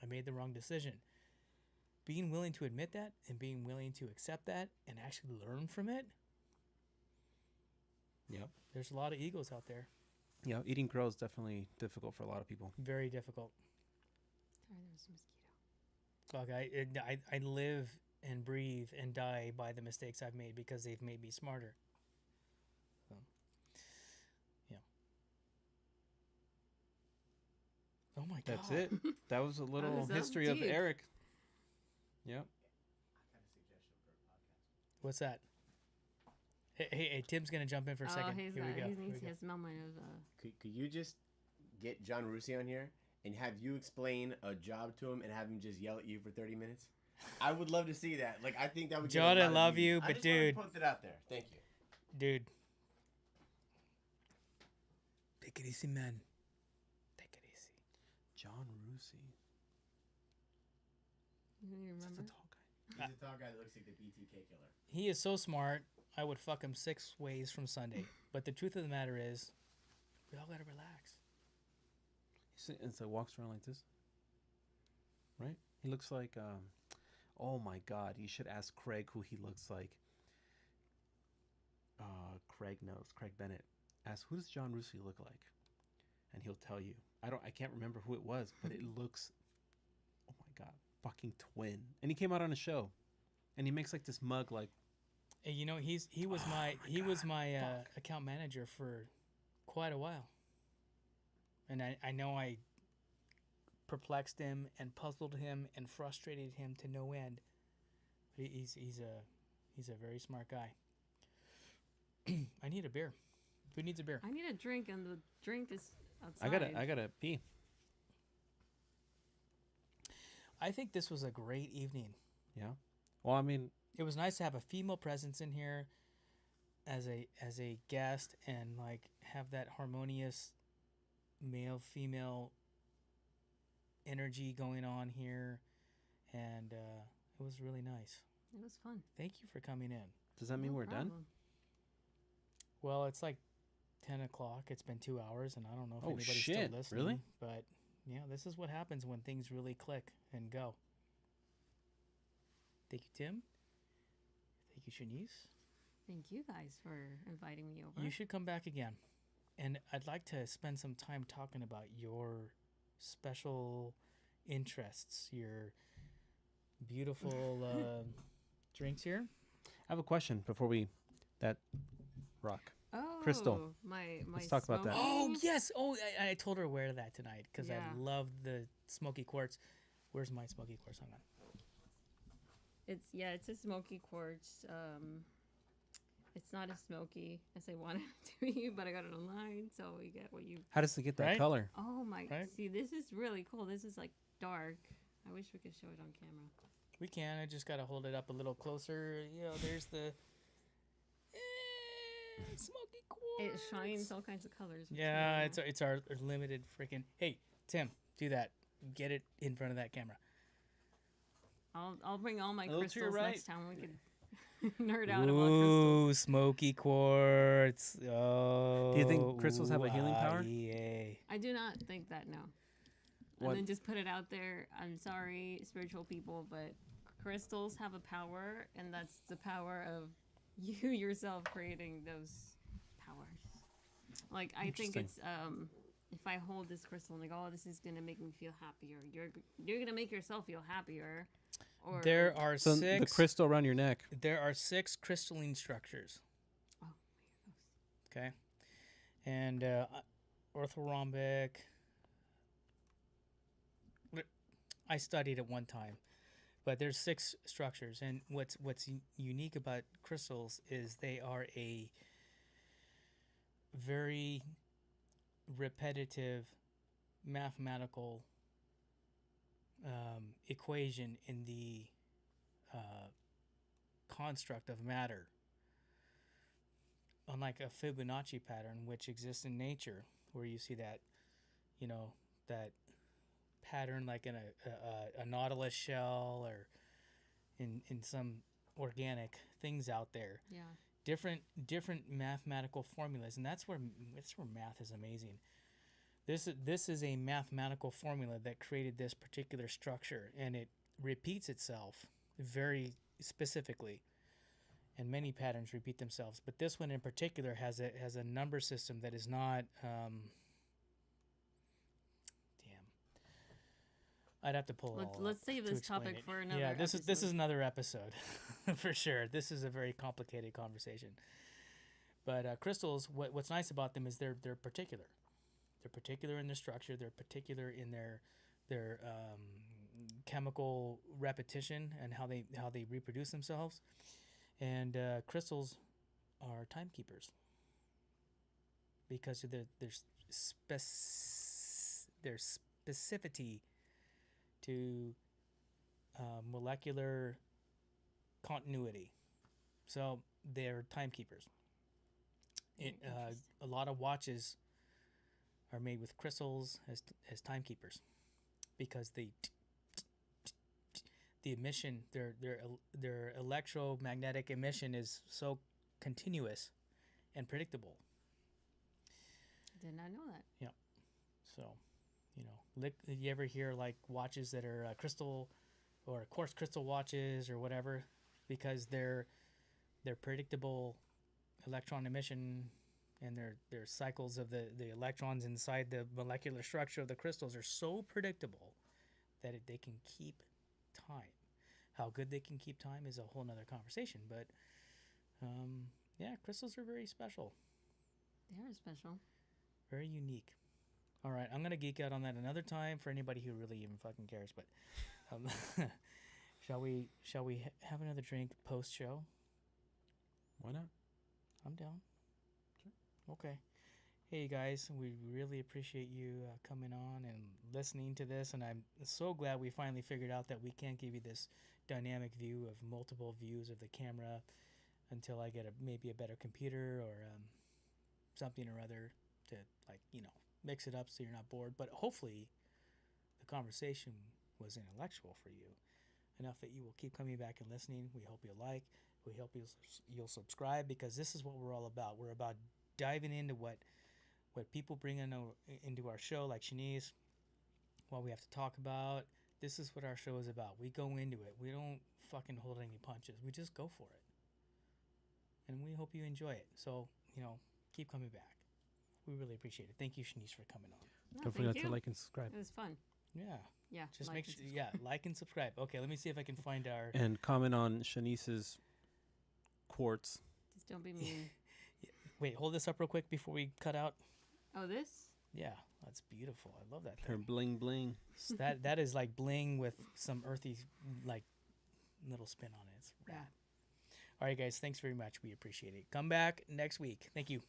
Speaker 1: I made the wrong decision. Being willing to admit that and being willing to accept that and actually learn from it.
Speaker 3: Yep.
Speaker 1: There's a lot of egos out there.
Speaker 3: Yeah, eating crow is definitely difficult for a lot of people.
Speaker 1: Very difficult.
Speaker 2: Sorry, there's a mosquito.
Speaker 1: Look, I live and breathe and die by the mistakes I've made because they've made me smarter. So, yeah. Oh my God.
Speaker 3: That's it. That was a little
Speaker 2: was so
Speaker 3: history of
Speaker 2: deep.
Speaker 3: Eric. Yep.
Speaker 5: I got a suggestion for a podcast.
Speaker 1: What's that? Hey, Tim's gonna jump in for a second.
Speaker 2: He's
Speaker 1: Here we go.
Speaker 2: He
Speaker 1: Here we go.
Speaker 2: has moment of.
Speaker 5: Could you just get John Russi on here and have you explain a job to him and have him just yell at you for 30 minutes? I would love to see that. Like, I think that would get a
Speaker 1: John, I
Speaker 5: lot of
Speaker 1: love
Speaker 5: views.
Speaker 1: you,
Speaker 5: I
Speaker 1: but
Speaker 5: just wanted
Speaker 1: dude.
Speaker 5: to put that out there. Thank you.
Speaker 1: Dude. Take it easy, man. Take it easy.
Speaker 3: John Russi.
Speaker 2: You
Speaker 3: That's
Speaker 2: remember?
Speaker 3: a tall guy.
Speaker 5: He's a tall guy that looks like the BTK killer.
Speaker 1: He is so smart. I would fuck him 6 ways from Sunday. But the truth of the matter is, we all gotta relax.
Speaker 3: And so walks around like this. Right? He looks like, oh my God, you should ask Craig who he looks like. Craig knows. Craig Bennett. Ask, who does John Russi look like? And he'll tell you. I can't remember who it was, but it looks, oh my God, fucking twin. And he came out on a show. And he makes like this mug like,
Speaker 1: Hey, he was my account manager for quite a while, and I know I perplexed him and puzzled him and frustrated him to no end. But he's a very smart guy. I need a beer. Who needs a beer?
Speaker 2: I need a drink, and the drink is outside.
Speaker 3: I gotta pee.
Speaker 1: I think this was a great evening.
Speaker 3: Yeah. Well, I mean,
Speaker 1: It was nice to have a female presence in here as a guest and like have that harmonious male female energy going on here, and it was really nice.
Speaker 2: It was fun.
Speaker 1: Thank you for coming in.
Speaker 3: does that mean
Speaker 2: No
Speaker 3: we're done?
Speaker 2: problem.
Speaker 1: Well, it's like 10 o'clock. It's been 2 hours, and I don't know if
Speaker 3: Oh,
Speaker 1: anybody's
Speaker 3: shit.
Speaker 1: still listening.
Speaker 3: Really?
Speaker 1: But Yeah, this is what happens when things really click and go. Thank you, Tim. Thank you, Chanice.
Speaker 2: Thank you guys for inviting me over.
Speaker 1: You should come back again. And I'd like to spend some time talking about your special interests, your beautiful drinks here.
Speaker 3: I have a question before we that rock.
Speaker 2: Oh,
Speaker 3: Crystal.
Speaker 2: My
Speaker 3: Let's talk about that.
Speaker 1: Oh,
Speaker 2: smoking-
Speaker 1: yes. Oh, I told her to wear that tonight because
Speaker 2: Yeah.
Speaker 1: I love the smoky quartz. Where's my smoky quartz? Hang on.
Speaker 2: It's a smoky quartz. It's not as smoky as I wanted it to be, but I got it online, so we get what you.
Speaker 3: How does it get that
Speaker 1: Right?
Speaker 3: color?
Speaker 2: Oh my!
Speaker 1: Right?
Speaker 2: See, this is really cool. This is like dark. I wish we could show it on camera.
Speaker 1: We can. I just got to hold it up a little closer. You know, there's the smoky quartz.
Speaker 2: It shines all kinds of colors. which
Speaker 1: Yeah,
Speaker 2: I-
Speaker 1: it's our limited freaking. Hey, Tim, do that. Get it in front of that camera.
Speaker 2: I'll bring all my
Speaker 3: A little to your
Speaker 2: crystals
Speaker 3: right.
Speaker 2: next time. We can nerd out about crystals.
Speaker 1: Ooh, smoky quartz. Oh.
Speaker 3: Do you think crystals have a healing power?
Speaker 1: Yeah.
Speaker 2: I do not think that, no.
Speaker 3: What-
Speaker 2: And then just put it out there. I'm sorry, spiritual people, but crystals have a power, and that's the power of you yourself creating those powers. Like, I think
Speaker 3: Interesting.
Speaker 2: it's if I hold this crystal and like, oh, this is gonna make me feel happier. You're gonna make yourself feel happier. Or
Speaker 1: There are
Speaker 3: So
Speaker 1: six.
Speaker 3: the crystal around your neck.
Speaker 1: There are 6 crystalline structures.
Speaker 2: Oh,
Speaker 1: Okay. And orthorhombic. I studied at one time, but there's 6 structures, and what's unique about crystals is they are a very repetitive mathematical equation in the construct of matter. Unlike a Fibonacci pattern, which exists in nature, where you see that, you know, that pattern like in a nautilus shell or in some organic things out there.
Speaker 2: yeah.
Speaker 1: Different mathematical formulas, and that's where math is amazing. This is a mathematical formula that created this particular structure, and it repeats itself very specifically, and many patterns repeat themselves. But this one in particular has a number system that is not. I'd have to pull it all
Speaker 2: Let's
Speaker 1: up
Speaker 2: save
Speaker 1: to
Speaker 2: this
Speaker 1: explain
Speaker 2: topic
Speaker 1: it.
Speaker 2: for another.
Speaker 1: Yeah, this is
Speaker 2: episode.
Speaker 1: another episode for sure. This is a very complicated conversation. But crystals, what's nice about them is they're particular. They're particular in their structure. They're particular in their chemical repetition and how they reproduce themselves. And crystals are timekeepers because of their specificity to molecular continuity. So they're timekeepers. A lot of watches are made with crystals as timekeepers because the emission, their electromagnetic emission is so continuous and predictable.
Speaker 2: Did not know that.
Speaker 1: So, you know, you ever hear like watches that are crystal or quartz crystal watches or whatever, because their predictable electron emission and their cycles of the electrons inside the molecular structure of the crystals are so predictable that they can keep time. How good they can keep time is a whole nother conversation, but yeah, crystals are very special,
Speaker 2: They are special.
Speaker 1: very unique. All right, I'm gonna geek out on that another time for anybody who really even fucking cares. But shall we have another drink post show?
Speaker 3: Why not?
Speaker 1: I'm down. Okay. Hey guys, we really appreciate you coming on and listening to this, and I'm so glad we finally figured out that we can give you this dynamic view of multiple views of the camera until I get maybe a better computer or something or other to, like, you know, mix it up so you're not bored. But hopefully the conversation was intellectual for you enough that you will keep coming back and listening. We hope you'll like. We hope you'll subscribe, because this is what we're all about. We're about diving into what people bring into our show, like Chanice, what we have to talk about. This is what our show is about. We go into it. We don't fucking hold any punches. We just go for it. And we hope you enjoy it. So, keep coming back. We really appreciate it. Thank you, Shanice, for coming on.
Speaker 2: No,
Speaker 3: Don't forget
Speaker 2: thank
Speaker 3: to
Speaker 2: you.
Speaker 3: like and subscribe.
Speaker 2: It was fun.
Speaker 1: Yeah.
Speaker 2: Yeah.
Speaker 1: Just
Speaker 2: like
Speaker 1: make
Speaker 2: and
Speaker 1: sure,
Speaker 2: subscribe.
Speaker 1: like and subscribe. Okay, let me see if I can find our.
Speaker 3: And comment on Shanice's quartz.
Speaker 2: Just don't be mean.
Speaker 1: Wait, hold this up real quick before we cut out.
Speaker 2: Oh, this?
Speaker 1: Yeah, that's beautiful. I love that
Speaker 3: Her
Speaker 1: thing.
Speaker 3: bling bling.
Speaker 1: That is like bling with some earthy, like, little spin on it. It's rad.
Speaker 2: Yeah.
Speaker 1: All right, guys. Thanks very much. We appreciate it. Come back next week. Thank you.